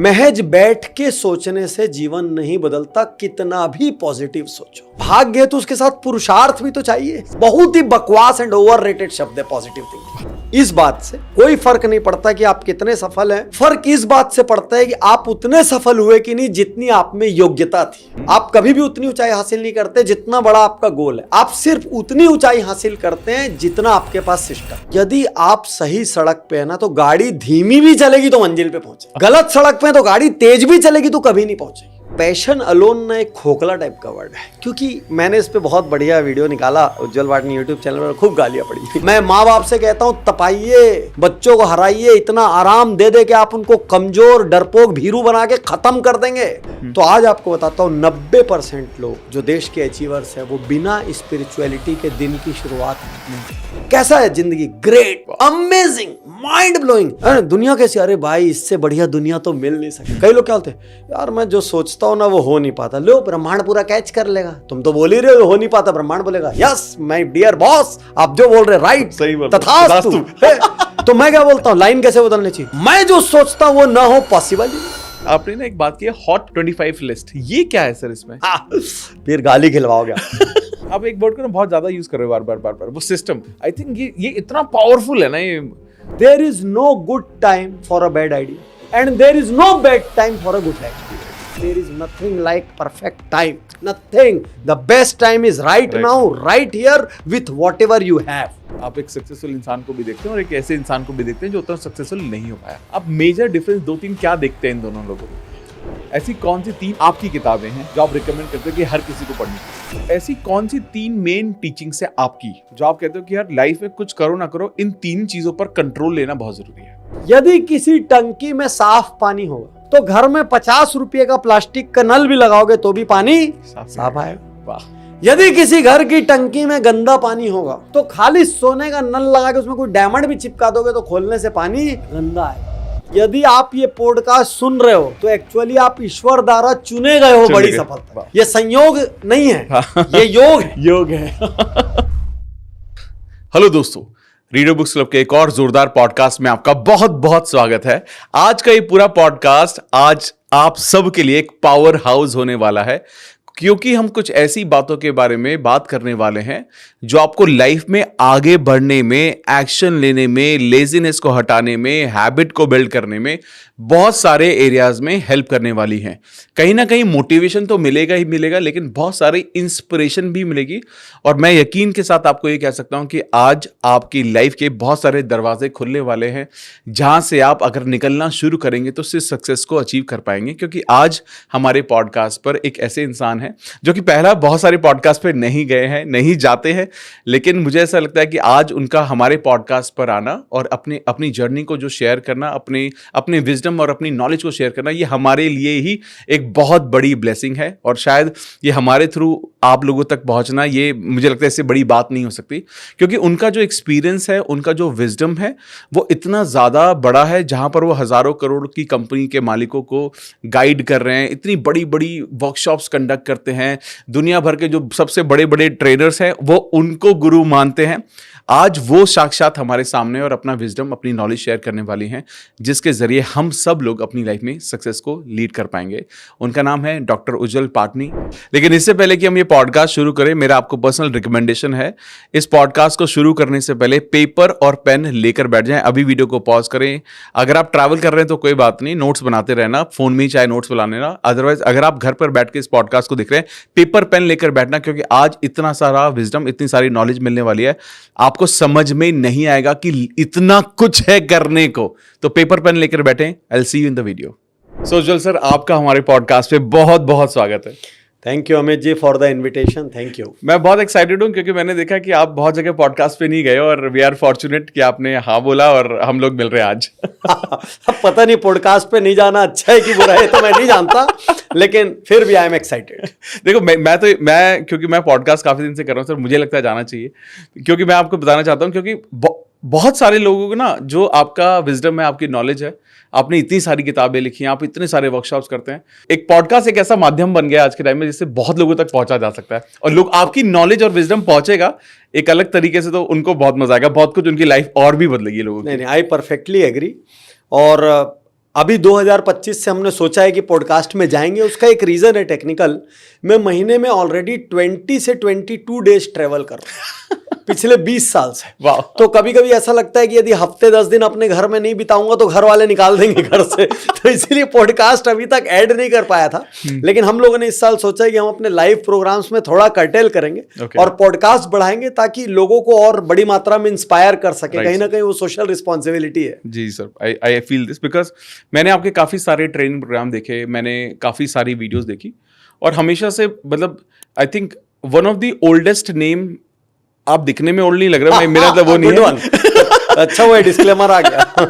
महज बैठ के सोचने से जीवन नहीं बदलता, कितना भी पॉजिटिव सोचो। भाग्य है तो उसके साथ पुरुषार्थ भी तो चाहिए। बहुत ही बकवास एंड ओवररेटेड शब्द है पॉजिटिव थिंकिंग। इस बात से कोई फर्क नहीं पड़ता कि आप कितने सफल हैं, फर्क इस बात से पड़ता है कि आप उतने सफल हुए कि नहीं जितनी आप में योग्यता थी। आप कभी भी उतनी ऊंचाई हासिल नहीं करते जितना बड़ा आपका गोल है, आप सिर्फ उतनी ऊंचाई हासिल करते हैं जितना आपके पास सिस्टम। यदि आप सही सड़क पे है ना तो गाड़ी धीमी भी चलेगी तो मंजिल पे पहुंचे, गलत सड़क पे तो गाड़ी तेज भी चलेगी तो कभी नहीं पहुंचेगी। पैशन अलोन ना एक खोखला टाइप का वर्ड है, क्योंकि मैंने इस पे बहुत बढ़िया वीडियो निकाला उज्जवल वाटनी यूट्यूब चैनल पर, खूब गालियां पड़ी। मैं माँ बाप से कहता हूँ तपाइए, बच्चों को हराइए, इतना आराम दे दे कि आप उनको कमजोर डरपोक भीरू बना के खत्म कर देंगे। तो आज आपको बताता हूँ 90% लोग जो देश के अचीवर्स है वो बिना स्पिरिचुअलिटी के दिन की शुरुआत नहीं। कैसा है जिंदगी? Great, amazing, mind blowing. दुनिया कैसी? अरे भाई इससे बढ़िया दुनिया तो मिल नहीं सकती। कई लोग क्या बोलते हैं, यार मैं जो सोचता हूँ ना वो हो नहीं पाता। लो ब्रह्मांड पूरा कैच कर लेगा। तुम तो बोल ही रहे हो नहीं पाता, ब्रह्मांड बोलेगा यस माय डियर बॉस, आप जो बोल रहे राइट, सही बोल तथास्तु। तो मैं क्या बोलता हूँ, लाइन कैसे बदलनी चाहिए? मैं जो सोचता हूँ वो ना हो, पॉसिबल ही नहीं। आपने ना एक बात की है, हॉट 25 लिस्ट, ये क्या है सर इसमें? फिर गाली खिलवाओगे। आप एक वर्ड को ना बहुत ज्यादा यूज कर रहे हो बार बार, वो सिस्टम। आई थिंक ये इतना पावरफुल है ना ये। There is no good time for a bad idea and there is no bad time for a good idea. There is nothing like perfect time. Nothing. The best time is right now, right here with whatever you have. आप एक successful इंसान को भी देखते हैं और एक ऐसे इंसान को भी देखते हैं जो उतना सक्सेसफुल नहीं हो पाया। आप मेजर डिफरेंस 2-3 क्या देखते हैं इन दोनों लोगों में? ऐसी कौन सी 3 आपकी किताबें हैं जो आप रिकमेंड करते हो कि हर किसी को पढ़नी चाहिए? ऐसी कौन सी 3 मेन टीचिंग्स है आपकी जो आप कहते हो कि यार लाइफ में कुछ करो ना करो, इन 3 चीजों पर कंट्रोल लेना बहुत जरूरी है? यदि किसी टंकी में साफ पानी होगा तो घर में 50 रुपए का प्लास्टिक का नल भी लगाओगे तो भी पानी साफ आएगा। वाह। यदि किसी घर की टंकी में गंदा पानी होगा तो खाली सोने का नल लगा के उसमें कोई डायमंड भी चिपका दोगे तो खोलने से पानी गंदा आएगा। यदि आप ये पॉडकास्ट सुन रहे हो तो एक्चुअली आप ईश्वर द्वारा चुने गए हो बड़ी सफलता। ये संयोग नहीं है, ये योग है। योग है। हेलो दोस्तों, रीडर बुक्स क्लब के एक और जोरदार पॉडकास्ट में आपका बहुत बहुत स्वागत है। आज का ये पूरा पॉडकास्ट आज आप सब के लिए एक पावर हाउस होने वाला है, क्योंकि हम कुछ ऐसी बातों के बारे में बात करने वाले हैं जो आपको लाइफ में आगे बढ़ने में, एक्शन लेने में, लेजीनेस को हटाने में, हैबिट को बिल्ड करने में बहुत सारे एरियाज में हेल्प करने वाली हैं। कहीं ना कहीं मोटिवेशन तो मिलेगा ही मिलेगा, लेकिन बहुत सारी इंस्पिरेशन भी मिलेगी। और मैं यकीन के साथ आपको ये कह सकता हूं कि आज आपकी लाइफ के बहुत सारे दरवाजे खुलने वाले हैं जहां से आप अगर निकलना शुरू करेंगे तो सिर्फ सक्सेस को अचीव कर पाएंगे। क्योंकि आज हमारे पॉडकास्ट पर एक ऐसे इंसान है जो कि पहला बहुत सारे पॉडकास्ट पे नहीं गए हैं, नहीं जाते हैं, लेकिन मुझे ऐसा लगता है कि आज उनका हमारे पॉडकास्ट पर आना और अपनी जर्नी को जो शेयर करना, अपने विजडम और अपनी नॉलेज को शेयर करना, ये हमारे लिए ही एक बहुत बड़ी ब्लेसिंग है। और शायद ये हमारे थ्रू आप लोगों तक पहुंचना, ये मुझे लगता है इससे बड़ी बात नहीं हो सकती, क्योंकि उनका जो एक्सपीरियंस है, उनका जो विजडम है वो इतना ज़्यादा बड़ा है। जहां पर वो हज़ारों करोड़ की कंपनी के मालिकों को गाइड कर रहे हैं, इतनी बड़ी बड़ी वर्कशॉप्स कंडक्ट करते हैं, दुनिया भर के जो सबसे बड़े बड़े ट्रेनर्स हैं वो उनको गुरु मानते हैं। आज वो साक्षात हमारे सामने और अपना विजडम, अपनी नॉलेज शेयर करने वाली हैं, जिसके जरिए हम सब लोग अपनी लाइफ में सक्सेस को लीड कर पाएंगे। उनका नाम है डॉक्टर उज्जवल पाटनी। लेकिन इससे पहले कि हम ये पॉडकास्ट शुरू करें, मेरा आपको पर्सनल रिकमेंडेशन है, इस पॉडकास्ट को शुरू करने से पहले पेपर और पेन लेकर बैठ जाएं। अभी वीडियो को पॉज करें। अगर आप ट्रैवल कर रहे हैं तो कोई बात नहीं, नोट्स बनाते रहना, फोन में ही चाहे नोट्स बना लेना। अदरवाइज अगर आप घर पर बैठ के इस पॉडकास्ट को देख रहे हैं, पेपर पेन लेकर बैठना, क्योंकि आज इतना सारा विजडम, इतनी सारी नॉलेज मिलने वाली है, आपको समझ में नहीं आएगा कि इतना कुछ है करने को। तो पेपर पेन लेकर बैठें। I will see you in the video. So Ujjwal sir, आपका हमारे पॉडकास्ट पे बहुत बहुत स्वागत है। Thank you Amit ji for the invitation. Thank you. मैं बहुत एक्साइटेड हूँ क्योंकि मैंने देखा कि आप बहुत जगह पॉडकास्ट पे नहीं गए और वी आर फॉर्चुनेट कि आपने हाँ बोला और हम लोग मिल रहे हैं आज। पता नहीं पॉडकास्ट पे नहीं जाना अच्छा है कि बुरा है तो मैं नहीं जानता, लेकिन फिर भी आई एम एक्साइटेड। देखो मैं क्योंकि मैं पॉडकास्ट काफी दिन से कर रहा हूँ सर, मुझे लगता है जाना चाहिए, क्योंकि मैं आपको बताना चाहता हूँ, क्योंकि बहुत सारे लोगों को ना जो आपका विजडम है, आपकी नॉलेज है, आपने इतनी सारी किताबें लिखी हैं, आप इतने सारे वर्कशॉप्स करते हैं, एक पॉडकास्ट एक ऐसा माध्यम बन गया आज के टाइम में जिससे बहुत लोगों तक पहुंचा जा सकता है और लोग आपकी नॉलेज और विजडम पहुंचेगा एक अलग तरीके से, तो उनको बहुत मजा आएगा, बहुत कुछ उनकी लाइफ और भी बदलेगी लोगों की। नहीं, आई परफेक्टली एग्री। और अभी 2025 से हमने सोचा है कि पॉडकास्ट में जाएंगे। उसका एक रीजन है टेक्निकल। मैं महीने में ऑलरेडी 20 से 22 डेज ट्रेवल कर रहा हूँ पिछले 20 साल से। वाह। तो कभी कभी ऐसा लगता है कि यदि हफ्ते 10 दिन अपने घर में नहीं बिताऊंगा तो घर वाले निकाल देंगे घर से। तो इसीलिए पॉडकास्ट अभी तक ऐड नहीं कर पाया था। लेकिन हम लोगों ने इस साल सोचा है कि हम अपने लाइव प्रोग्राम्स में थोड़ा कर्टेल करेंगे और पॉडकास्ट बढ़ाएंगे ताकि लोगों को और बड़ी मात्रा में इंस्पायर कर सके। कहीं ना कहीं वो सोशल रिस्पॉन्सिबिलिटी है। जी sir, I feel this because मैंने आपके काफी सारे ट्रेनिंग प्रोग्राम देखे, मैंने काफी सारी वीडियोस देखी और हमेशा से मतलब I think one of the oldest name. आप दिखने में ओल्ड नहीं लग रहा, मेरा तो वो नहीं है। अच्छा वो डिस्क्लेमर आ गया।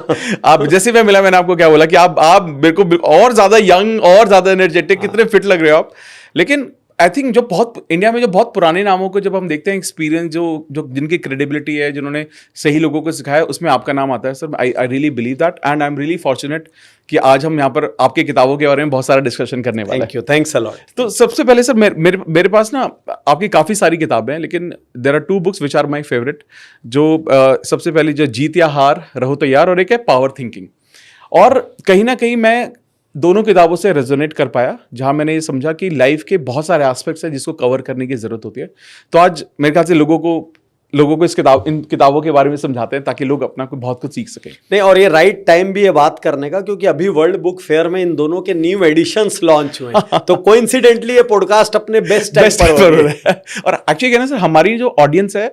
आप जैसे मैं मिला मैंने आपको क्या बोला कि आप मेरे को और ज्यादा यंग और ज्यादा एनर्जेटिक, कितने फिट लग रहे हो आप। लेकिन आई थिंक जो बहुत इंडिया में जो बहुत पुराने नामों को जब हम देखते हैं एक्सपीरियंस जो जिनकी क्रेडिबिलिटी है, जिन्होंने सही लोगों को सिखाया, उसमें आपका नाम आता है sir. I really believe that and I am really fortunate कि आज हम यहाँ पर आपकी किताबों के बारे में बहुत सारा डिस्कशन करने वाले हैं। Thank you, thanks a lot. तो सबसे पहले सर मेरे पास ना आपकी काफ़ी सारी किताबें हैं, लेकिन there are 2 books which are my favourite. जो सबसे पहली जो जीत या हार रहो तैयार, और एक है पावर थिंकिंग। और कहीं ना कहीं मैं दोनों किताबों से रेजोनेट कर पाया, जहां मैंने ये समझा कि लाइफ के बहुत सारे एस्पेक्ट्स हैं जिसको कवर करने की जरूरत होती है। तो आज मेरे ख्याल से लोगों को इन किताबों के बारे में समझाते हैं ताकि लोग अपना बहुत कुछ सीख सकें। नहीं, और ये राइट टाइम भी है बात करने का, क्योंकि अभी वर्ल्ड बुक फेयर में इन दोनों के न्यू एडिशंस लॉन्च हुए हैं। तो कोइंसिडेंटली ये पॉडकास्ट अपने बेस्ट टाइम पर हो रहा है। और एक्चुअली कहना सर, हमारी जो ऑडियंस है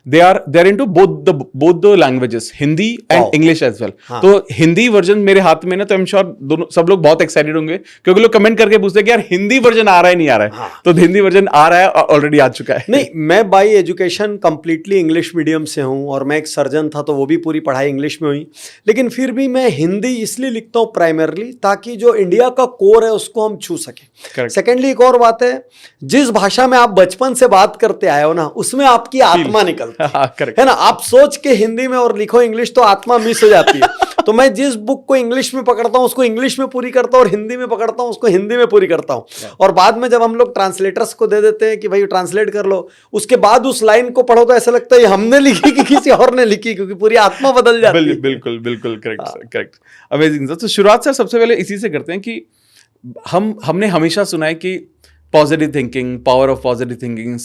they are into both the languages, Hindi and English as well. तो हिंदी वर्जन मेरे हाथ में ना, तो आई एम श्योर दोनों सब लोग बहुत एक्साइटेड होंगे, क्योंकि लोग कमेंट करके पूछते हैं कि यार हिंदी वर्जन आ रहा है नहीं आ रहा है। तो हिंदी वर्जन आ रहा है, ऑलरेडी आ चुका है। नहीं, मैं bye education completely English medium से हूं और मैं एक सर्जन था, तो वो भी पूरी पढ़ाई इंग्लिश में हुई। लेकिन फिर भी मैं हिंदी इसलिए लिखता हूं प्राइमरली ताकि जो इंडिया का कोर है उसको हम छू सकें। सेकेंडली एक और बात है, जिस भाषा में आप बचपन से बात करते आए हो ना, उसमें आपकी आत्मा निकलती है ना। आप सोच के हिंदी में और लिखो इंग्लिश तो आत्मा मिस हो जाती है। तो मैं जिस बुक को इंग्लिश में पकड़ता हूं उसको इंग्लिश में पूरी करता हूं, और हिंदी में पकड़ता हूं उसको हिंदी में पूरी करता हूं। और बाद में जब हम लोग ट्रांसलेटर्स को दे देते हैं कि भाई ट्रांसलेट कर लो, उसके बाद उस लाइन को पढ़ो तो ऐसा लगता है हमने लिखी कि किसी और ने लिखी, क्योंकि पूरी आत्मा बदल जाती है। बिल्कुल करेक्ट, अमेजिंग। तो शुरुआत से सबसे पहले इसी से करते हैं कि हमने हमेशा सुना है कि positive thinking, power of positive thinking,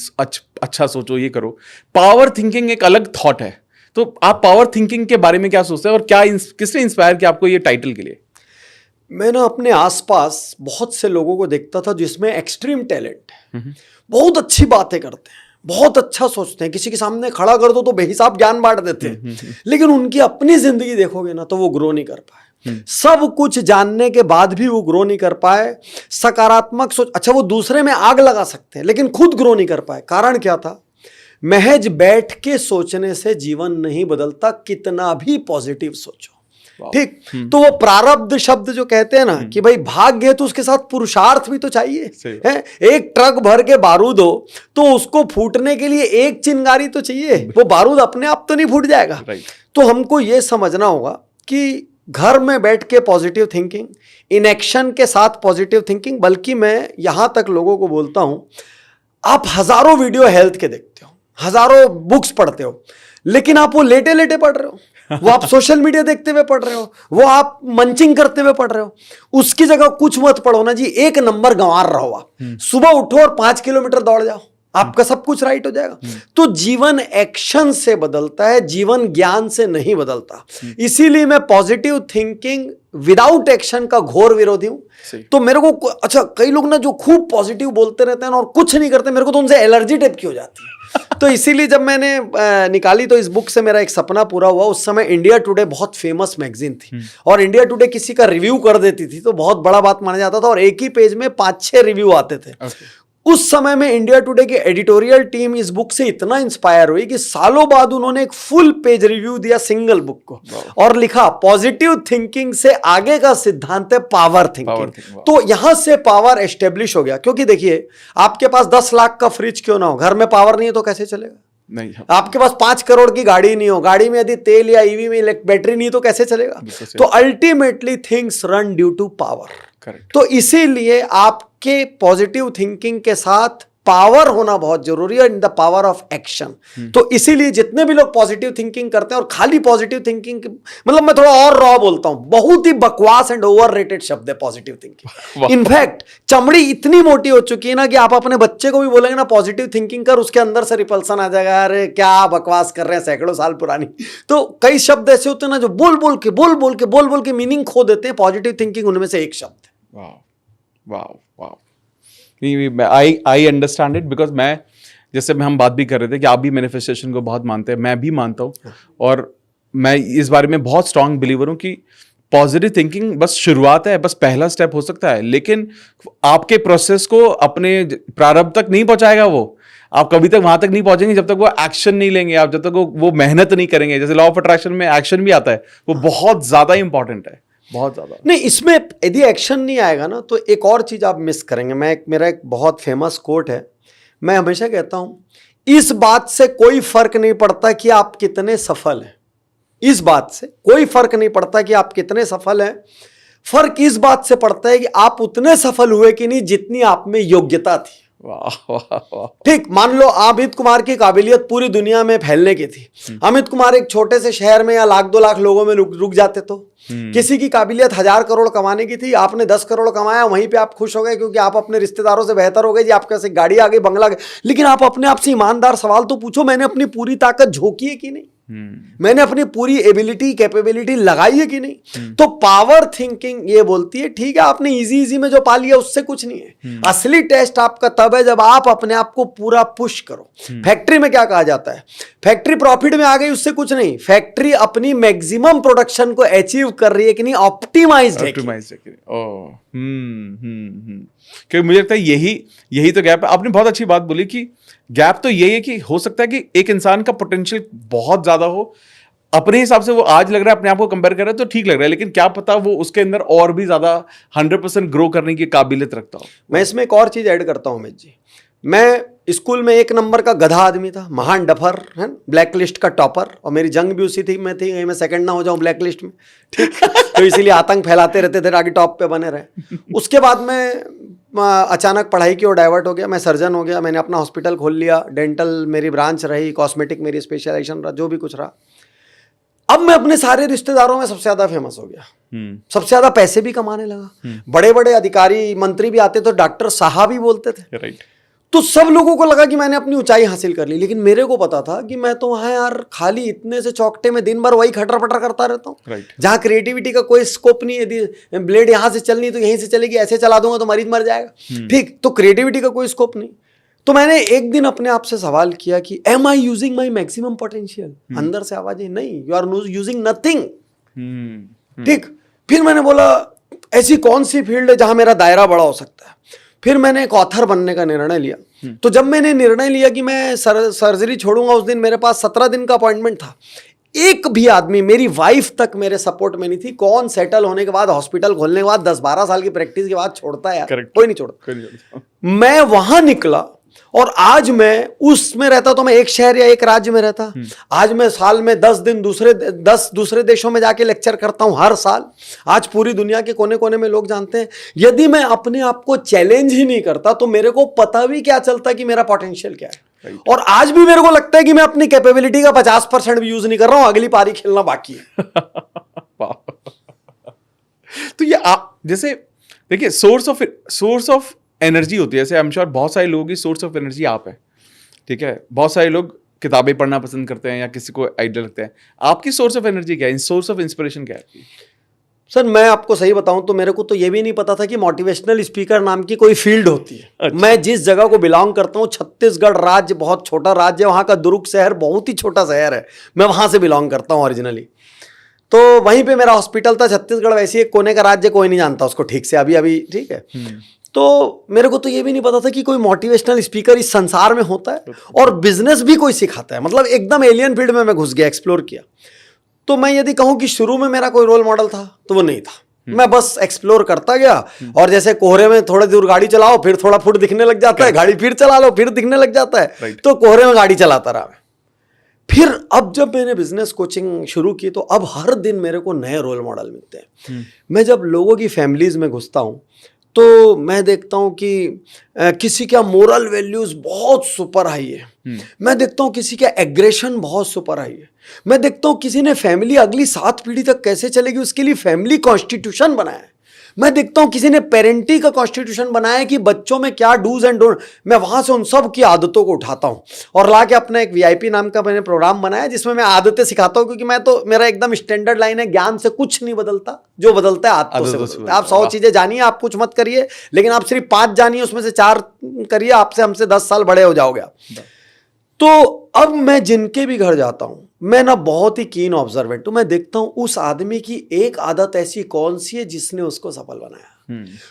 अच्छा सोचो, ये करो। पावर थिंकिंग एक अलग थॉट है, तो आप पावर थिंकिंग के बारे में क्या सोचते हैं और किसने इंस्पायर किया आपको ये टाइटल के लिए? मैं ना अपने आसपास बहुत से लोगों को देखता था जिसमें एक्सट्रीम टैलेंट है, बहुत अच्छी बातें करते हैं, बहुत अच्छा सोचते हैं, किसी के सामने खड़ा कर दो तो बेहिसाब ज्ञान बांट देते हैं, लेकिन उनकी अपनी जिंदगी देखोगे ना तो वो ग्रो नहीं कर पाए। सब कुछ जानने के बाद भी वो ग्रो नहीं कर पाए। सकारात्मक सोच, अच्छा वो दूसरे में आग लगा सकते हैं लेकिन खुद ग्रो नहीं कर पाए। कारण क्या था? महज बैठ के सोचने से जीवन नहीं बदलता, कितना भी पॉजिटिव सोचो। ठीक, तो वो प्रारब्ध शब्द जो कहते हैं ना कि भाई भाग्य है तो उसके साथ पुरुषार्थ भी तो चाहिए है। एक ट्रक भर के बारूद हो तो उसको फूटने के लिए एक चिंगारी तो चाहिए, वो बारूद अपने आप तो नहीं फूट जाएगा। तो हमको ये समझना होगा कि घर में बैठ के पॉजिटिव थिंकिंग, इनएक्शन के साथ पॉजिटिव थिंकिंग। बल्कि मैं यहां तक लोगों को बोलता हूं, आप हजारों वीडियो हेल्थ के देखते हो, हजारों बुक्स पढ़ते हो, लेकिन आप वो लेटे लेटे पढ़ रहे हो, वो आप सोशल मीडिया देखते हुए पढ़ रहे हो, वो आप मंचिंग करते हुए पढ़ रहे हो। उसकी जगह कुछ मत पढ़ो ना जी, 1 नंबर गंवार रहो आप। सुबह उठो और 5 किलोमीटर दौड़ जाओ, आपका सब कुछ राइट हो जाएगा। तो जीवन एक्शन से बदलता है, जीवन ज्ञान से नहीं बदलता। इसीलिए मैं पॉजिटिव थिंकिंग विदाउट एक्शन का घोर विरोधी हूं। तो मेरे को अच्छा, कई लोग ना जो खूब पॉजिटिव बोलते रहते हैं और कुछ नहीं करते, मेरे को तो उनसे एलर्जी टाइप की हो जाती है। तो इसीलिए जब मैंने निकाली तो इस बुक से मेरा एक सपना पूरा हुआ। उस समय इंडिया टुडे बहुत फेमस मैगजीन थी और इंडिया टुडे किसी का रिव्यू कर देती थी तो बहुत बड़ा बात माना जाता था, और एक ही पेज में 5-6 रिव्यू आते थे। उस समय में इंडिया टुडे की एडिटोरियल टीम इस बुक से इतना इंस्पायर हुई कि सालों बाद उन्होंने एक फुल पेज रिव्यू दिया सिंगल बुक को, और लिखा पॉजिटिव थिंकिंग से आगे का सिद्धांत है पावर थिंकिंग। तो यहां से पावर एस्टेब्लिश हो गया। क्योंकि देखिए, आपके पास 10 लाख का फ्रिज क्यों ना हो, घर में पावर नहीं है तो कैसे चलेगा? नहीं। आपके पास 5 करोड़ की गाड़ी नहीं हो, गाड़ी में यदि तेल या ईवी में बैटरी नहीं तो कैसे चलेगा? तो ultimately things run due to power. तो इसीलिए आपके पॉजिटिव थिंकिंग के साथ पावर होना बहुत जरूरी है, in the power of action. तो इसीलिए जितने भी लोग पॉजिटिव थिंकिंग करते हैं और खाली पॉजिटिव थिंकिंग, मतलब मैं थोड़ा और रॉ बोलता हूं, बहुत ही बकवास एंड ओवररेटेड शब्द है पॉजिटिव थिंकिंग। इनफैक्ट चमड़ी इतनी मोटी हो चुकी है ना कि आप अपने बच्चे को भी बोलेंगे ना पॉजिटिव थिंकिंग कर, उसके अंदर से रिपल्सन आ जाएगा, अरे क्या बकवास कर रहे हैं, सैकड़ों साल पुरानी। तो कई शब्द ऐसे होते हैं ना जो बोल बोल के मीनिंग खो देते हैं। पॉजिटिव थिंकिंग उनमें से एक शब्द है। वाह वाह वाह, आई अंडरस्टैंड इट, बिकॉज मैं, जैसे हम बात भी कर रहे थे कि आप भी मैनिफेस्टेशन को बहुत मानते हैं, मैं भी मानता हूँ, और मैं इस बारे में बहुत स्ट्रांग बिलीवर हूँ कि पॉजिटिव थिंकिंग बस शुरुआत है, बस पहला स्टेप हो सकता है, लेकिन आपके प्रोसेस को अपने प्रारंभ तक नहीं पहुंचाएगा वो। आप कभी तक वहां तक नहीं पहुंचेंगे जब तक वो एक्शन नहीं लेंगे, आप जब तक वो मेहनत नहीं करेंगे। जैसे लॉ ऑफ अट्रैक्शन में एक्शन भी आता है, वो बहुत ज्यादा इंपॉर्टेंट है, बहुत ज्यादा। नहीं, इसमें यदि एक्शन नहीं आएगा ना तो एक और चीज आप मिस करेंगे। मेरा एक बहुत फेमस कोट है, मैं हमेशा कहता हूं, इस बात से कोई फर्क नहीं पड़ता कि आप कितने सफल हैं। इस बात से कोई फर्क नहीं पड़ता कि आप कितने सफल हैं, फर्क इस बात से पड़ता है कि आप उतने सफल हुए कि नहीं जितनी आप में योग्यता थी। वाह वाह वाह। ठीक, मान लो अमित कुमार की काबिलियत पूरी दुनिया में फैलने की थी, अमित कुमार एक छोटे से शहर में या 1-2 लाख लोगों में रुक जाते तो। किसी की काबिलियत 1000 करोड़ कमाने की थी, आपने 10 करोड़ कमाया, वहीं पे आप खुश हो गए क्योंकि आप अपने रिश्तेदारों से बेहतर हो गए जी, आपके पास गाड़ी आ गई, बंगला गई। लेकिन आप अपने आप से ईमानदार सवाल तो पूछो, मैंने अपनी पूरी ताकत झोंकी है कि नहीं? मैंने अपनी पूरी एबिलिटी कैपेबिलिटी लगाई है कि नहीं? तो पावर थिंकिंग ये बोलती है ठीक है, आपने इजी में जो पा लिया उससे कुछ नहीं है। असली टेस्ट आपका तब है जब आप अपने आप को पूरा पुश करो। फैक्ट्री में क्या कहा जाता है, फैक्ट्री प्रॉफिट में आ गई उससे कुछ नहीं, फैक्ट्री अपनी मैक्सिमम प्रोडक्शन को अचीव कर रही है कि नहीं, ऑप्टिमाइज्ड है। क्योंकि मुझे लगता है यही तो गैप है। आपने बहुत अच्छी बात बोली कि गैप तो यही है कि हो सकता है कि एक इंसान का पोटेंशियल बहुत ज्यादा हो, अपने हिसाब से वो आज लग रहा है अपने आप को कंपेयर कर रहा है तो ठीक लग रहा है, लेकिन क्या पता वो उसके अंदर और भी ज्यादा 100% ग्रो करने की काबिलियत रखता हो। मैं इसमें एक और चीज ऐड करता हूं अमित जी, मैं स्कूल में 1 नंबर का गधा आदमी था, महान डफर है, ब्लैक लिस्ट का टॉपर, और मेरी जंग भी उसी थी, मैं थी मैं सेकंड ना हो जाऊं ब्लैक लिस्ट में, ठीक। तो इसीलिए आतंक फैलाते रहते थे आगे टॉप पे बने रहे। उसके बाद मैं अचानक पढ़ाई की ओर डाइवर्ट हो गया, मैं सर्जन हो गया, मैंने अपना हॉस्पिटल खोल लिया, डेंटल मेरी ब्रांच रही, कॉस्मेटिक मेरी स्पेशलाइजेशन रहा, जो भी कुछ रहा। अब मैं अपने सारे रिश्तेदारों में सबसे ज्यादा फेमस हो गया, सबसे ज्यादा पैसे भी कमाने लगा, बड़े बड़े अधिकारी मंत्री भी आते तो डॉक्टर साहब ही बोलते थे, राइट। तो सब लोगों को लगा कि मैंने अपनी ऊंचाई हासिल कर ली, लेकिन मेरे को पता था कि मैं तो वहां यार खाली इतने से चौकटे में दिन भर वही खटर पटर करता रहता हूँ, राइट। जहां क्रिएटिविटी का कोई स्कोप नहीं है, यदि ब्लेड यहां से चलनी तो यहीं से चलेगी, ऐसे चला दूंगा तो मरीज मर जाएगा, ठीक। तो क्रिएटिविटी का कोई स्कोप नहीं। तो मैंने एक दिन अपने आप से सवाल किया कि am I using my maximum potential? अंदर से आवाज है नहीं, यू आर यूजिंग नथिंग, ठीक। फिर मैंने बोला ऐसी कौन सी फील्ड है जहां मेरा दायरा बड़ा हो सकता है? फिर मैंने एक ऑथर बनने का निर्णय लिया। तो जब मैंने निर्णय लिया कि मैं सर्जरी छोड़ूंगा, उस दिन मेरे पास 17 दिन का अपॉइंटमेंट था, एक भी आदमी, मेरी वाइफ तक मेरे सपोर्ट में नहीं थी। कौन सेटल होने के बाद, हॉस्पिटल खोलने के बाद, 10-12 साल की प्रैक्टिस के बाद छोड़ता है यार? कोई नहीं छोड़ता। मैं वहां निकला और आज मैं उसमें रहता तो मैं एक शहर या एक राज्य में रहता, आज मैं साल में 10 दिन 10 दूसरे देशों में जाके लेक्चर करता हूं हर साल। आज पूरी दुनिया के कोने कोने में लोग जानते हैं। यदि मैं अपने आप को चैलेंज ही नहीं करता तो मेरे को पता भी क्या चलता कि मेरा पोटेंशियल क्या है। और आज भी मेरे को लगता है कि मैं अपनी कैपेबिलिटी का 50% भी यूज नहीं कर रहा हूं, अगली पारी खेलना बाकी है। तो ये आप जैसे देखिए सोर्स ऑफ एनर्जी होती है, जैसे आई एम श्योर बहुत सारे लोगों की सोर्स ऑफ एनर्जी आप है, ठीक है। बहुत सारे लोग किताबें पढ़ना पसंद करते हैं या किसी को आइडिया लगता है। आपकी सोर्स ऑफ एनर्जी क्या है, सोर्स ऑफ इंस्पिरेशन क्या है आपकी? सर मैं आपको सही बताऊं तो मेरे को तो ये भी नहीं पता था कि मोटिवेशनल स्पीकर नाम की कोई फील्ड होती है। अच्छा। मैं जिस जगह को बिलोंग करता हूं, छत्तीसगढ़ राज्य बहुत छोटा राज्य है, वहां का दुर्ग शहर बहुत ही छोटा शहर है, मैं वहां से बिलोंग करता हूं ओरिजिनली। तो वहीं पे मेरा हॉस्पिटल था। छत्तीसगढ़ वैसे एक कोने का राज्य, कोई नहीं जानता उसको ठीक से अभी, ठीक है। तो मेरे को तो ये भी नहीं पता था कि कोई मोटिवेशनल स्पीकर इस संसार में होता है और बिजनेस भी कोई सिखाता है। मतलब एकदम एलियन फील्ड में मैं घुस गया, एक्सप्लोर किया। तो मैं यदि कहूं कि शुरू में मेरा कोई रोल मॉडल था तो वो नहीं था। मैं बस एक्सप्लोर करता गया, और जैसे कोहरे में थोड़ी दूर गाड़ी चलाओ फिर थोड़ा फुट दिखने लग जाता है, गाड़ी फिर चला लो फिर दिखने लग जाता है, तो कोहरे में गाड़ी चलाता रहा मैं। फिर अब जब मैंने बिजनेस कोचिंग शुरू की तो अब हर दिन मेरे को नए रोल मॉडल मिलते हैं। मैं जब लोगों की फैमिलीज में घुसता हूं तो मैं देखता हूँ कि किसी का मोरल वैल्यूज बहुत सुपर हाई है। मैं देखता हूँ किसी का एग्रेशन बहुत सुपर हाई है। मैं देखता हूँ किसी ने फैमिली अगली 7 पीढ़ी तक कैसे चलेगी उसके लिए फैमिली कॉन्स्टिट्यूशन बनाया है। मैं देखता हूं किसी ने पेरेंटिंग का कॉन्स्टिट्यूशन बनाया है कि बच्चों में क्या डूज एंड डोंट। मैं वहां से उन सब की आदतों को उठाता हूं और लाके अपना एक वीआईपी नाम का मैंने प्रोग्राम बनाया जिसमें मैं आदतें सिखाता हूं, क्योंकि मैं तो मेरा एकदम स्टैंडर्ड लाइन है, ज्ञान से कुछ नहीं बदलता, जो बदलता है आदतों से बदलता है। आप 100 चीजें जानिए, आप कुछ मत करिए, लेकिन आप सिर्फ 5 जानिए, उसमें से 4 करिए, आपसे हमसे 10 साल बड़े हो जाओगे आप। तो अब मैं जिनके भी घर जाता हूं, मैं ना बहुत ही कीन ऑब्जर्वेंट हूं। मैं देखता हूं उस आदमी की एक आदत ऐसी कौन सी है जिसने उसको सफल बनाया।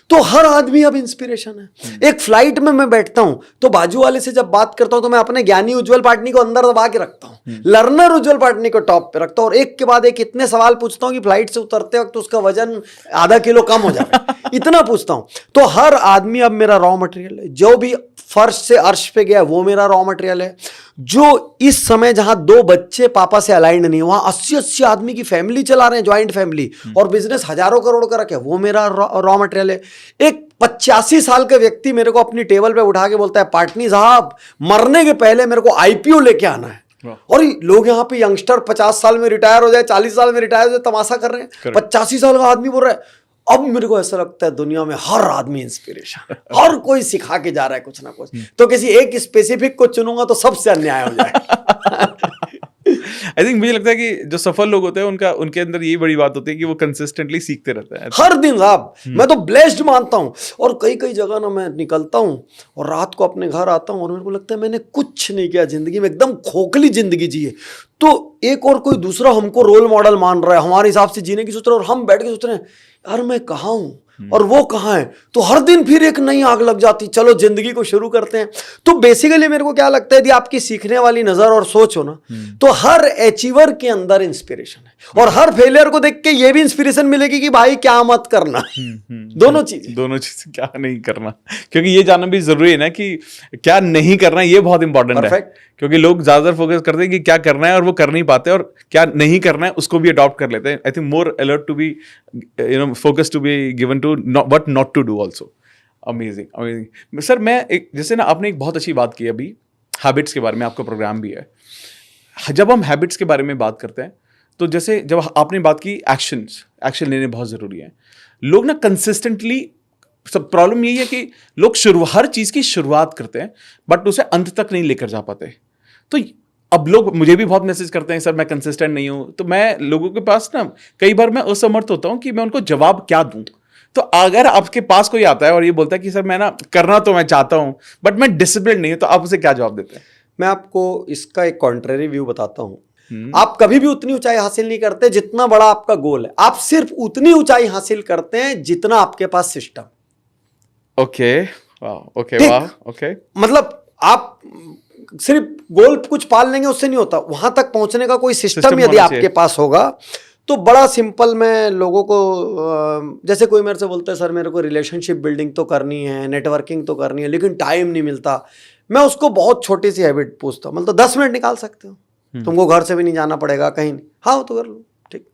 तो हर आदमी अब इंस्पिरेशन है। एक फ्लाइट में मैं बैठता हूं तो बाजू वाले से जब बात करता हूं तो मैं अपने ज्ञानी उज्जवल पाटनी को अंदर दबा के रखता हूं, लर्नर उज्जवल पाटनी को टॉप पे रखता हूं, और एक के बाद एक इतने सवाल पूछता हूं कि फ्लाइट से उतरते वक्त उसका वजन आधा किलो कम हो जाए, इतना पूछता हूं। तो हर आदमी अब मेरा रॉ मटेरियल है। जो भी फर्श से अर्श पे गया वो मेरा रॉ मटेरियल है। जो इस समय जहां 2 बच्चे पापा से अलाइंड नहीं, वहां 80-80 आदमी की फैमिली चला रहे हैं, ज्वाइंट फैमिली, और बिजनेस हजारों करोड़ का रखे, वो मेरा रॉ मटेरियल है। एक 85 साल का व्यक्ति मेरे को अपनी टेबल पे उठा के बोलता है, पाटनी साहब मरने के पहले मेरे को आईपीओ लेके आना है। और लोग यहाँ पे यंगस्टर 50 साल में रिटायर हो जाए, 40 साल में रिटायर हो जाए, तमाशा कर रहे हैं। 85 साल का आदमी बोल रहा है। अब मेरे को ऐसा लगता है दुनिया में हर आदमी इंस्पिरेशन है, हर कोई सिखा के जा रहा है कुछ ना कुछ। तो किसी एक स्पेसिफिक को चुनूंगा तो सबसे अन्याय हो जाएगा। आई थिंक मुझे लगता है कि जो सफल लोग होते हैं उनके अंदर यही बड़ी बात होती है कि वो कंसिस्टेंटली सीखते रहते हैं हर दिन। साहब मैं तो ब्लेस्ड मानता हूं। और कई कई जगह ना मैं निकलता हूं और रात को अपने घर आता हूं और मेरे को लगता है मैंने कुछ नहीं किया जिंदगी में, एकदम खोखली जिंदगी जी है। तो एक और कोई दूसरा हमको रोल मॉडल मान रहा है, हमारे हिसाब से जीने की सोच रहा है, और हम बैठ के सोच रहे हैं यार मैं कहाँ हूं और वो कहाँ है। तो हर दिन फिर एक नई आग लग जाती, चलो जिंदगी को शुरू करते हैं। तो बेसिकली मेरे को क्या लगता है, यदि आपकी सीखने वाली नजर और सोच हो ना, तो हर अचीवर के अंदर इंस्पिरेशन है, और हर फेलियर को देख के ये भी इंस्पिरेशन मिलेगी कि भाई क्या मत करना। दोनों चीजें क्या नहीं करना, क्योंकि ये जानना भी जरूरी है ना कि क्या नहीं करना, ये बहुत इंपॉर्टेंट है। क्योंकि लोग ज्यादातर फोकस करते हैं कि क्या करना है और वो कर नहीं पाते, और क्या नहीं करना है उसको भी अडॉप्ट कर लेते हैं। I think more alert to be focus to be given to what not to do also. Amazing sir. मैं एक जैसे ना आपने एक बहुत अच्छी बात की अभी हैबिट्स के बारे में, आपका प्रोग्राम भी है। जब हम हैबिट्स के बारे में बात करते हैं तो जैसे जब आपने बात की एक्शन लेने बहुत जरूरी है। लोग ना कंसिस्टेंटली, सब प्रॉब्लम यही है कि लोग हर चीज की शुरुआत करते हैं बट उसे अंत तक नहीं लेकर जा पाते। तो अब लोग मुझे भी बहुत मैसेज करते हैं, सर मैं कंसिस्टेंट नहीं हूं। तो मैं लोगों के पास ना कई बार मैं असमर्थ होता हूं कि मैं उनको जवाब क्या दूं। तो अगर आपके पास कोई आता है और ये बोलता है कि सर मैं ना करना तो मैं चाहता हूं बट मैं डिसिप्लिन नहीं हूं, तो आप उसे क्या जवाब देते हैं? मैं आपको इसका एक कॉन्ट्रेरी व्यू बताता हूं। आप कभी भी उतनी ऊंचाई हासिल नहीं करते जितना बड़ा आपका गोल है। आप सिर्फ उतनी ऊंचाई हासिल करते हैं जितना आपके पास सिस्टम। Okay okay. मतलब आप सिर्फ गोल कुछ पाल लेंगे उससे नहीं होता, वहां तक पहुंचने का कोई सिस्टम यदि आपके पास होगा तो बड़ा सिंपल। मैं लोगों को, जैसे कोई मेरे से बोलता है सर मेरे को रिलेशनशिप बिल्डिंग तो करनी है, नेटवर्किंग तो करनी है, लेकिन टाइम नहीं मिलता। मैं उसको बहुत छोटी सी हैबिट पूछता हूँ, मतलब 10 मिनट निकाल सकते हो, तुमको घर से भी नहीं जाना पड़ेगा कहीं नहीं, हाँ तो कर लो, ठीक।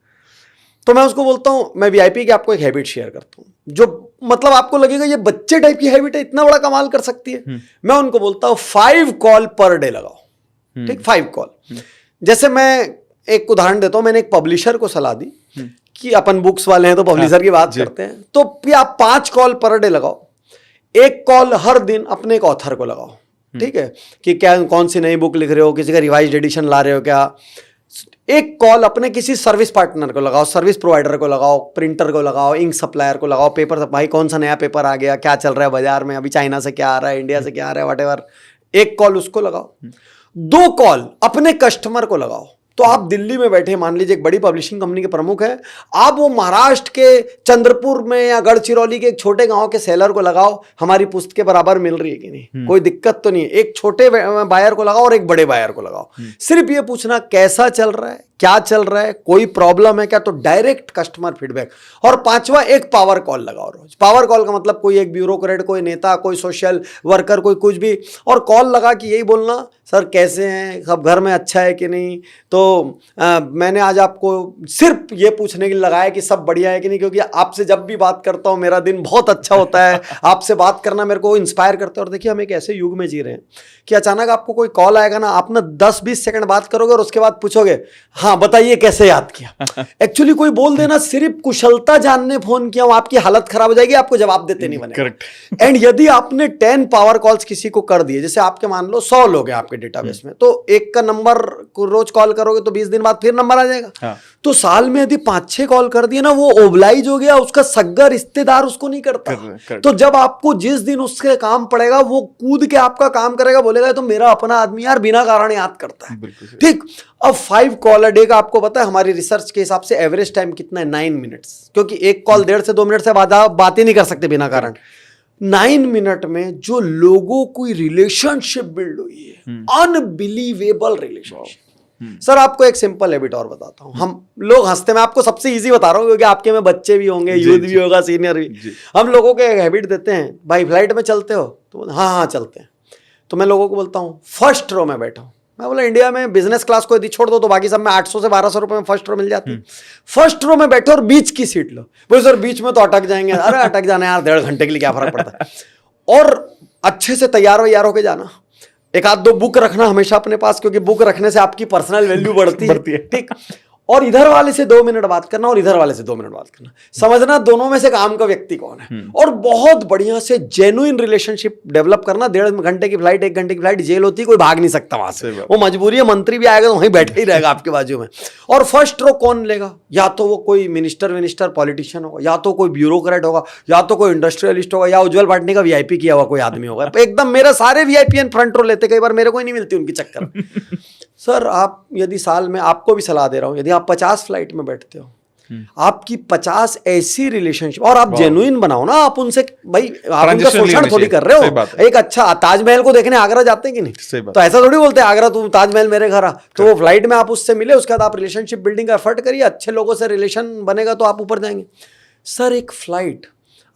तो मैं उसको बोलता हूँ, मैं वीआईपी की आपको एक हैबिट शेयर करता हूँ जो मतलब आपको लगेगा ये बच्चे टाइप की हैबिट है, इतना बड़ा कमाल कर सकती है। मैं उनको बोलता हूँ 5 कॉल पर डे लगाओ, ठीक, 5 कॉल। जैसे मैं एक उदाहरण देता हूं, मैंने एक पब्लिशर को सलाह दी कि अपन बुक्स वाले हैं तो पब्लिशर की बात करते हैं, तो भी आप 5 कॉल पर डे लगाओ। 1 कॉल हर दिन अपने एक ऑथर को लगाओ, ठीक है, कि क्या कौन सी नई बुक लिख रहे हो, किसी का रिवाइज्ड एडिशन ला रहे हो क्या। 1 कॉल अपने किसी सर्विस पार्टनर को लगाओ, सर्विस प्रोवाइडर को लगाओ, प्रिंटर को लगाओ, इंक सप्लायर को लगाओ, पेपर, भाई कौन सा नया पेपर आ गया, क्या चल रहा है बाजार में, अभी चाइना से क्या आ रहा है, इंडिया से क्या आ रहा है, व्हाटएवर। 1 कॉल उसको लगाओ। 2 कॉल अपने कस्टमर को लगाओ। तो आप दिल्ली में बैठे, मान लीजिए एक बड़ी पब्लिशिंग कंपनी के प्रमुख है, आप वो महाराष्ट्र के चंद्रपुर में या गढ़चिरौली के एक छोटे गांव के सेलर को लगाओ, हमारी पुस्तक के बराबर मिल रही है कि नहीं, कोई दिक्कत तो नहीं है। एक छोटे बायर को लगाओ और एक बड़े बायर को लगाओ। सिर्फ ये पूछना कैसा चल रहा है, क्या चल रहा है, कोई प्रॉब्लम है क्या, तो डायरेक्ट कस्टमर फीडबैक। और पांचवा, एक पावर कॉल लगाओ रोज। पावर कॉल का मतलब कोई एक ब्यूरोक्रेट, कोई नेता, कोई सोशल वर्कर, कोई कुछ भी, और कॉल लगा कि यही बोलना, सर कैसे हैं, सब घर में अच्छा है कि नहीं, तो मैंने आज आपको सिर्फ ये पूछने के लिए लगाया कि सब बढ़िया है कि नहीं, क्योंकि आपसे जब भी बात करता हूँ मेरा दिन बहुत अच्छा होता है, आपसे बात करना मेरे को इंस्पायर करता है। और देखिए हम एक ऐसे युग में जी रहे हैं कि अचानक आपको कोई कॉल आएगा ना, आप ना 10-20 सेकंड बात करोगे और उसके बाद पूछोगे हाँ बताइए कैसे याद किया। एक्चुअली कोई बोल देना सिर्फ कुशलता जानने फोन किया हूं, आपकी हालत खराब हो जाएगी, आपको जवाब देते नहीं बनेगा। एंड यदि आपने 10 पावर कॉल्स किसी को कर दिए, जैसे आपके मान लो 100 लोग हैं आपके डेटाबेस में, तो एक का नंबर को रोज कॉल करोगे तो 20 दिन बाद फिर नंबर आ जाएगा। हाँ। तो साल में यदि 5-6 कॉल कर दिए ना, वो ओबलाइज हो गया, उसका सग्गा रिश्तेदार उसको नहीं करता। तो जब आपको जिस दिन उसके काम पड़ेगा वो कूद के आपका काम करेगा, बोलेगा तो मेरा अपना आदमी यार बिना कारण याद करता है। ठीक, अब 5 कॉल अ डे का आपको पता है हमारी रिसर्च के हिसाब से एवरेज टाइम कितना है, 9 मिनट्स, क्योंकि एक कॉल 1.5 से 2 मिनट से बात ही नहीं कर सकते बिना कारण। 9 मिनट में जो लोगों की रिलेशनशिप बिल्ड हुई है, अनबिलीवेबल रिलेशनशिप। सर आपको एक सिंपल हैबिट और बताता हूं, हम लोग हंसते, मैं आपको सबसे इजी बता रहा हूं क्योंकि आपके में बच्चे भी होंगे, यूथ भी होगा, सीनियर भी। हम लोगों को एक हैबिट देते हैं, भाई फ्लाइट में चलते हो, तो हाँ चलते हैं। तो मैं लोगों को बोलता हूँ फर्स्ट रो में बैठा हूँ। मैं बोला इंडिया में बिजनेस क्लास को यदि छोड़ दो तो बाकी सब में 800 से 1200 रुपए में फर्स्ट रो मिल जाती है। फर्स्ट रो में बैठो और बीच की सीट लो। बोले सर बीच में तो अटक जाएंगे। अरे अटक जाना यार, 1.5 घंटे के लिए क्या फर्क पड़ता है। और अच्छे से तैयार होके जाना, एक आध दो बुक रखना हमेशा अपने पास, क्योंकि बुक रखने से आपकी पर्सनल वैल्यू बढ़ती है। ठीक, और इधर वाले से 2 मिनट बात करना और इधर वाले से 2 मिनट बात करना, समझना दोनों में से काम का व्यक्ति कौन है, और बहुत बढ़िया से जेन्युइन रिलेशनशिप डेवलप करना। 1.5 घंटे की फ्लाइट, 1 घंटे की फ्लाइट, जेल होती है, कोई भाग नहीं सकता वहां से, वो मजबूरी है। मंत्री भी आएगा तो वहीं बैठे ही रहेगा आपके बाजू में। और फर्स्ट रो कौन लेगा, या तो वो कोई मिनिस्टर पॉलिटिशियन होगा, या तो कोई ब्यूरोक्रेट होगा, या तो कोई इंडस्ट्रियलिस्ट होगा, या उज्जवल पार्टी का वीआईपी किया हुआ कोई आदमी होगा। एकदम मेरे सारे वीआईपीएन फ्रंट रो लेते, कई बार मेरे को ही नहीं मिलती उनकी चक्कर। सर आप यदि साल में, आपको भी सलाह दे रहा हूं, यदि आप 50 फ्लाइट में बैठते हो, आपकी 50 ऐसी रिलेशनशिप, और आप जेन्युइन बनाओ ना, आप उनसे, भाई आप उनका शोषण थोड़ी कर रहे हो। एक अच्छा ताजमहल को देखने आगरा जाते हैं कि नहीं, तो ऐसा थोड़ी बोलते हैं आगरा तुम ताजमहल मेरे घर आ, तो वो फ्लाइट में आप उससे मिले, उसके बाद आप रिलेशनशिप बिल्डिंग का एफर्ट करिए, अच्छे लोगों से रिलेशन बनेगा तो आप ऊपर जाएंगे। सर एक फ्लाइट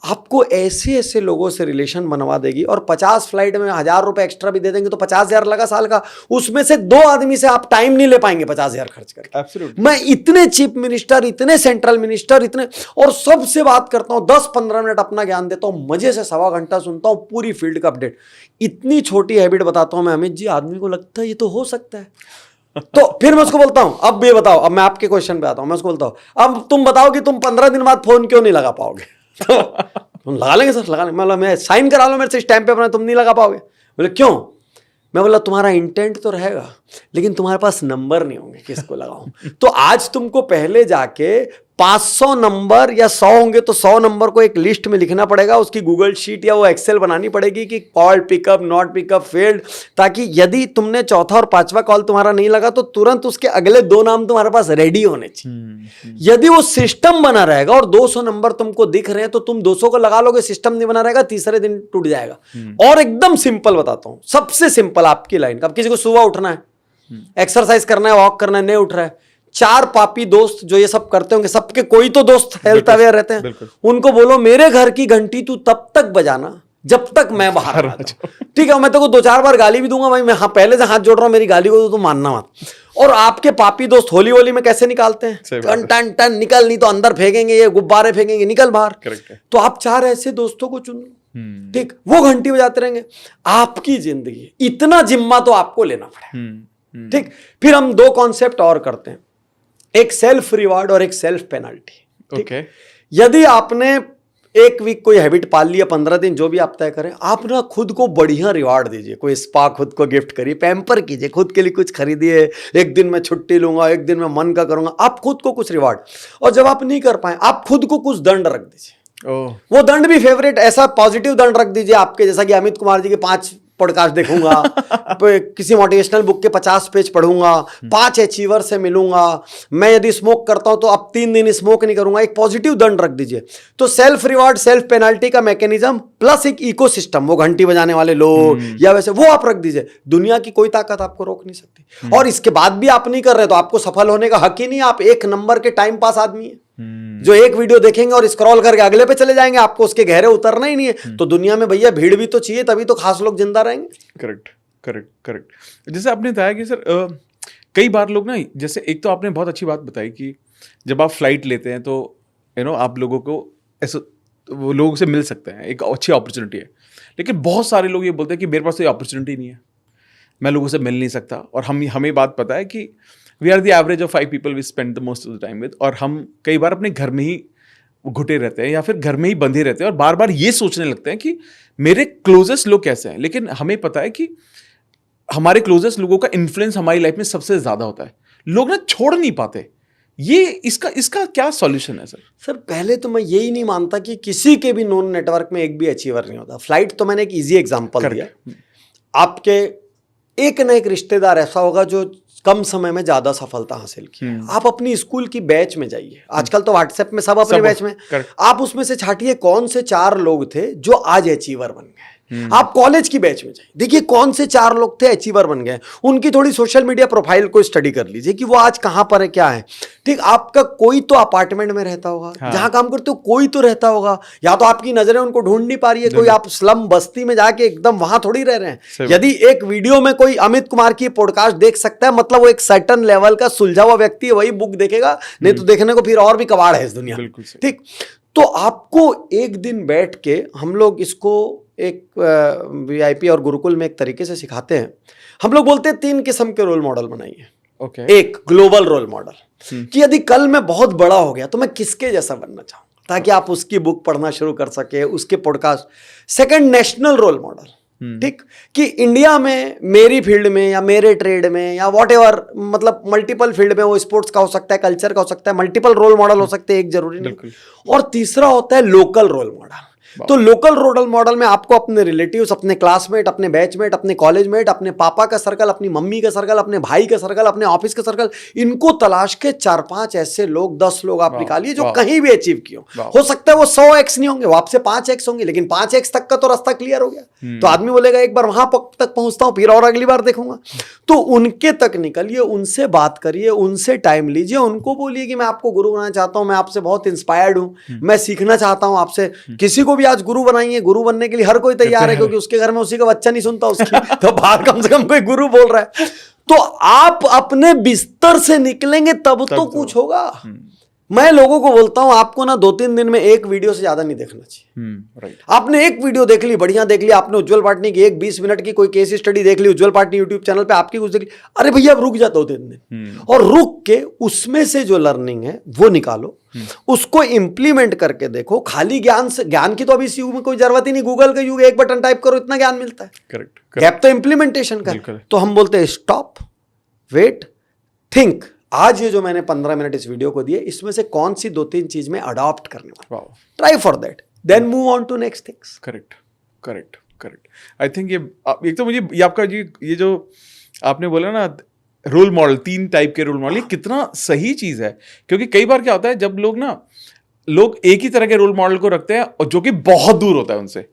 आपको ऐसे ऐसे लोगों से रिलेशन बनवा देगी, और 50 फ्लाइट में 1000 रुपए एक्स्ट्रा भी दे देंगे तो 50,000 लगा साल का, उसमें से 2 आदमी से आप टाइम नहीं ले पाएंगे 50,000 खर्च करके। Absolutely. मैं इतने चीफ मिनिस्टर, इतने सेंट्रल मिनिस्टर, इतने, और सबसे बात करता हूं, 10-15 मिनट अपना ज्ञान देता हूं, मजे से 1.25 घंटा सुनता हूं पूरी फील्ड का अपडेट। इतनी छोटी हैबिट बताता हूं मैं अमित जी, आदमी को लगता है ये तो हो सकता है। तो फिर मैं उसको बोलता हूं अब ये बताओ, अब मैं आपके क्वेश्चन पे आता हूं, मैं उसको बोलता हूं अब तुम बताओ कि तुम 15 दिन बाद फोन क्यों नहीं लगा पाओगे। तुम लगा लेंगे सर, लगा लेंगे। मतलब मैं साइन करा लो मेरे से स्टैम्प पेपर में, तुम नहीं लगा पाओगे। बोले क्यों? मैं बोला तुम्हारा इंटेंट तो रहेगा, लेकिन तुम्हारे पास नंबर नहीं होंगे किसको लगाऊं। तो आज तुमको पहले जाके 500 नंबर या 100 होंगे तो 100 नंबर को एक लिस्ट में लिखना पड़ेगा, उसकी गूगल शीट या वो एक्सेल बनानी पड़ेगी कि call pickup, not pickup, failed, ताकि यदि तुमने चौथा और 5वां कॉल तुम्हारा नहीं लगा तो तुरंत उसके अगले 2 नाम तुम्हारे पास रेडी होने चाहिए। यदि वो सिस्टम बना रहेगा और 200 नंबर तुमको दिख रहे हैं तो तुम 200 को लगा लोगे, सिस्टम नहीं बना रहेगा, तीसरे दिन टूट जाएगा। और एकदम सिंपल बताता हूं, सबसे सिंपल आपकी लाइन, अब किसी को सुबह उठना है, एक्सरसाइज करना है, वॉक करना है, नहीं उठ रहा है, 4 पापी दोस्त जो ये सब करते होंगे, सबके कोई तो दोस्त हेल्थ अवेयर रहते हैं, उनको बोलो मेरे घर की घंटी तू तब तक बजाना जब तक मैं बाहर आ जाऊं। ठीक है, मैं तो 2-4 बार गाली भी दूंगा भाई, मैं हाँ पहले से हाथ जोड़ रहा हूं, मेरी गाली को तो मानना मत। और आपके पापी दोस्त होली होली में कैसे निकालते हैं, टन टन टन निकल, नहीं तो अंदर फेंकेंगे, ये गुब्बारे फेंकेंगे, निकल बाहर। तो आप 4 ऐसे दोस्तों को चुन लो, ठीक, वो घंटी बजाते रहेंगे। आपकी जिंदगी, इतना जिम्मा तो आपको लेना पड़ेगा। ठीक, फिर हम 2 कॉन्सेप्ट और करते हैं, एक सेल्फ रिवार्ड और एक सेल्फ पेनल्टी। ठीक, यदि आपने एक वीक कोई हैबिट पाल लिया, 15 दिन जो भी आप तय करें, आप ना खुद को बढ़िया रिवार्ड दीजिए, कोई स्पा खुद को गिफ्ट करिए, पैम्पर कीजिए, खुद के लिए कुछ खरीदिए, एक दिन मैं छुट्टी लूंगा, एक दिन मैं मन का करूंगा, आप खुद को कुछ रिवार्ड। और जब आप नहीं कर पाए, आप खुद को कुछ दंड रख दीजिए। वो दंड भी फेवरेट, ऐसा पॉजिटिव दंड रख दीजिए आपके, जैसा कि अमित कुमार जी के 5 पॉडकास्ट देखूंगा, किसी मोटिवेशनल बुक के 50 पेज पढ़ूंगा, 5 अचीवर से मिलूंगा, मैं यदि स्मोक करता हूं तो अब 3 दिन स्मोक नहीं करूंगा। एक पॉजिटिव दंड रख दीजिए। तो सेल्फ रिवॉर्ड, सेल्फ पेनाल्टी का मैकेनिज्म प्लस एक इकोसिस्टम, वो घंटी बजाने वाले लोग या वैसे, वो आप रख दीजिए। दुनिया की कोई ताकत आपको रोक नहीं सकती। और इसके बाद भी आप नहीं कर रहे तो आपको सफल होने का हक ही नहीं। आप एक नंबर के टाइम पास आदमी है जो एक वीडियो देखेंगे और स्क्रॉल करके अगले पे चले जाएंगे, आपको उसके गहरे उतरना ही नहीं है। तो दुनिया में भैया भीड़ भी तो चाहिए, तभी तो खास लोग जिंदा रहेंगे। Correct correct correct. जैसे आपने बताया कि सर कई बार लोग ना, जैसे एक तो आपने बहुत अच्छी बात बताई कि जब आप फ्लाइट लेते हैं तो आप लोगों को ऐसा, वो लोगों से मिल सकते हैं, एक अच्छी अपॉर्चुनिटी है। लेकिन बहुत सारे लोग ये बोलते हैं कि मेरे पास तो ये अपॉर्चुनिटी नहीं है, मैं लोगों से मिल नहीं सकता। और हमें बात पता है कि we are the average of 5 people we spend the most of the time with. और हम कई बार अपने घर में ही घुटे रहते हैं या फिर घर में ही बंधे रहते हैं और बार बार ये सोचने लगते हैं कि मेरे क्लोजेस्ट लोग कैसे हैं। लेकिन हमें पता है कि हमारे क्लोजेस्ट लोगों का इन्फ्लुएंस हमारी लाइफ में सबसे ज्यादा होता है। लोग ना छोड़ नहीं पाते। ये इसका क्या सॉल्यूशन है सर? सर पहले तो मैं यही नहीं मानता कि किसी के भी नोन नेटवर्क में एक भी अचीवर नहीं होता। फ्लाइट तो मैंने एक इजी एग्जांपल दिया। आपके एक ना एक रिश्तेदार ऐसा होगा जो कम समय में ज्यादा सफलता हासिल की। आप अपनी स्कूल की बैच में जाइए, आजकल तो व्हाट्सएप में सब अपने बैच में, आप उसमें से छाटिए कौन से 4 लोग थे जो आज अचीवर बन गए। आप कॉलेज की बैच में जाइए, देखिए कौन से 4 लोग थे अचीवर बन गए। उनकी थोड़ी सोशल मीडिया प्रोफाइल को स्टडी कर लीजिए कि वो आज कहां पर है, क्या है। ठीक, आपका कोई तो अपार्टमेंट में रहता होगा, जहां काम करते हो कोई तो रहता होगा, या तो आपकी नजरें उनको ढूंढ नहीं पा रही है, कोई आप स्लम बस्ती में जाके एकदम वहां थोड़ी रह रहे हैं। यदि एक वीडियो में कोई अमित कुमार की पॉडकास्ट देख सकता है, मतलब वो एक सर्टन लेवल का सुलझा हुआ व्यक्ति है, वही बुक देखेगा, नहीं तो देखने को फिर और भी कबाड़ है इस दुनिया में। ठीक, तो आपको एक दिन बैठ के, हम लोग इसको एक VIP और गुरुकुल में एक तरीके से सिखाते हैं। हम लोग बोलते हैं 3 किस्म के रोल मॉडल बनाइए। एक ग्लोबल रोल मॉडल, कि यदि कल मैं बहुत बड़ा हो गया तो मैं किसके जैसा बनना चाहूंगा, ताकि आप उसकी बुक पढ़ना शुरू कर सके, उसके podcast. Second, national role model. ठीक, कि इंडिया में मेरी फील्ड में या मेरे ट्रेड में या व्हाटएवर, मतलब मल्टीपल फील्ड में, वो स्पोर्ट्स का हो सकता है, कल्चर का हो सकता है, मल्टीपल रोल मॉडल हो सकते हैं, एक जरूरी नहीं। और तीसरा होता है लोकल रोल मॉडल। तो लोकल रोल मॉडल में आपको अपने रिलेटिव्स, अपने क्लासमेट, अपने बैचमेट, अपने कॉलेजमेट, अपने पापा का सर्कल, अपनी मम्मी का सर्कल, अपने भाई का सर्कल, अपने ऑफिस का सर्कल, इनको तलाश के 4-5 ऐसे लोग, 10 लोग आप निकालिए जो कहीं भी अचीव किए हो सकता है वो 100x नहीं होंगे, वो आपसे 5x होंगे, लेकिन 5x तक का तो रास्ता क्लियर हो गया। तो आदमी बोलेगा एक बार वहां तक पहुंचता हूं, फिर और अगली बार देखूंगा। तो उनके तक निकलिए, उनसे बात करिए, उनसे टाइम लीजिए, उनको बोलिए कि मैं आपको गुरु बनाना चाहता हूं, मैं आपसे बहुत इंस्पायर्ड हूं, मैं सीखना चाहता हूं आपसे। किसी को भी आज गुरु बनाइए, गुरु बनने के लिए हर कोई तैयार है, क्योंकि उसके घर में उसी का बच्चा नहीं सुनता उसकी, तो बाहर कम से कम कोई गुरु बोल रहा है। तो आप अपने बिस्तर से निकलेंगे तब तो कुछ होगा। मैं लोगों को बोलता हूं, आपको ना 2-3 दिन में एक वीडियो से ज्यादा नहीं देखना चाहिए। आपने एक वीडियो देख ली, बढ़िया देख ली, आपने उज्जवल पाटनी की एक 20 मिनट की कोई केस स्टडी देख ली, उज्जवल पाटनी यूट्यूब चैनल पे आपकी कुछ देख ली, अरे भैया अब रुक जा 2-3 दिन, और रुक के उसमें से जो लर्निंग है वो निकालो, उसको इंप्लीमेंट करके देखो। खाली ज्ञान की तो अभी इस युग में कोई जरूरत ही नहीं, गूगल का युग, एक बटन टाइप करो इतना ज्ञान मिलता है। करेक्ट, गैप तो इंप्लीमेंटेशन का। तो हम बोलते हैं स्टॉप, वेट, थिंक। आज ये जो मैंने 15 मिनट इस वीडियो को दिए, इसमें से कौन सी 2-3 चीज में अडॉप्ट करने वाला, try for that, then move on to next things. Correct correct correct. I think ये एक तो मुझे ये आपका ये जो आपने बोला ना रोल मॉडल, 3 टाइप के रोल मॉडल, ये कितना सही चीज है। क्योंकि कई बार क्या होता है, जब लोग एक ही तरह के रोल मॉडल को रखते हैं और जो कि बहुत दूर होता है उनसे,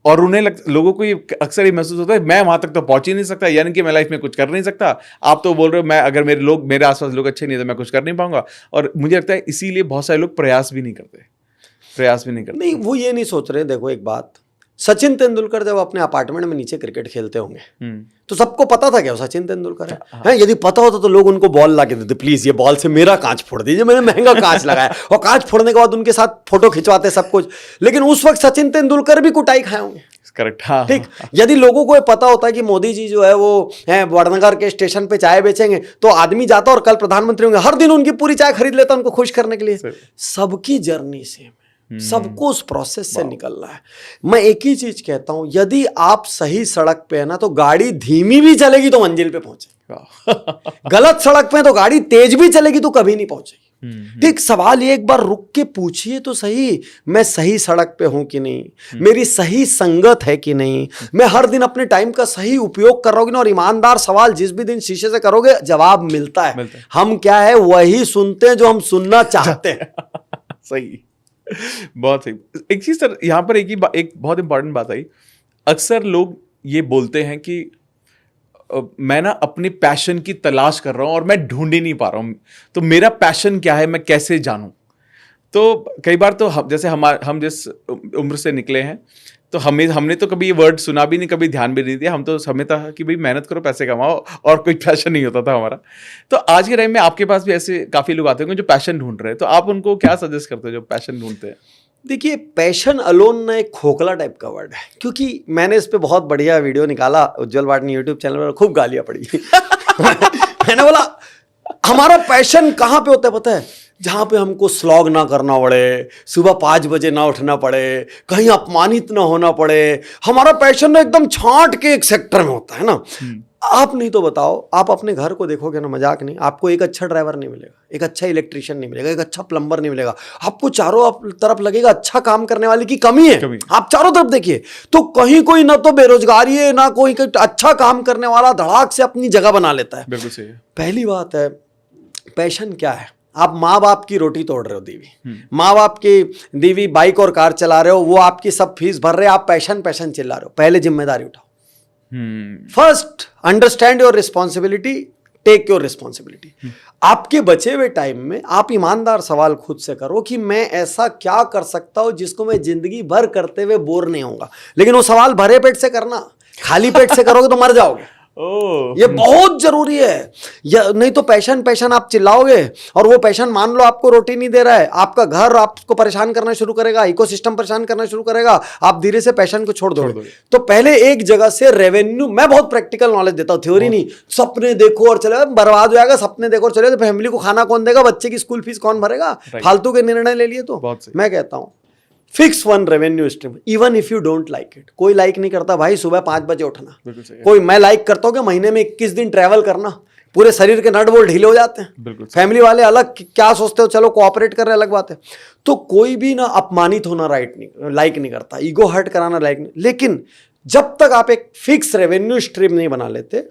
और उन्हें लोगों को ये अक्सर ये महसूस होता है मैं वहां तक तो पहुंच ही नहीं सकता, यानी कि मैं लाइफ में कुछ कर नहीं सकता। आप तो बोल रहे हो मैं, अगर मेरे आसपास लोग अच्छे नहीं है तो मैं कुछ कर नहीं पाऊंगा। और मुझे लगता है इसीलिए बहुत सारे लोग प्रयास भी नहीं करते। नहीं, वो ये नहीं सोच रहे। देखो एक बात, सचिन तेंदुलकर जब अपने अपार्टमेंट में नीचे क्रिकेट खेलते होंगे तो सबको पता था क्या वो सचिन तेंदुलकर है? यदि पता होता तो लोग उनको बॉल ला के देते, प्लीज ये बॉल से मेरा कांच फोड़ दीजिए, मैंने महंगा कांच लगाया, और कांच फोड़ने के बाद उनके साथ फोटो खिंचवाते सब कुछ। लेकिन उस वक्त सचिन तेंदुलकर भी कुटाई खाए होंगे। करेक्ट, हाँ। ठीक, यदि लोगों को पता होता है कि मोदी जी जो है वो वड़नगर के स्टेशन पे चाय बेचेंगे, तो आदमी जाता और कल प्रधानमंत्री होंगे, हर दिन उनकी पूरी चाय खरीद लेता उनको खुश करने के लिए। सबकी जर्नी सेम, सबको उस प्रोसेस से निकलना है। मैं एक ही चीज कहता हूं, यदि आप सही सड़क पे है ना, तो गाड़ी धीमी भी चलेगी तो मंजिल पे पहुंचेगी। गलत सड़क पे तो गाड़ी तेज भी चलेगी तो कभी नहीं पहुंचेगी। ठीक, सवाल ये एक बार रुक के पूछिए तो सही, मैं सही सड़क पे हूं कि नहीं, मेरी सही संगत है कि नहीं, मैं हर दिन अपने टाइम का सही उपयोग कर रहा हूं कि नहीं। और ईमानदार सवाल जिस भी दिन शीशे से करोगे जवाब मिलता है। हम क्या है, वही सुनते हैं जो हम सुनना चाहते हैं। सही, बहुत सही। एक चीज सर, यहाँ पर एक बहुत इंपॉर्टेंट बात आई। अक्सर लोग ये बोलते हैं कि मैं ना अपनी पैशन की तलाश कर रहा हूं और मैं ढूंढ ही नहीं पा रहा हूं, तो मेरा पैशन क्या है, मैं कैसे जानूं। तो कई बार तो जैसे हम जिस उम्र से निकले हैं, तो हमने तो कभी ये वर्ड सुना भी नहीं, कभी ध्यान भी नहीं दिया। हम तो समय था कि भाई मेहनत करो, पैसे कमाओ, और कोई पैशन नहीं होता था हमारा। तो आज के टाइम में आपके पास भी ऐसे काफी लोग आते होंगे जो पैशन ढूंढ रहे हैं, तो आप उनको क्या सजेस्ट करते हो जो पैशन ढूंढते हैं? देखिए, पैशन अलोन ना एक खोखला टाइप का वर्ड है, क्योंकि मैंने इस पे बहुत बढ़िया वीडियो निकाला उज्जवल वाटनी यूट्यूब चैनल पर, खूब गालियां पड़ी। मैंने बोला हमारा पैशन कहाँ पे होता है पता है? जहाँ पे हमको स्लॉग ना करना पड़े, सुबह 5 बजे ना उठना पड़े, कहीं अपमानित ना होना पड़े। हमारा पैशन ना एकदम छांट के एक सेक्टर में होता है ना। आप नहीं तो बताओ, आप अपने घर को देखोगे ना, मजाक नहीं, आपको एक अच्छा ड्राइवर नहीं मिलेगा, एक अच्छा इलेक्ट्रिशियन नहीं मिलेगा, एक अच्छा प्लम्बर नहीं मिलेगा। आपको चारों तरफ लगेगा अच्छा काम करने वाले की कमी है। आप चारों तरफ देखिए तो कहीं कोई ना तो बेरोजगारी है, ना कोई अच्छा काम करने वाला धड़ाक से अपनी जगह बना लेता है। बिल्कुल सही है। पहली बात है, पैशन क्या है? आप माँ बाप की रोटी तोड़ रहे हो दीवी, माँ बाप की दीवी बाइक और कार चला रहे हो, वो आपकी सब फीस भर रहे हैं, आप पैशन पैशन चिल्ला रहे हो। पहले जिम्मेदारी उठाओ। First understand your responsibility, take your responsibility. आपके बचे हुए टाइम में आप ईमानदार सवाल खुद से करो कि मैं ऐसा क्या कर सकता हूं जिसको मैं जिंदगी भर करते हुए बोर नहीं होऊंगा। लेकिन वो सवाल भरे पेट से करना, खाली पेट से करोगे तो मर जाओगे। ये बहुत जरूरी है। या नहीं तो पैशन पैशन आप चिल्लाओगे और वो पैशन मान लो आपको रोटी नहीं दे रहा है, आपका घर आपको परेशान करना शुरू करेगा, इकोसिस्टम परेशान करना शुरू करेगा, आप धीरे से पैशन को छोड़ दोगे। तो पहले एक जगह से रेवेन्यू, मैं बहुत प्रैक्टिकल नॉलेज देता हूँ, थ्योरी नहीं। सपने देखो और चले, बर्बाद हो जाएगा। सपने देखो और चले तो फैमिली को खाना कौन देगा, बच्चे की स्कूल फीस कौन भरेगा? फालतू के निर्णय ले लिए। तो मैं कहता हूँ fix one revenue stream, even if you don't like it. कोई लाइक नहीं करता भाई सुबह 5 बजे उठना, कोई मैं लाइक करता हूँ कि महीने में 21 दिन ट्रैवल करना, पूरे शरीर के नट बोल्ट ढीले हो जाते हैं। फैमिली वाले अलग क्या सोचते हो, चलो कोऑपरेट कर रहे अलग बात है। तो कोई भी ना अपमानित होना लाइक नहीं करता, ईगो हर्ट कराना लाइक नहीं। लेकिन जब तक आप एक फिक्स रेवेन्यू स्ट्रीम नहीं बना लेते,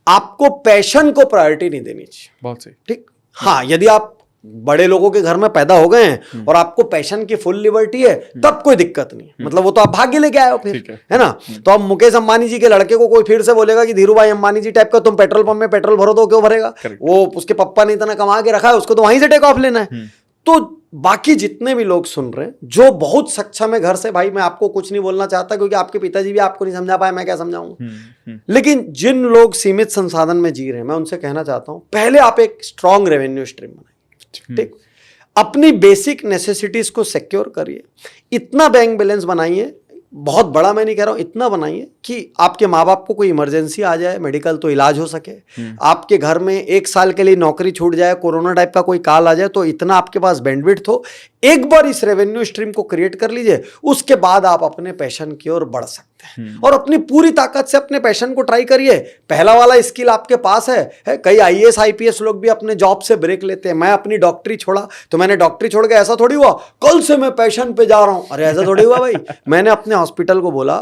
आपको पैशन को प्रायोरिटी नहीं देनी चाहिए। बहुत सही, ठीक। हाँ, यदि आप बड़े लोगों के घर में पैदा हो गए हैं और आपको पैशन की फुल लिबर्टी है, तब कोई दिक्कत नहीं। मतलब वो तो आप भाग्य लेके आए हो फिर, है ना। तो अब मुकेश अंबानी जी के लड़के को कोई फिर से बोलेगा कि धीरू भाई अंबानी जी टाइप का तुम पेट्रोल पंप में पेट्रोल भरो, तो क्यों भरेगा? वो उसके पप्पा ने इतना कमा के रखा है, उसको तो वहीं से टेक ऑफ लेना है। तो बाकी जितने भी लोग सुन रहे हैं जो बहुत सक्षम है घर से, भाई मैं आपको कुछ नहीं बोलना चाहता क्योंकि आपके पिताजी भी आपको नहीं समझा पाए, मैं क्या समझाऊंगा। लेकिन जिन लोग सीमित संसाधन में जी रहे हैं, मैं उनसे कहना चाहता हूं, पहले आप एक स्ट्रॉन्ग रेवेन्यू स्ट्रीम बनाइए। ठीक, अपनी बेसिक नेसेसिटीज को सिक्योर करिए, इतना बैंक बैलेंस बनाइए, बहुत बड़ा मैं नहीं कह रहा हूं, इतना बनाइए कि आपके माँ बाप को कोई इमरजेंसी आ जाए, मेडिकल तो इलाज हो सके। आपके घर में 1 साल के लिए नौकरी छूट जाए, कोरोना टाइप का कोई काल आ जाए, तो इतना आपके पास बैंडविड्थ हो। एक बार इस रेवेन्यू स्ट्रीम को क्रिएट कर लीजिए, उसके बाद आप अपने पैशन की ओर बढ़ सकते हैं और अपनी पूरी ताकत से अपने पैशन को ट्राई करिए। पहला वाला स्किल आपके पास है। कई IAS IPS लोग भी अपने जॉब से ब्रेक लेते हैं। मैं अपनी डॉक्टरी छोड़ा तो मैंने डॉक्टरी छोड़ के ऐसा थोड़ी हुआ कल से मैं पैशन पे जा रहा हूं। अरे ऐसा थोड़ी हुआ भाई। मैंने अपने हॉस्पिटल को बोला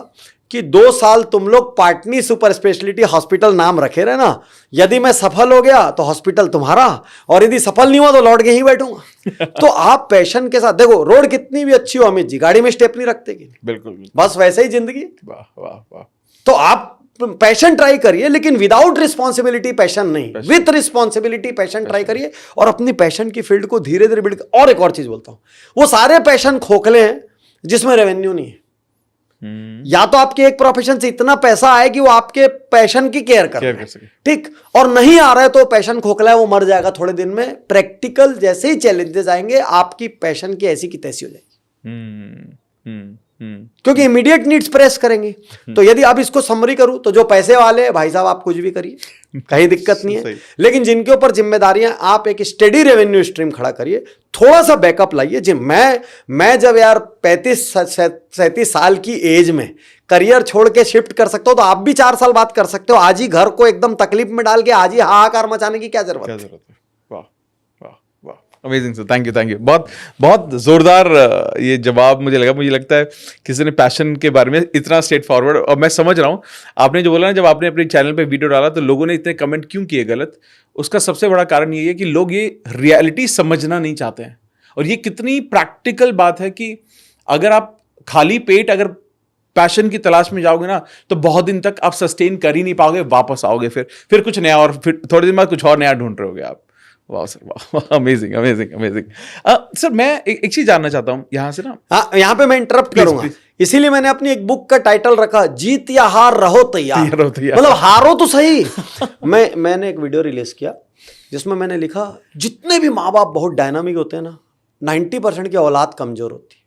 कि 2 साल तुम लोग पाटनी सुपर स्पेशलिटी हॉस्पिटल नाम रखे रहे ना, यदि मैं सफल हो गया तो हॉस्पिटल तुम्हारा, और यदि सफल नहीं हुआ तो लौट के ही बैठूंगा। तो आप पैशन के साथ देखो, रोड कितनी भी अच्छी हो अमित जी, गाड़ी में स्टेप नहीं रखते कि बिल्कुल बस वैसे ही जिंदगी। वाह वाह वाह। तो आप पैशन ट्राई करिए, लेकिन विदाउट रिस्पॉन्सिबिलिटी पैशन नहीं, विथ रिस्पॉन्सिबिलिटी पैशन ट्राई करिए और अपनी पैशन की फील्ड को धीरे धीरे बिल्ड। और एक और चीज बोलता हूं, वो सारे पैशन खोखले हैं जिसमें रेवेन्यू नहीं है। या तो आपके एक प्रोफेशन से इतना पैसा आए कि वो आपके पैशन की केयर कर सके, ठीक, और नहीं आ रहा है तो पैशन खोखला है, वो मर जाएगा थोड़े दिन में। प्रैक्टिकल जैसे ही चैलेंजेस आएंगे, आपकी पैशन की ऐसी की तैसी हो जाएगी, क्योंकि इमीडिएट नीड्स प्रेस करेंगे। तो यदि आप इसको समरी करूं तो जो पैसे वाले भाई साहब आप कुछ भी करिए, कहीं दिक्कत नहीं है। लेकिन जिनके ऊपर जिम्मेदारियां, आप एक स्टेडी रेवेन्यू स्ट्रीम खड़ा करिए, थोड़ा सा बैकअप लाइए। जी मैं जब यार 35-37 साल की एज में करियर छोड़ के शिफ्ट कर सकता हूं, तो आप भी 4 साल बाद कर सकते हो। आज ही घर को एकदम तकलीफ में डाल के आज ही हाहाकार मचाने की क्या जरूरत है? वाह वाह वाह। अमेजिंग सर, थैंक यू बहुत बहुत जोरदार ये जवाब मुझे लगा। मुझे लगता है किसी ने पैशन के बारे में इतना स्ट्रेट फॉरवर्ड, और मैं समझ रहा हूँ आपने जो बोला ना, जब आपने अपने चैनल पे वीडियो डाला तो लोगों ने इतने कमेंट क्यों किए गलत, उसका सबसे बड़ा कारण ये है कि लोग ये रियलिटी समझना नहीं चाहते हैं। और ये कितनी प्रैक्टिकल बात है कि अगर आप खाली पेट अगर पैशन की तलाश में जाओगे ना तो बहुत दिन तक आप सस्टेन कर ही नहीं पाओगे, वापस आओगे फिर कुछ नया, और फिर थोड़े दिन बाद कुछ और नया ढूंढ रहे होगे आप। वाह सर, वाह, अमेजिंग अमेजिंग अमेजिंग। सर मैं एक चीज जानना चाहता हूं यहाँ से ना। हाँ, यहाँ पे मैं इंटरप्ट करूंगा, इसीलिए मैंने अपनी एक बुक का टाइटल रखा जीत या हार रहो तैयार। मतलब हारो तो सही। मैंने एक वीडियो रिलीज किया जिसमें मैंने लिखा जितने भी माँ बाप बहुत डायनामिक होते हैं ना, 90% की औलाद कमजोर होती है।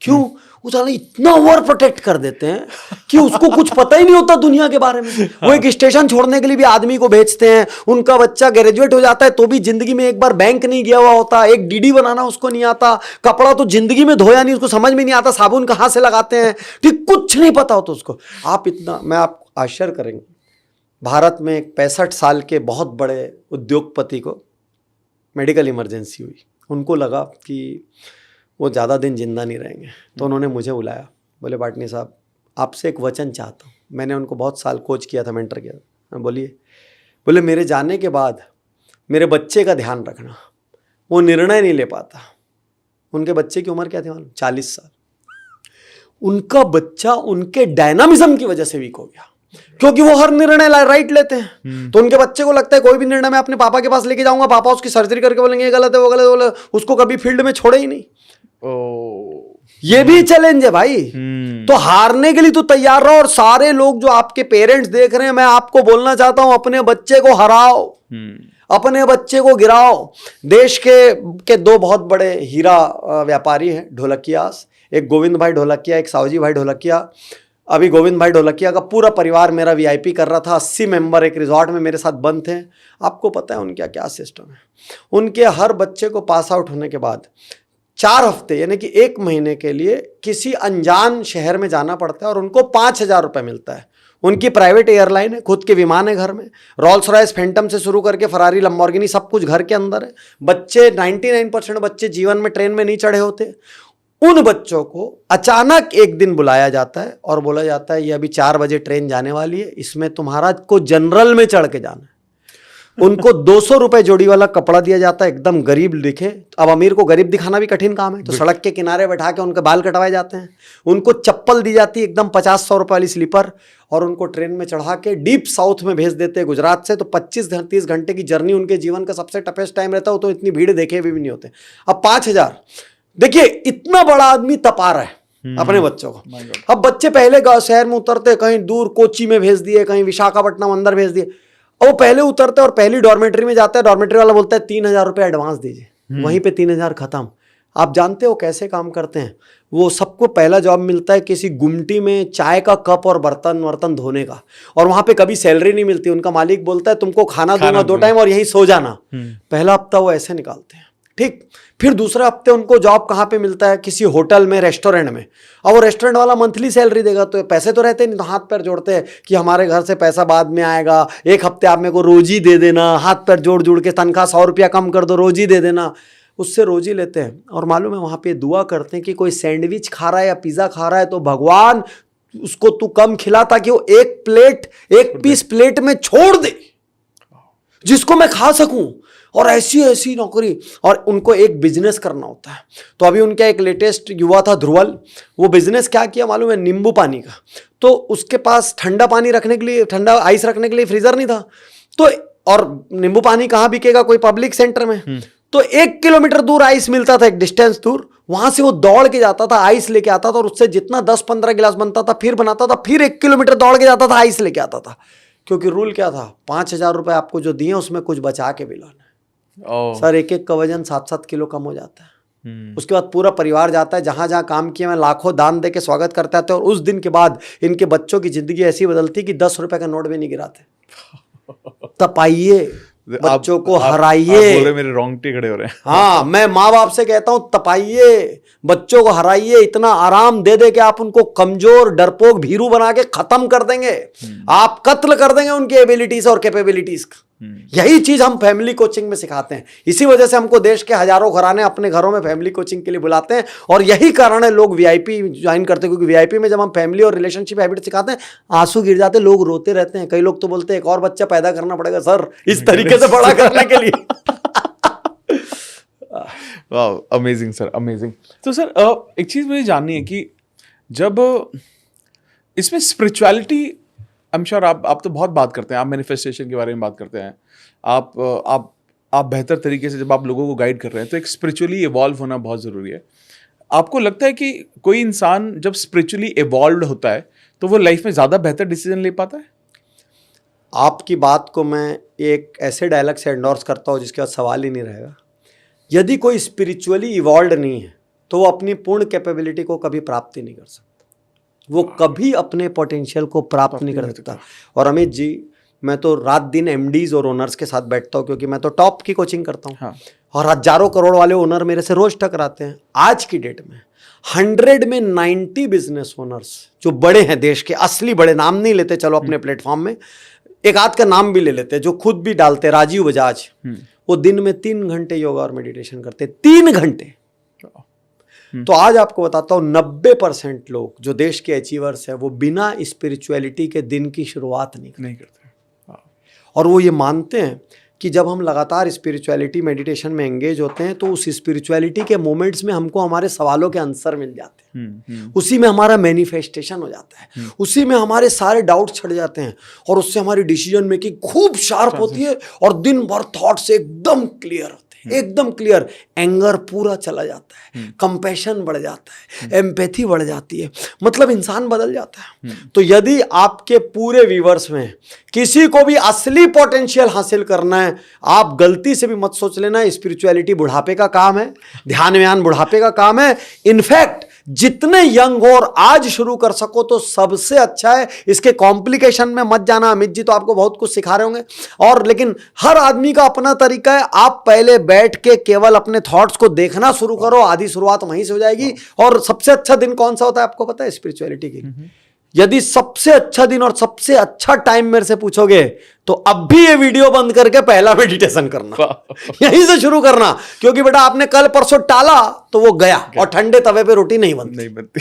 क्यों? वो साले इतना ओवर प्रोटेक्ट कर देते हैं कि उसको कुछ पता ही नहीं होता दुनिया के बारे में। वो एक स्टेशन छोड़ने के लिए भी आदमी को भेजते हैं, उनका बच्चा ग्रेजुएट हो जाता है तो भी जिंदगी में एक बार बैंक नहीं गया हुआ होता, एक डीडी बनाना उसको नहीं आता, कपड़ा तो जिंदगी में धोया नहीं, उसको समझ में नहीं आता साबुन कहाँ से लगाते हैं, ठीक कुछ नहीं पता होता उसको। आप इतना, मैं आपको आश्चर्य करेंगे, भारत में एक 65 साल के बहुत बड़े उद्योगपति को मेडिकल इमरजेंसी हुई। उनको लगा कि वो ज़्यादा दिन जिंदा नहीं रहेंगे, तो उन्होंने मुझे बुलाया, बोले पाटनी साहब आपसे एक वचन चाहता हूँ। मैंने उनको बहुत साल कोच किया था, मेंटर किया था। बोलिए। बोले मेरे जाने के बाद मेरे बच्चे का ध्यान रखना। वो निर्णय नहीं ले पाता। उनके बच्चे की उम्र क्या थी मालूम? 40 साल। उनका बच्चा उनके डायनामिज्म की वजह से वीक हो गया, क्योंकि वो हर निर्णय राइट लेते हैं। तो उनके बच्चे को लगता है कोई भी निर्णय मैं अपने पापा के पास लेके जाऊंगा, पापा उसकी सर्जरी करके बोलेंगे ये गलत है वो गलत है, बोले उसको कभी फील्ड में छोड़े ही नहीं। ये भी चैलेंज है भाई। तो हारने के लिए तो तैयार रहो। और सारे लोग जो आपके पेरेंट्स देख रहे हैं, मैं आपको बोलना चाहता हूं अपने बच्चे को हराओ, अपने बच्चे को गिराओ। देश के दो बहुत बड़े हीरा व्यापारी हैं ढोलकियास, एक गोविंद भाई ढोलकिया, एक सावजी भाई ढोलकिया। अभी गोविंद भाई ढोलकिया का पूरा परिवार मेरा वीआईपी कर रहा था, 80 मेंबर एक रिजॉर्ट में मेरे साथ बंद थे। आपको पता है उनका क्या सिस्टम है? उनके हर बच्चे को पास आउट होने के बाद 4 हफ्ते यानी कि 1 महीने के लिए किसी अनजान शहर में जाना पड़ता है और उनको 5,000 रुपये मिलता है। उनकी प्राइवेट एयरलाइन है, खुद के विमान है, घर में रॉल्स रॉयस फैंटम से शुरू करके फरारी लंबोर्गिनी सब कुछ घर के अंदर है। बच्चे 99% बच्चे जीवन में ट्रेन में नहीं चढ़े होते। उन बच्चों को अचानक एक दिन बुलाया जाता है और बोला जाता है ये अभी 4 बजे ट्रेन जाने वाली है, इसमें तुम्हारा को जनरल में चढ़ के जाना है। उनको 200 रुपए जोड़ी वाला कपड़ा दिया जाता है, एकदम गरीब दिखे। अब अमीर को गरीब दिखाना भी कठिन काम है, तो सड़क के किनारे बैठा के उनके बाल कटवाए जाते हैं। उनको चप्पल दी जाती है एकदम 50-100 रुपए वाली स्लीपर, और उनको ट्रेन में चढ़ा के डीप साउथ में भेज देते हैं गुजरात से। तो 25-30 घंटे की जर्नी उनके जीवन का सबसे टफेस्ट टाइम रहता है। तो इतनी भीड़ देखे भी नहीं होते। अब 5,000 देखिए, इतना बड़ा आदमी तपा रहा है अपने बच्चों को। अब बच्चे पहले शहर में उतरते, कहीं दूर कोची में भेज दिए, कहीं विशाखापट्टनम अंदर भेज दिए। और वो पहले उतरते और पहली डॉर्मेट्री में जाता है, डॉर्मेट्री वाला बोलता है 3,000 रुपये एडवांस दीजिए, वहीं पे 3,000 खत्म। आप जानते हो कैसे काम करते हैं? वो सबको पहला जॉब मिलता है किसी गुमटी में चाय का कप और बर्तन धोने का, और वहां पे कभी सैलरी नहीं मिलती। उनका मालिक बोलता है तुमको खाना दूंगा 2 टाइम और यहीं सो जाना। पहला हफ्ता वो ऐसे निकालते हैं, ठीक। फिर दूसरे हफ्ते उनको जॉब कहाँ पे मिलता है? किसी होटल में, रेस्टोरेंट में। और वो रेस्टोरेंट वाला मंथली सैलरी देगा, तो पैसे तो रहते नहीं, तो हाथ पैर जोड़ते हैं कि हमारे घर से पैसा बाद में आएगा, 1 हफ्ते आप मेरे को रोजी दे देना। हाथ पैर जोड़ के तनख्वाह 100 रुपया कम कर दो, रोजी दे देना। उससे रोजी लेते हैं। और मालूम है वहाँ पे दुआ करते हैं कि कोई सैंडविच खा रहा है या पिज़्ज़ा खा रहा है तो भगवान उसको तू कम खिला ताकि वो एक पीस प्लेट में छोड़ दे जिसको मैं खा सकूं। और ऐसी नौकरी। और उनको एक बिजनेस करना होता है। तो अभी उनका एक लेटेस्ट युवा था ध्रुवल, वो बिजनेस क्या किया मालूम है? नींबू पानी का। तो उसके पास ठंडा पानी रखने के लिए, ठंडा आइस रखने के लिए फ्रीजर नहीं था। तो और नींबू पानी कहाँ बिकेगा? कोई पब्लिक सेंटर में। तो 1 किलोमीटर दूर आइस मिलता था, एक डिस्टेंस दूर, वहां से वो दौड़ के जाता था, आइस लेके आता था, और उससे जितना 10-15 गिलास बनता था फिर बनाता था, फिर 1 किलोमीटर दौड़ के जाता था, आइस लेके आता था। क्योंकि रूल क्या था? 5,000 रुपये आपको जो दिए उसमें कुछ बचा के भी लाना। सर एक का वजन 7-7 किलो कम हो जाता है। उसके बाद पूरा परिवार जाता है, जहां जहां काम किया मैं लाखों दान दे के स्वागत करते थे। और उस दिन के बाद इनके बच्चों की जिंदगी ऐसी बदलती कि 10 रुपए का नोट भी नहीं गिराते। तपाइए, बच्चों को हराइए। बोले मेरे रोंगटे खड़े हो रहे हैं। हाँ, मैं माँ बाप से कहता हूं तपाइए, बच्चों को हराइए। इतना आराम दे दे के आप उनको कमजोर, डरपोक, भीरू बना के खत्म कर देंगे। आप कत्ल कर देंगे उनकी एबिलिटीज और कैपेबिलिटीज। यही चीज हम फैमिली कोचिंग में सिखाते हैं। इसी वजह से हमको देश के हजारों घराने अपने घरों में फैमिली कोचिंग के लिए बुलाते हैं, और यही कारण है लोग वीआईपी ज्वाइन करते हैं, क्योंकि वीआईपी में जब हम फैमिली और रिलेशनशिप हैबिट सिखाते हैं, आंसू गिर जाते, लोग रोते रहते हैं। कई लोग तो बोलते हैं एक और बच्चा पैदा करना पड़ेगा सर इस तरीके से बड़ा करने के लिए। वाह, अमेजिंग सर, अमेजिंग। तो सर एक चीज मुझे जाननी है कि जब इसमें स्पिरिचुअलिटी, आई एम श्योर आप तो बहुत बात करते हैं, आप मैनिफेस्टेशन के बारे में बात करते हैं, आप बेहतर तरीके से जब आप लोगों को गाइड कर रहे हैं, तो एक स्पिरिचुअली इवॉल्व होना बहुत ज़रूरी है। आपको लगता है कि कोई इंसान जब स्पिरिचुअली इवॉल्व होता है तो वो लाइफ में ज़्यादा बेहतर डिसीजन ले पाता है? आपकी बात को मैं एक ऐसे डायलॉग से एंडोर्स करता हूँ जिसके बाद सवाल ही नहीं रहेगा। यदि कोई स्पिरिचुअली इवॉल्व नहीं है तो वो अपनी पूर्ण कैपेबिलिटी को कभी प्राप्त ही नहीं कर सकता, वो कभी अपने पोटेंशियल को प्राप्त नहीं कर सकता। और अमित जी, मैं तो रात दिन एमडीज और ओनर्स के साथ बैठता हूँ, क्योंकि मैं तो टॉप की कोचिंग करता हूँ। हाँ। और हजारों करोड़ वाले ओनर मेरे से रोज टकराते हैं। आज की डेट में 100 में 90 बिजनेस ओनर्स जो बड़े हैं, देश के असली बड़े, नाम नहीं लेते चलो अपने प्लेटफॉर्म में, एक आध का नाम भी ले लेते हैं, जो खुद भी डालते हैं, राजीव बजाज, वो दिन में 3 घंटे योगा और मेडिटेशन करते, 3 घंटे। तो आज आपको बताता हूँ 90% लोग जो देश के अचीवर्स हैं वो बिना स्पिरिचुअलिटी के दिन की शुरुआत नहीं करते। और वो ये मानते हैं कि जब हम लगातार स्पिरिचुअलिटी मेडिटेशन में एंगेज होते हैं तो उस स्पिरिचुअलिटी के मोमेंट्स में हमको हमारे सवालों के आंसर मिल जाते हैं, उसी में हमारा मैनिफेस्टेशन हो जाता है, उसी में हमारे सारे डाउट छट जाते हैं, और उससे हमारी डिसीजन मेकिंग खूब शार्प होती है, और दिन भर थॉट्स एकदम क्लियर होते हैं, एकदम क्लियर। एंगर पूरा चला जाता है, कंपैशन बढ़ जाता है, एम्पैथी बढ़ जाती है, मतलब इंसान बदल जाता है। तो यदि आपके पूरे व्यूअर्स में किसी को भी असली पोटेंशियल हासिल करना है, आप गलती से भी मत सोच लेना स्पिरिचुअलिटी बुढ़ापे का काम है, ध्यान व्यान बुढ़ापे का काम है। इनफैक्ट जितने यंग हो और आज शुरू कर सको तो सबसे अच्छा है। इसके कॉम्प्लिकेशन में मत जाना। अमित जी तो आपको बहुत कुछ सिखा रहे होंगे, और लेकिन हर आदमी का अपना तरीका है। आप पहले बैठ के केवल अपने थॉट्स को देखना शुरू करो, आधी शुरुआत वहीं से हो जाएगी। और सबसे अच्छा दिन कौन सा होता है आपको पता है स्पिरिचुअलिटी के लिए? यदि सबसे अच्छा दिन और सबसे अच्छा टाइम मेरे से पूछोगे तो अब भी ये वीडियो बंद करके पहला मेडिटेशन करना, यहीं से शुरू करना, क्योंकि बेटा आपने कल परसों टाला तो वो गया, और ठंडे तवे पे रोटी नहीं बनती।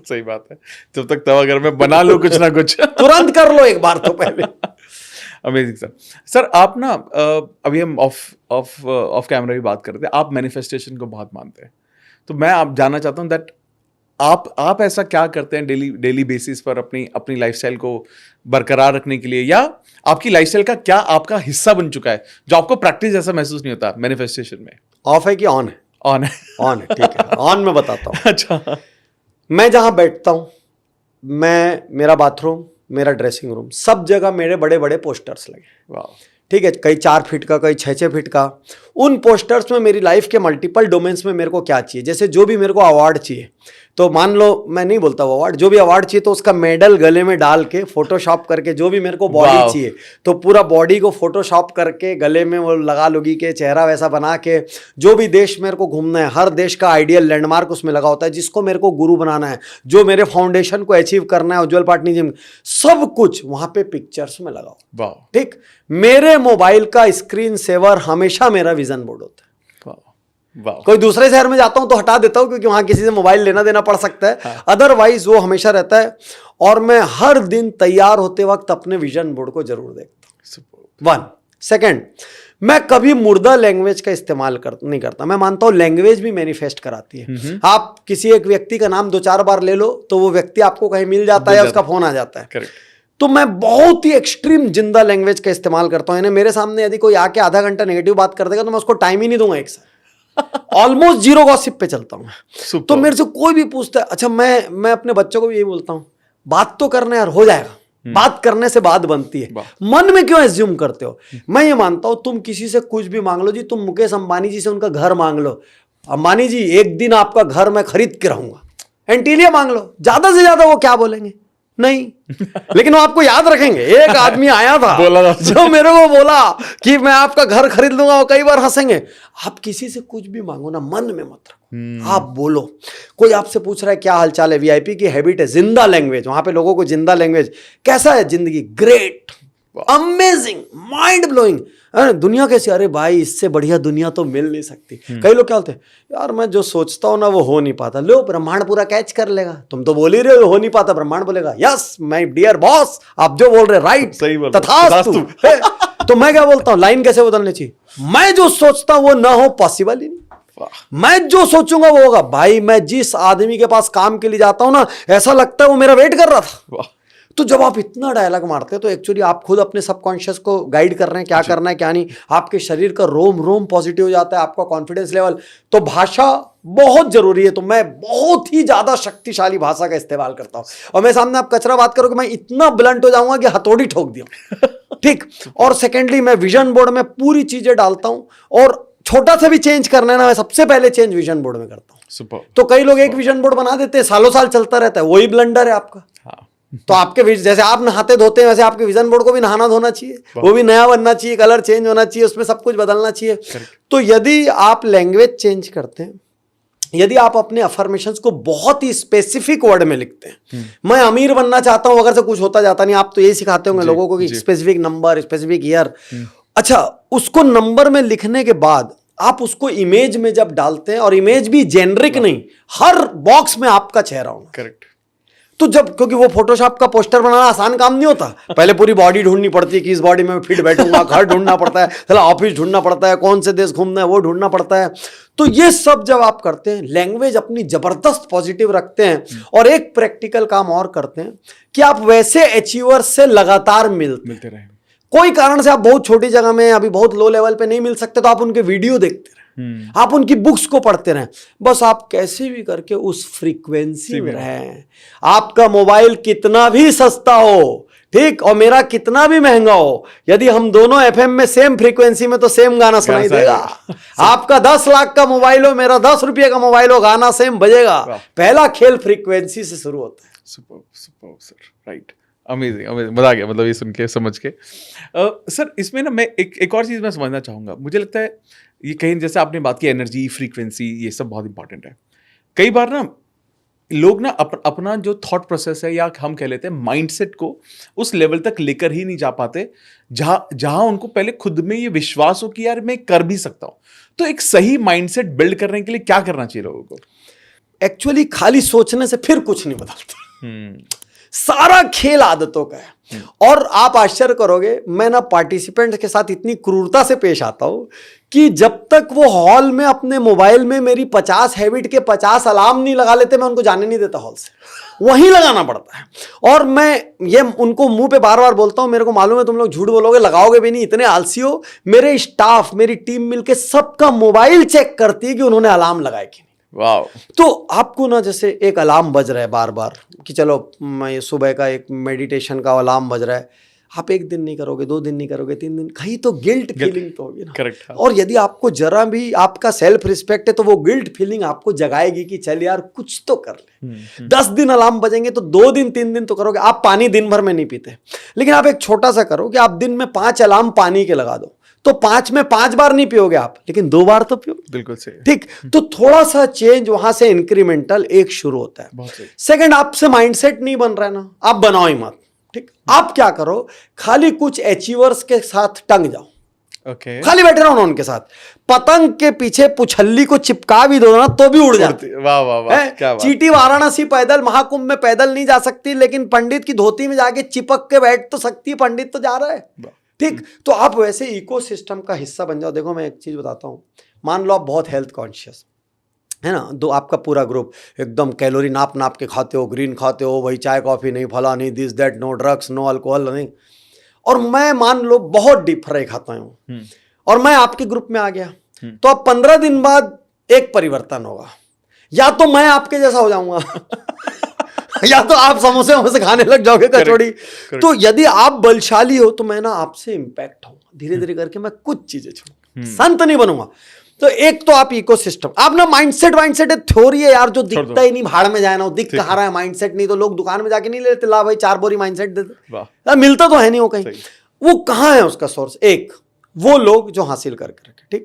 सही बात है, जब तक तवा घर में बना लो कुछ ना कुछ तुरंत कर लो एक बार तो पहले। Amazing sir. सर आप ना अभी हम ऑफ कैमरा भी बात कर रहे थे, आप मैनिफेस्टेशन को बहुत मानते हैं, तो मैं आप जानना चाहता हूँ दैट आप ऐसा क्या करते हैं डेली बेसिस पर अपनी लाइफस्टाइल को बरकरार रखने के लिए, या आपकी लाइफस्टाइल का क्या आपका हिस्सा बन चुका है जो आपको प्रैक्टिस जैसा महसूस नहीं होता मैनिफेस्टेशन में? ऑफ है कि ऑन है? ऑन है। ऑन है, ठीक है, ऑन में बताता हूँ। अच्छा। मैं जहां बैठता हूं, मेरा बाथरूम, मेरा ड्रेसिंग रूम, सब जगह मेरे बड़े बड़े पोस्टर्स लगे। वाह, ठीक है, कई 4 फीट का, कई 6 फीट का। उन पोस्टर्स में मेरी लाइफ के मल्टीपल डोमेन्स में मेरे को क्या चाहिए, जैसे जो भी मेरे को अवार्ड चाहिए, तो मान लो, मैं नहीं बोलता वो अवार्ड, जो भी अवार्ड चाहिए तो उसका मेडल गले में डाल के फोटोशॉप करके, जो भी मेरे को बॉडी चाहिए तो पूरा बॉडी को फोटोशॉप करके गले में वो लगा लुगी के चेहरा वैसा बना के, जो भी देश मेरे को घूमना है हर देश का आइडियल लैंडमार्क उसमें लगा होता है, जिसको मेरे को गुरु बनाना है, जो मेरे फाउंडेशन को अचीव करना है, उज्ज्वल पाटनीजिम, सब कुछ वहां पे पिक्चर्स में लगा हो। ठीक, मेरे मोबाइल का स्क्रीन सेवर हमेशा मेरा विजन बोर्ड होता है। कोई दूसरे शहर में जाता हूं तो हटा देता हूं, क्योंकि वहां किसी से मोबाइल लेना देना पड़ सकता है, अदरवाइज वो हमेशा रहता है। और मैं हर दिन तैयार होते वक्त अपने विजन बोर्ड को जरूर देखता हूं। 1 सेकेंड, मैं कभी मुर्दा लैंग्वेज का इस्तेमाल नहीं करता। मैं मानता हूं लैंग्वेज भी मैनिफेस्ट कराती है। आप किसी एक व्यक्ति का नाम 2-4 बार ले लो तो वो व्यक्ति आपको कहीं मिल जाता है, उसका फोन आ जाता है। तो मैं बहुत ही एक्सट्रीम जिंदा लैंग्वेज का इस्तेमाल करता हूं। मेरे सामने यदि कोई आके आधा घंटा नेगेटिव बात कर देगा तो मैं उसको टाइम ही नहीं दूंगा एक साथ। ऑलमोस्ट 0 गॉसिप पे चलता हूं। तो मेरे से कोई भी पूछता है, अच्छा, मैं अपने बच्चों को भी यही बोलता हूं, बात तो करना यार, हो जाएगा, बात करने से बात बनती है, मन में क्यों एज्यूम करते हो? मैं ये मानता हूं तुम किसी से कुछ भी मांग लो जी, तुम मुकेश अंबानी जी से उनका घर मांग लो, अंबानी जी एक दिन आपका घर मैं खरीद के रहूंगा, एंटीलिया मांग लो, ज्यादा से ज्यादा वो क्या बोलेंगे? नहीं। लेकिन वो आपको याद रखेंगे। एक आदमी आया था जो मेरे को बोला कि मैं आपका घर खरीद लूंगा, वो कई बार हंसेंगे। आप किसी से कुछ भी मांगो ना, मन में मत रखो, आप बोलो। कोई आपसे पूछ रहा है क्या हालचाल है, वीआईपी की हैबिट है जिंदा लैंग्वेज, वहां पे लोगों को जिंदा लैंग्वेज, कैसा है जिंदगी, ग्रेट, अमेजिंग, माइंड ब्लोइंग। दुनिया कैसी, अरे भाई इससे बढ़िया दुनिया तो मिल नहीं सकती। कई लोग क्या बोलते हैं, यार मैं जो सोचता हूं ना वो हो नहीं पाता। लो ब्रह्मांड पूरा कैच कर लेगा। तुम तो बोल ही रहे हो नहीं पाता, ब्रह्मांड बोलेगा यस माय डियर बॉस, आप जो बोल रहे राइट, सही बोल तथास्तु। तो मैं क्या बोलता हूं, लाइन कैसे बदलनी चाहिए, मैं जो सोचता हूं वो ना हो, पॉसिबल ही नहीं। मैं जो सोचूंगा वो होगा। भाई मैं जिस आदमी के पास काम के लिए जाता हूं ना, ऐसा लगता है वो मेरा वेट कर रहा था। तो जब आप इतना डायलॉग मारते हैं तो एक्चुअली आप खुद अपने सबकॉन्शियस को गाइड कर रहे हैं, क्या करना है क्या नहीं। आपके शरीर का रोम रोम पॉजिटिव हो जाता है, आपका कॉन्फिडेंस लेवल। तो भाषा बहुत जरूरी है। तो मैं बहुत ही ज्यादा शक्तिशाली भाषा का इस्तेमाल करता हूं। और मैं सामने आप कचरा बात करोगे, मैं इतना ब्लंट हो जाऊंगा कि हथौड़ी ठोक दिया। ठीक। और सेकेंडली मैं विजन बोर्ड में पूरी चीजें डालता हूं, और छोटा सा भी चेंज करना है ना, मैं सबसे पहले चेंज विजन बोर्ड में करता हूं। तो कई लोग एक विजन बोर्ड बना देते हैं, सालों साल चलता रहता है, वही ब्लंडर है आपका। तो आपके जैसे आप नहाते धोते हैं, वैसे आपके विजन बोर्ड को भी नहाना धोना चाहिए, वो भी नया बनना चाहिए, कलर चेंज होना चाहिए, उसमें सब कुछ बदलना चाहिए। तो यदि आप लैंग्वेज चेंज करते हैं, यदि आप अपने अफर्मेशंस को बहुत ही स्पेसिफिक वर्ड में लिखते हैं, मैं अमीर बनना चाहता हूं, अगर से कुछ होता जाता नहीं, आप तो यही सिखाते होंगे लोगों को कि स्पेसिफिक नंबर, स्पेसिफिक ईयर। अच्छा, उसको नंबर में लिखने के बाद आप उसको इमेज में जब डालते हैं, और इमेज भी जेनरिक नहीं, हर बॉक्स में आपका चेहरा होगा। करेक्ट। तो जब, क्योंकि वो फोटोशॉप का पोस्टर बनाना आसान काम नहीं होता, पहले पूरी बॉडी ढूंढनी पड़ती है कि इस बॉडी में फिट बैठूंगा, घर ढूंढना पड़ता है, चला ऑफिस ढूंढना पड़ता है, कौन से देश घूमना है वो ढूंढना पड़ता है। तो ये सब जब आप करते हैं, लैंग्वेज अपनी जबरदस्त पॉजिटिव रखते हैं, और एक प्रैक्टिकल काम और करते हैं कि आप वैसे अचीवर्स से लगातार मिलते रहे। कोई कारण से आप बहुत छोटी जगह में, अभी बहुत लो लेवल पे नहीं मिल सकते, तो आप उनके वीडियो देखते रहे, आप उनकी बुक्स को पढ़ते रहें। बस आप कैसे भी करके उस फ्रीक्वेंसी में रहें। आपका मोबाइल कितना भी सस्ता हो, ठीक, और मेरा कितना भी महंगा हो, यदि हम दोनों एफएम में सेम फ्रीक्वेंसी में, तो सेम गाना सुनाई देगा। आपका 10 लाख का मोबाइल हो, मेरा 10 रुपये का मोबाइल हो, गाना सेम बजेगा। पहला खेल फ्रीक्वेंसी से शुरू होता है। Super sir, right. Amazing, amazing, मजा आ गया, मतलब ये सुन के, समझ के। सर इसमें ना मैं एक और चीज़ मैं समझना चाहूँगा। मुझे लगता है ये कहीं, जैसे आपने बात की एनर्जी, फ्रीक्वेंसी, ये सब बहुत इंपॉर्टेंट है। कई बार ना लोग ना अपना जो थॉट प्रोसेस है, या हम कह लेते हैं माइंडसेट को, उस लेवल तक लेकर ही नहीं जा पाते जहां उनको पहले खुद में ये विश्वास हो कि यार मैं कर भी सकता हूँ। तो एक सही माइंडसेट बिल्ड करने के लिए क्या करना चाहिए लोगों को? एक्चुअली खाली सोचने से फिर कुछ नहीं बदलता। सारा खेल आदतों का है। और आप आश्चर्य करोगे, मैं ना पार्टिसिपेंट्स के साथ इतनी क्रूरता से पेश आता हूं कि जब तक वो हॉल में अपने मोबाइल में मेरी 50 हैबिट के 50 अलार्म नहीं लगा लेते, मैं उनको जाने नहीं देता हॉल से, वहीं लगाना पड़ता है। और मैं ये उनको मुंह पे बार बार बोलता हूं, मेरे को मालूम है तुम लोग झूठ बोलोगे, लगाओगे भी नहीं, इतने आलसी हो। मेरे स्टाफ, मेरी टीम मिलके सबका मोबाइल चेक करती है कि उन्होंने अलार्म लगाए कि नहीं। वाह। तो आपको ना, जैसे एक अलार्म बज रहा है बार बार कि चलो मैं सुबह का एक मेडिटेशन का अलार्म बज रहा है, आप 1 दिन नहीं करोगे, 2 दिन नहीं करोगे, 3 दिन, कहीं तो गिल्ट फीलिंग तो होगी ना। करेक्ट। और यदि आपको जरा भी आपका सेल्फ रिस्पेक्ट है, तो वो गिल्ट फीलिंग आपको जगाएगी कि चल यार कुछ तो कर ले। 10 दिन अलार्म बजेंगे तो 2 दिन 3 दिन तो करोगे। आप पानी दिन भर में नहीं पीते, लेकिन आप एक छोटा सा करो कि आप दिन में 5 अलार्म पानी के लगा दो, तो 5 में 5 बार नहीं पियोगे आप, लेकिन 2 बार तो पियो। बिल्कुल सही। ठीक। तो थोड़ा सा चेंज वहां से इंक्रीमेंटल एक शुरू होता है। सेकंड, आपसे माइंडसेट नहीं बन रहा है ना, आप बनाओ ही मत। ठीक। आप क्या करो, खाली कुछ अचीवर्स के साथ टंग जाओ। ओके। खाली बैठे रहो ना उनके साथ। पतंग के पीछे पुछल्ली को चिपका भी दो ना तो भी उड़ जाती है। वाह वाह वाह, क्या बात। चींटी वाराणसी पैदल, महाकुंभ में पैदल नहीं जा सकती, लेकिन पंडित की धोती में जाके चिपक के बैठ तो सकती है, पंडित तो जा रहा है। ठीक। तो आप वैसे इकोसिस्टम का हिस्सा बन जाओ। देखो मैं एक चीज बताता हूं, मान लो आप बहुत हेल्थ कॉन्शियस है ना, तो आपका पूरा ग्रुप एकदम कैलोरी नाप नाप के खाते हो, ग्रीन खाते हो, वही चाय कॉफी नहीं, फला नहीं, this that, no drugs, no alcohol नहीं, और मैं मान लो बहुत डीप फ्राई खाता हूं, और मैं आपके ग्रुप में आ गया, तो अब 15 दिन बाद एक परिवर्तन होगा, या तो मैं आपके जैसा हो जाऊंगा या तो आप समोसे वहां से खाने लग जाओगे कचौड़ी। तो यदि आप बलशाली हो तो मैं ना आपसे इंपैक्ट होऊंगा, धीरे धीरे करके मैं कुछ चीजें छोड़ूंगा, संत नहीं बनूंगा। तो एक तो आप इकोसिस्टम, आप ना माइंडसेट है, थ्योरी है यार, जो दिखता ही नहीं, भाड़ में जाए ना, वो दिख कहाँ रहा है माइंडसेट नहीं, तो लोग दुकान में जाके नहीं लेते, ला भाई 4 बोरी माइंडसेट दे दे, मिलता तो है नहीं वो कहीं, वो कहाँ है उसका सोर्स। एक वो लोग जो हासिल करके रखे। ठीक,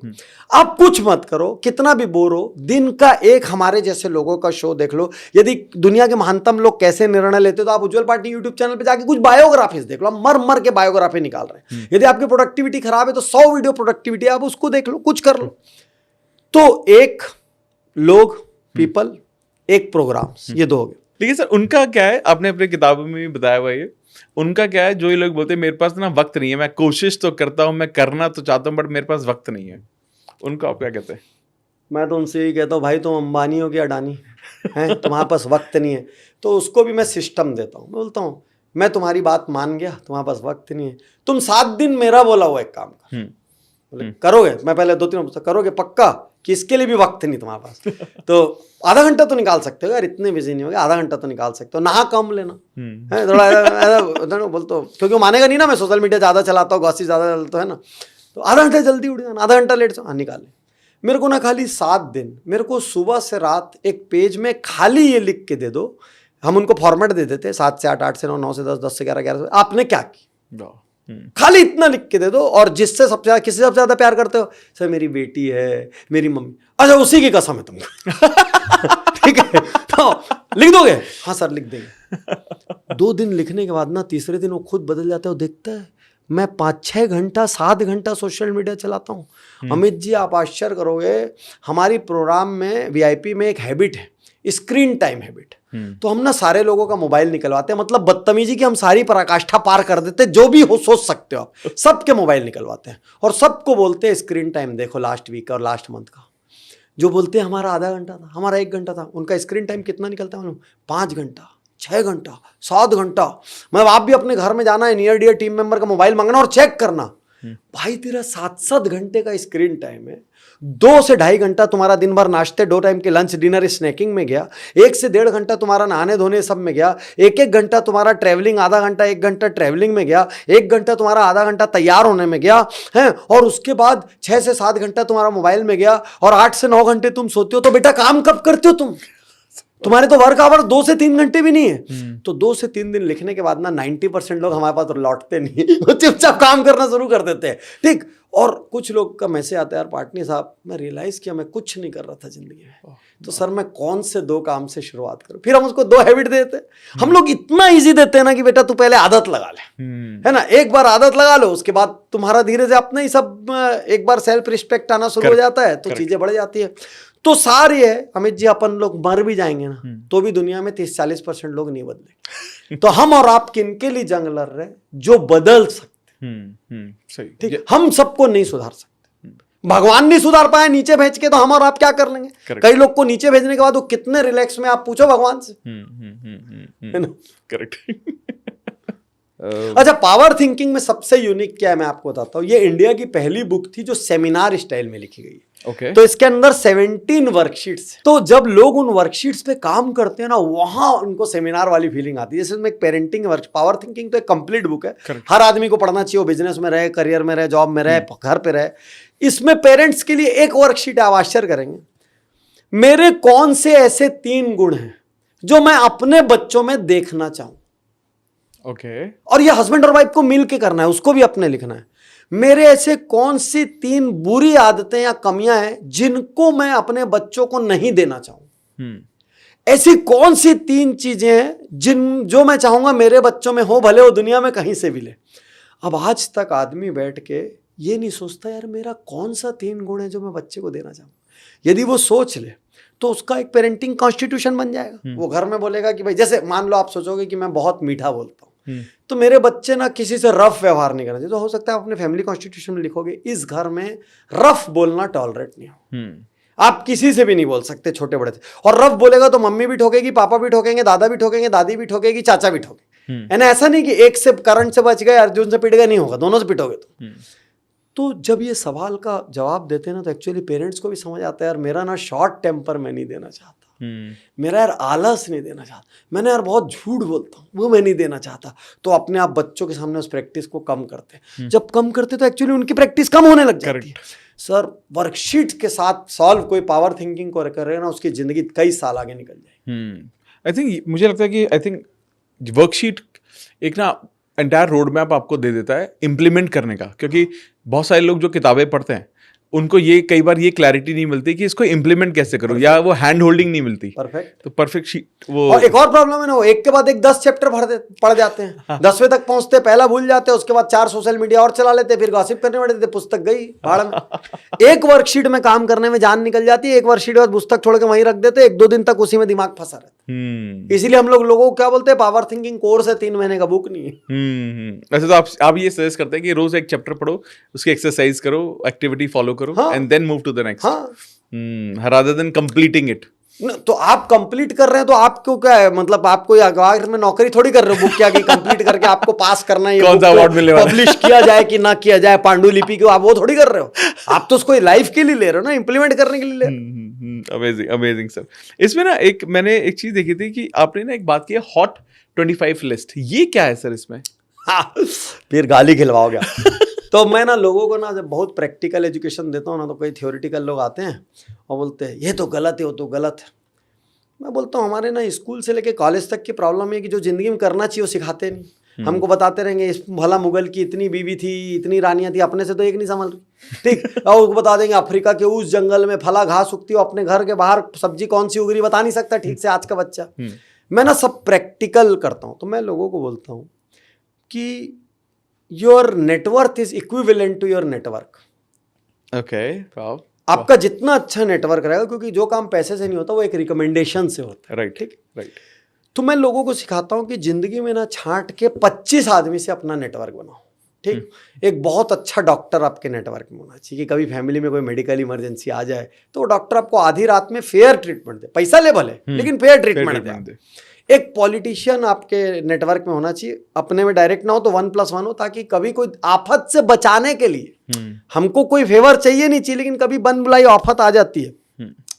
आप कुछ मत करो, कितना भी बोर हो, दिन का एक हमारे जैसे लोगों का शो देख लो। यदि दुनिया के महानतम लोग कैसे निर्णय लेते तो आप उज्जवल पार्टी यूट्यूब चैनल पे जाके कुछ बायोग्राफीज देख लो, मर मर के बायोग्राफी निकाल रहे हैं। यदि आपकी प्रोडक्टिविटी खराब है तो 100 वीडियो प्रोडक्टिविटी, आप उसको देख लो, कुछ कर लो। तो एक लोग, पीपल, एक प्रोग्राम, ये दो हो गए। लेकिन सर उनका क्या है, आपने अपनी किताबों में भी बताया हुआ है, उनका क्या है, जो ये लोग बोलते हैं मेरे पास ना वक्त नहीं है, मैं कोशिश तो करता हूँ, मैं करना तो चाहता हूँ, बट मेरे पास वक्त नहीं है, उनको आप क्या कहते हैं? मैं तो उनसे यही कहता हूँ, भाई तुम अंबानी हो कि अडानी हैं, तुम्हारे पास वक्त नहीं है। तो उसको भी मैं सिस्टम देता हूँ, मैं बोलता हूँ मैं तुम्हारी बात मान गया, तुम्हारे पास वक्त नहीं है, तुम 7 दिन मेरा बोला हुआ एक काम कर, बोले करोगे? मैं पहले 2-3 पूछता, करोगे पक्का कि इसके लिए भी वक्त नहीं तुम्हारे पास? तो आधा घंटा तो निकाल सकते हो यार, इतने बिजी नहीं हो गए, आधा घंटा तो निकाल सकते हो, नहा कम लेना है थोड़ा बोलते हो, क्योंकि वो मानेगा नहीं ना, मैं सोशल मीडिया ज़्यादा चलाता हूँ, गॉसिप ज़्यादा चलता है ना, तो आधा घंटा जल्दी उठ जाना, आधा घंटा लेट से, हाँ निकाल ले। मेरे को ना खाली 7 दिन, मेरे को सुबह से रात एक पेज में खाली ये लिख के दे दो, हम उनको फॉर्मेट दे देते 7 से 8, 8 से 9, 9 से 10, 10 से 11, 11 से, आपने क्या की, खाली इतना लिख के दे दो। और जिससे सबसे ज्यादा, किससे सबसे ज्यादा प्यार करते हो? सर मेरी बेटी है, मेरी मम्मी। अच्छा उसी की कसम है तुमको। ठीक है, तो लिख दोगे? हाँ सर लिख देंगे। 2 दिन लिखने के बाद ना तीसरे दिन वो खुद बदल जाता है। वो देखता है मैं 5-6 घंटा 7 घंटा सोशल मीडिया चलाता हूँ। अमित जी आप आश्चर्य करोगे, हमारी प्रोग्राम में VIP में एक हैबिट है, स्क्रीन टाइम हैबिट। तो हम ना सारे लोगों का मोबाइल निकलवाते हैं, मतलब बदतमीजी की हम सारी पराकाष्ठा पार कर देते, जो भी हो सोच सकते हो आप, सबके मोबाइल निकलवाते हैं और सबको बोलते हैं स्क्रीन टाइम देखो लास्ट वीक और लास्ट मंथ का। जो बोलते हैं हमारा आधा घंटा था, हमारा 1 घंटा था, उनका स्क्रीन टाइम कितना निकलता है मालूम? 5 घंटा, 6 घंटा, 7 घंटा। मतलब आप भी अपने घर में जाना है, नियर डियर टीम मेंबर का मोबाइल मांगना और चेक करना, भाई तेरा 7-7 घंटे का स्क्रीन टाइम है। 2 से 2.5 घंटा तुम्हारा दिन भर नाश्ते, 2 टाइम के लंच डिनर स्नैकिंग में गया, 1 से 1.5 घंटा तुम्हारा नहाने धोने सब में गया, 1-1 घंटा तुम्हारा ट्रैवलिंग, आधा घंटा 1 घंटा ट्रैवलिंग में गया, 1 घंटा तुम्हारा आधा घंटा तैयार होने में गया है, और उसके बाद 6 से 7 घंटा तुम्हारा मोबाइल में गया, और 8 से 9 घंटे तुम सोते हो। तो बेटा काम कब करते हो तुम? तुम्हारे तो वर्क आवर 2 से 3 घंटे भी नहीं है। तो 2 से 3 दिन लिखने के बाद ना 90% लोग हमारे पास लौटते नहीं, वो चुपचाप काम करना शुरू कर देते हैं। ठीक, और कुछ लोग का मैसेज आता है, यार पार्टनर साहब मैं रियलाइज किया मैं कुछ नहीं कर रहा था जिंदगी में, तो सर मैं कौन से 2 काम से शुरुआत करूं? फिर हम उसको 2 हैबिट देते हैं। हम लोग इतना इजी देते हैं ना कि बेटा तू पहले आदत लगा ले, है ना, एक बार आदत लगा लो, उसके बाद तुम्हारा धीरे से अपने ही सब एक बार सेल्फ रिस्पेक्ट आना शुरू हो जाता है, तो चीजें बढ़ जाती है। तो सार ये है अमित जी, अपन लोग मर भी जाएंगे ना तो भी दुनिया में 30-40% लोग नहीं बदलेंगे। तो हम और आप किनके लिए जंग लड़ रहे हैं? जो बदल सकते। सही, ठीक, हम सबको नहीं सुधार सकते, भगवान नहीं सुधार पाए नीचे भेज के, तो हम और आप क्या कर लेंगे? कई लोग को नीचे भेजने के बाद वो कितने रिलैक्स में, आप पूछो भगवान से, है ना? करेक्ट। अच्छा, पावर थिंकिंग में सबसे यूनिक क्या है मैं आपको बताता हूँ। ये इंडिया की पहली बुक थी जो सेमिनार स्टाइल में लिखी गई है। Okay. तो इसके अंदर 17 वर्कशीट्स। तो जब लोग उन वर्कशीट्स पे काम करते हैं ना, वहां उनको सेमिनार वाली फीलिंग आती है। जैसे इसमें एक पेरेंटिंग वर्क, पावर थिंकिंग तो एक कंप्लीट बुक है। Correct. हर आदमी को पढ़ना चाहिए, वो बिजनेस में रहे, करियर में रहे, जॉब में रहे, घर पे रहे। इसमें पेरेंट्स के लिए एक वर्कशीट आप आश्चर्य करेंगे, मेरे कौन से ऐसे 3 गुण हैं जो मैं अपने बच्चों में देखना चाहूं। ओके। और ये हस्बैंड और वाइफ को मिल के करना है, उसको भी अपने लिखना है। मेरे ऐसे कौन सी 3 बुरी आदतें या कमियां हैं जिनको मैं अपने बच्चों को नहीं देना चाहूं। ऐसी कौन सी 3 चीजें हैं जो मैं चाहूंगा मेरे बच्चों में हो, भले वो दुनिया में कहीं से भी ले। अब आज तक आदमी बैठ के ये नहीं सोचता यार मेरा कौन सा 3 गुण है जो मैं बच्चे को देना चाहूँ। यदि वो सोच ले तो उसका एक पेरेंटिंग कॉन्स्टिट्यूशन बन जाएगा। वो घर में बोलेगा कि भाई, जैसे मान लो आप सोचोगे कि मैं बहुत मीठा बोलता हूँ, तो मेरे बच्चे ना किसी से रफ व्यवहार नहीं करना चाहिए। तो हो सकता है आप अपने फैमिली कॉन्स्टिट्यूशन में लिखोगे, इस घर में रफ बोलना टॉलरेट नहीं हो। आप किसी से भी नहीं बोल सकते, छोटे बड़े से। और रफ बोलेगा तो मम्मी भी ठोकेगी, पापा भी ठोकेंगे, दादा भी ठोकेंगे, दादी भी ठोकेगी, चाचा भी ठोकेगी। है ना? ऐसा नहीं कि एक से करंट से बच गए, अर्जुन से पिट गए, नहीं होगा, दोनों से पिटोगे तो जब ये सवाल का जवाब देते हैं ना, तो एक्चुअली पेरेंट्स को भी समझ आता है यार मेरा ना शॉर्ट टेम्पर मैं नहीं देना चाहता, मेरा यार आलस नहीं देना चाहता, मैंने यार बहुत झूठ बोलता हूँ, वो मैं नहीं देना चाहता। तो अपने आप बच्चों के सामने उस प्रैक्टिस को कम करते हैं। जब कम करते तो एक्चुअली उनकी प्रैक्टिस कम होने लग जाती है। सर वर्कशीट के साथ सॉल्व कोई पावर थिंकिंग को कर रहे हैं ना, उसकी जिंदगी कई साल आगे निकल जाएगी। आई थिंक मुझे लगता है कि वर्कशीट एक ना एंटायर रोड मैप आपको दे देता है इम्प्लीमेंट करने का, क्योंकि बहुत सारे लोग जो किताबें पढ़ते हैं उनको ये कई बार ये क्लैरिटी नहीं मिलती कि इसको इम्प्लीमेंट कैसे करूं, या वो हैंड होल्डिंग नहीं मिलती। परफेक्ट। तो परफेक्ट शीट वो। और एक और प्रॉब्लम है ना, वो एक के बाद एक 10 चैप्टर पढ़ जाते हैं, 10वें तक पहुंचते, पहला भूल जाते हैं, उसके बाद 4 सोशल मीडिया और चला लेते, फिर गॉसिप करने बैठते, पुस्तक गई भाड़ में। एक वर्कशीट में काम करने में जान निकल जाती है, एक वर्कशीट के बाद पुस्तक छोड़ के वहीं रख देते, 1-2 दिन तक उसी में दिमाग फंसा रहता है। इसीलिए हम लोगों को क्या बोलते हैं, पावर थिंकिंग कोर्स है, 3 महीने का बुक नहीं है। वैसे तो आप ये सजेस्ट करते हैं कि रोज एक चैप्टर पढ़ो, उसकी एक्सरसाइज करो, एक्टिविटी फॉलो करो, and then move to the next, rather than completing it। तो आप कंप्लीट कर रहे हैं तो आपको क्या है, मतलब आप कोई अखबार में नौकरी थोड़ी कर रहे हो, बुक क्या की कंप्लीट करके आपको पास करना है, कौन सा अवार्ड मिलने वाला है? पब्लिश किया जाए कि ना किया जाए, पांडुलिपि को आप वो थोड़ी कर रहे हो, आप तो उसको लाइफ के लिए ले रहे हो ना, इंप्लीमेंट करने के लिए ले रहे हो। Amazing amazing sir. इसमें ना मैंने एक चीज देखी थी कि आपने ना एक बात की है, हॉट 25 लिस्ट, ये क्या है सर इसमें? फिर गाली खिलवाओगे तो मैं ना लोगों को ना जब बहुत प्रैक्टिकल एजुकेशन देता हूँ ना, तो कई थियोरिटिकल लोग आते हैं और बोलते हैं ये तो गलत है, वो तो गलत है। मैं बोलता हूँ हमारे ना स्कूल से लेके कॉलेज तक की प्रॉब्लम है कि जो ज़िंदगी में करना चाहिए वो सिखाते नहीं। हमको बताते रहेंगे इस भला मुगल की इतनी बीवी थी, इतनी रानियाँ थी, अपने से तो एक नहीं संभल रही, ठीक। और उसको बता देंगे अफ्रीका के उस जंगल में फला घास उगती हो, अपने घर के बाहर सब्जी कौन सी उग रही बता नहीं सकता ठीक से आज का बच्चा। मैं ना सब प्रैक्टिकल करता हूँ, तो मैं लोगों को बोलता हूँ कि your net worth is equivalent to your network. Okay, आपका जितना अच्छा नेटवर्क रहेगा, क्योंकि जो काम पैसे से नहीं होता वो एक रिकमेंडेशन से होता है, राइट ठीक राइट। तो मैं लोगों को सिखाता हूँ कि जिंदगी में ना छांट के 25 आदमी से अपना नेटवर्क बनाओ, ठीक। एक बहुत अच्छा डॉक्टर आपके नेटवर्क में होना चाहिए कि कभी फैमिली में कोई मेडिकल इमरजेंसी आ जाए तो डॉक्टर आपको आधी रात में फेयर ट्रीटमेंट दे, पैसा ले भले लेकिन फेयर ट्रीटमेंट दे। एक पॉलिटिशियन आपके नेटवर्क में होना चाहिए, अपने में डायरेक्ट ना हो तो 1+1 हो, ताकि कभी कोई आफत से बचाने के लिए हमको कोई फेवर चाहिए नहीं चाहिए, लेकिन कभी बन बुलाई आफत आ जाती है।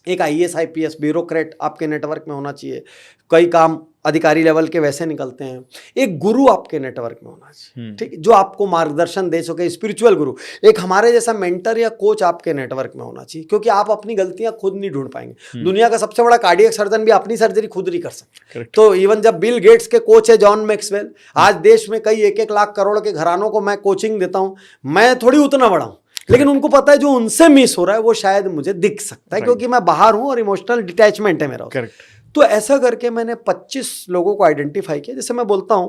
एक IAS IPS ब्यूरोक्रेट आपके नेटवर्क में होना चाहिए, कई काम अधिकारी लेवल के वैसे निकलते हैं। एक गुरु आपके नेटवर्क में होना चाहिए, ठीक, जो आपको मार्गदर्शन दे सके, स्पिरिचुअल गुरु। एक हमारे जैसा मेंटर या कोच आपके नेटवर्क में होना चाहिए, क्योंकि आप अपनी गलतियां खुद नहीं ढूंढ पाएंगे। दुनिया का सबसे बड़ा कार्डियक सर्जन भी अपनी सर्जरी खुद नहीं कर सकता। तो इवन जब बिल गेट्स के कोच है जॉन मैक्सवेल, आज देश में कई 1-1 लाख करोड़ के घरानों को मैं कोचिंग देता हूं, मैं थोड़ी उतना बड़ा हूं, लेकिन उनको पता है जो उनसे मिस हो रहा है वो शायद मुझे दिख सकता है, क्योंकि मैं बाहर हूं और इमोशनल डिटैचमेंट है मेरा। तो ऐसा करके मैंने 25 लोगों को आइडेंटिफाई किया। जैसे मैं बोलता हूं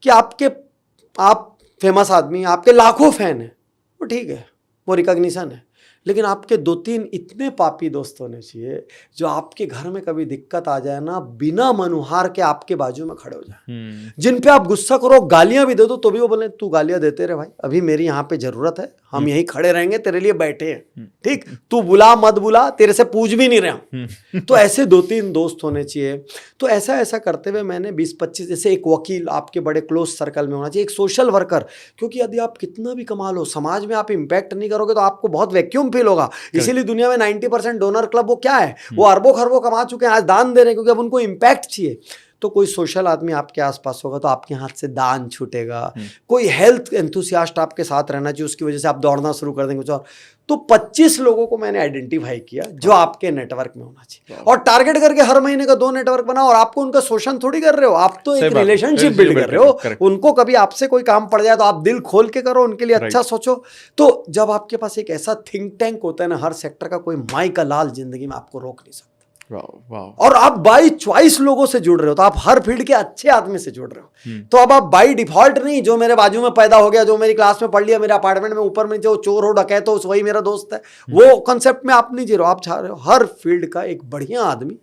कि आप फेमस आदमी, आपके लाखों फैन हैं, वो ठीक है, वो रिकॉग्निशन है, लेकिन आपके 2-3 इतने पापी दोस्त होने चाहिए जो आपके घर में कभी दिक्कत आ जाए ना, बिना मनुहार के आपके बाजू में खड़े हो जाए, जिन पे आप गुस्सा करो, गालियां भी दे दो तो भी वो बोले तू गालियां देते रहे भाई, अभी मेरी यहाँ पे जरूरत है, हम यहीं खड़े रहेंगे, तेरे लिए बैठे हैं, ठीक, तू बुला मत बुला, तेरे से पूछ भी नहीं रहा हूं। तो ऐसे 2-3 दोस्त होने चाहिए। तो ऐसा करते हुए मैंने 20-25, जैसे एक वकील आपके बड़े क्लोज सर्कल में होना चाहिए, एक सोशल वर्कर, क्योंकि यदि आप कितना भी कमा लो, समाज में आप इम्पैक्ट नहीं करोगे तो आपको बहुत वैक्यूम फील होगा। इसीलिए दुनिया में 90% डोनर क्लब वो क्या है, वो अरबों खरबों कमा चुके हैं, आज दान दे रहे हैं, क्योंकि अब उनको इम्पैक्ट चाहिए। तो कोई सोशल आदमी आपके आसपास होगा तो आपके हाथ से दान छूटेगा। कोई हेल्थ एंथुसियास्ट आपके साथ रहना चाहिए, उसकी वजह से आप दौड़ना शुरू कर देंगे कुछ और। तो 25 लोगों को मैंने आइडेंटिफाई किया जो आपके नेटवर्क में होना चाहिए, और टारगेट करके हर महीने का 2 नेटवर्क बनाओ। और आपको उनका शोषण थोड़ी कर रहे हो, आप तो एक रिलेशनशिप बिल्ड कर रहे हो। उनको कभी आपसे कोई काम पड़ जाए तो आप दिल खोल के करो, उनके लिए अच्छा सोचो। तो जब आपके पास एक ऐसा थिंक टैंक होता है ना हर सेक्टर का, कोई माई का लाल जिंदगी में आपको रोक नहीं सकता। और आप बाई चॉइस लोगों से जुड़ रहे हो, तो आप हर फील्ड के अच्छे आदमी से जुड़ रहे हो। तो अब आप बाई डिफॉल्ट नहीं, जो मेरे बाजू में पैदा हो गया, जो मेरी क्लास में पढ़ लिया, मेरे अपार्टमेंट में ऊपर में जो चोर हो डकैत हो वही मेरा दोस्त है, वो कॉन्सेप्ट में आप नहीं जी रहे हो। आप चाह रहे हो हर फील्ड का एक बढ़िया आदमी,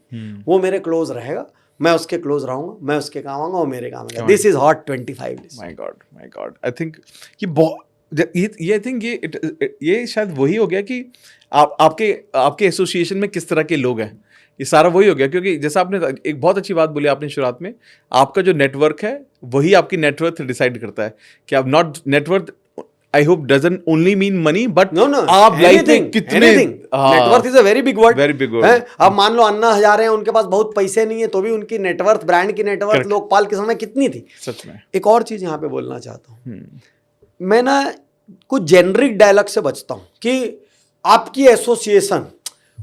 वो मेरे क्लोज रहेगा, मैं उसके क्लोज रहूंगा, मैं उसके काम आऊंगा, वो मेरे काम आएगा। This is hot 25 list. My God I think ये आई थिंक ये शायद वही हो गया कि आपके एसोसिएशन में किस तरह के लोग हैं, ये सारा वही हो गया। क्योंकि जैसा आपने एक बहुत अच्छी बात बोली आपने शुरुआत में, आपका जो नेटवर्क है वही आपकी नेटवर्थ डिसाइड करता है कि आप not net worth, I hope doesn't only mean money, but no आप लाइफ में कितने, net worth is a very big word, very big word. अब मान लो अन्ना हजारे हैं, उनके पास बहुत पैसे नहीं है, तो भी उनकी नेटवर्थ, ब्रांड की नेटवर्थ लोकपाल के समय कितनी थी। सच में। एक और चीज यहाँ पे बोलना चाहता हूँ, मैं ना कुछ जेनरिक डायलॉग से बचता हूँ कि आपकी एसोसिएशन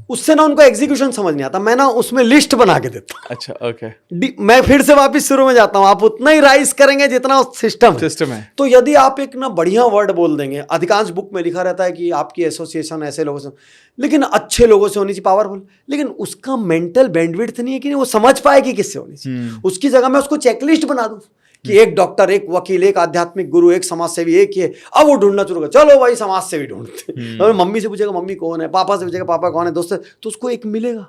उससे ना उनको एग्जीक्यूशन समझ नहीं आता, मैं ना उसमें लिस्ट बना के देता हूँ। अच्छा, ओके, मैं फिर से वापस शुरू में जाता हूँ, आप उतना ही राइज करेंगे जितना सिस्टम है। तो यदि आप एक ना बढ़िया वर्ड बोल देंगे, अधिकांश बुक में लिखा रहता है कि आपकी एसोसिएशन ऐसे लोगों से, लेकिन अच्छे लोगों से होनी चाहिए, पावरफुल, लेकिन उसका मेंटल बैंडविड्थ नहीं है कि वो समझ पाए कि किससे होनी चाहिए। उसकी जगह मैं उसको चेकलिस्ट बना दूं कि एक डॉक्टर, एक वकील, एक आध्यात्मिक गुरु, एक समाज सेवी, एक ही है। अब वो ढूंढना शुरू कर, चलो भाई समाज सेवी ढूंढते। तो मम्मी से पूछेगा मम्मी कौन है, पापा से पूछेगा पापा कौन है, दोस्त से, तो उसको एक मिलेगा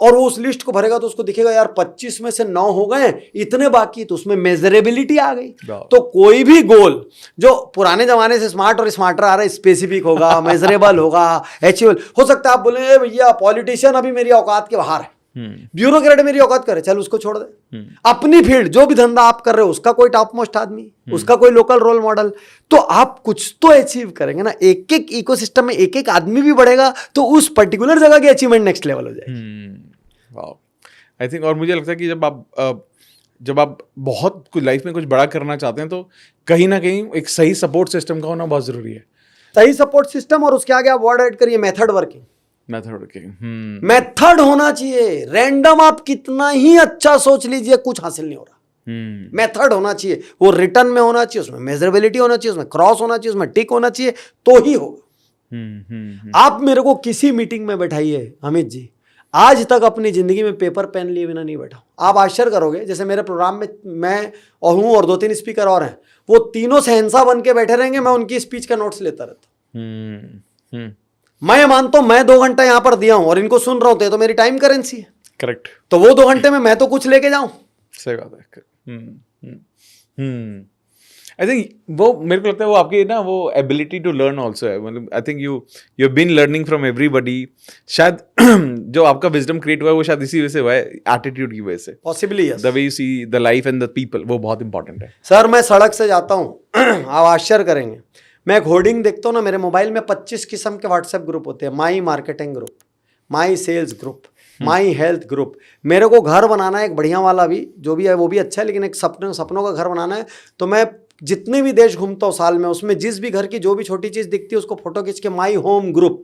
और वो उस लिस्ट को भरेगा तो उसको दिखेगा यार 25 में से 9 हो गए, इतने बाकी, तो उसमें मेजरेबिलिटी आ गई। तो कोई भी गोल जो पुराने जमाने से स्मार्ट और स्मार्टर आ रहा है, स्पेसिफिक होगा, मेजरेबल होगा, अचीवेबल हो सकता है। आप बोलेंगे भैया पॉलिटिशियन अभी मेरी औकात के बाहर है, ब्यूरोक्रेट मेरी औकात करे, चल उसको छोड़ दे। अपनी फील्ड जो भी धंधा आप कर रहे हो उसका कोई टॉप मोस्ट आदमी, उसका कोई लोकल रोल मॉडल, तो आप कुछ तो अचीव करेंगे ना। एक एक इकोसिस्टम में एक एक आदमी भी बढ़ेगा तो उस पर्टिकुलर जगह की अचीवमेंट नेक्स्ट लेवल हो जाएगी। वाओ, आई थिंक, और मुझे लगता है कि जब आप बहुत कुछ लाइफ में कुछ बड़ा करना चाहते हैं तो कहीं ना कहीं एक सही सपोर्ट सिस्टम का होना बहुत जरूरी है। सही सपोर्ट सिस्टम, और उसके आगे आप वर्ड ऐड करिए मेथड वर्किंग। मेथड होना चाहिए। रैंडम आप कितना ही अच्छा सोच लीजिए, कुछ हासिल नहीं हो रहा। मेथड होना चाहिए, वो रिटर्न में होना चाहिए, उसमें मेजरेबिलिटी होना चाहिए, उसमें क्रॉस होना चाहिए, उसमें टिक होना चाहिए, तो ही होगा। आप मेरे को किसी मीटिंग में बैठाइए अमित जी, आज तक अपनी जिंदगी में पेपर पेन लिए बिना नहीं बैठा। आप आश्चर्य करोगे, जैसे मेरे प्रोग्राम में मैं और हूं और 2-3 स्पीकर और हैं, वो तीनों शहंशाह बन के बैठे रहेंगे, मैं उनकी स्पीच का नोट्स लेता रहता। मैं मानता हूं मैं 2 घंटा यहां पर दिया हूं और इनको सुन रहा हूं, तो मेरी टाइम करेंसी है। करेक्ट। तो वो 2 घंटे में मैं तो कुछ लेके जाऊं। सही बात है। आई थिंक वो मेरे को लगता है वो आपकी ना वो एबिलिटी टू लर्न ऑल्सो है। मतलब I think you have been learning from everybody. शायद जो आपका विजडम क्रिएट हुआ है वो शायद इसी वजह से हुआ है, एटीट्यूड की वजह से। Possibly yes. The way you see the life and the people, वो बहुत इंपॉर्टेंट है। सर मैं सड़क से जाता हूं आप आश्चर्य करेंगे, मैं एक होर्डिंग देखता हूँ ना, मेरे मोबाइल में 25 किस्म के व्हाट्सएप ग्रुप होते हैं। My marketing group, my sales group, my health group. मेरे को घर बनाना है एक बढ़िया वाला भी, जो भी है वो भी अच्छा है, लेकिन एक सपनों का घर बनाना है। तो मैं जितने भी देश घूमता हूँ साल में, उसमें जिस भी घर की जो भी छोटी चीज दिखती है उसको फोटो खींच के माई होम ग्रुप।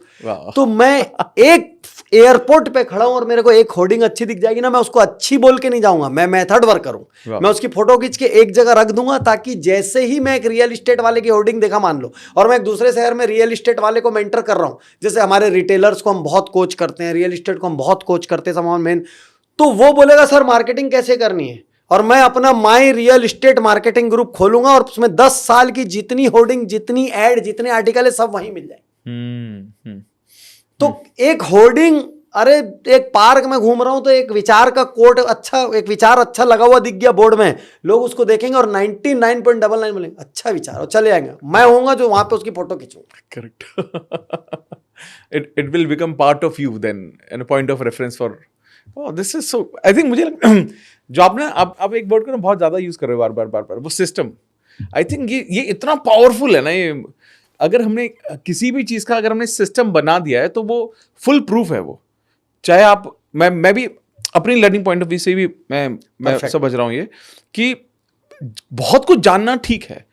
तो मैं एक एयरपोर्ट पे खड़ा हूं और मेरे को एक होर्डिंग अच्छी दिख जाएगी ना, मैं उसको अच्छी बोल के नहीं जाऊंगा, मैं मेथड वर्क करूं। मैं उसकी फोटो खींच के एक जगह रख दूंगा, ताकि जैसे ही मैं एक रियल इस्टेट वाले की होर्डिंग देखा मान लो, और मैं एक दूसरे शहर में रियल इस्टेट वाले को मेंटर कर रहा हूं, जैसे हमारे रिटेलर्स को हम बहुत कोच करते हैं, रियल इस्टेट को हम बहुत कोच करते हैं समाज मेन, तो वो बोलेगा सर मार्केटिंग कैसे करनी है, और मैं अपना my real estate marketing group खोलूंगा और उसमें 10 साल की जितनी होर्डिंग, जितनी एड, जितने आर्टिकल है सब वहीं मिल जाए। तो एक होर्डिंग, अरे एक पार्क में घूम रहा हूं तो एक विचार का कोट अच्छा, एक विचार अच्छा लगा हुआ दिख गया बोर्ड में, लोग उसको देखेंगे और 99.99 बोलेंगे अच्छा विचार, और चले जाएंगे। मैं होऊंगा जो वहां पे उसकी फोटो खींचूंगा। Correct. It will become part of you then and a point of reference for this is so. I think मुझे जो आपने आप एक वर्ड को बहुत ज्यादा यूज कर रहे हो बार-बार, वो सिस्टम। आई थिंक ये इतना पावरफुल है ना, ये अगर हमने किसी भी चीज का अगर हमने सिस्टम बना दिया है तो वो फुल प्रूफ है। वो चाहे आप, मैं भी अपनी लर्निंग पॉइंट ऑफ व्यू से भी मैं समझ रहा हूं ये कि बहुत कुछ जानना ठीक है,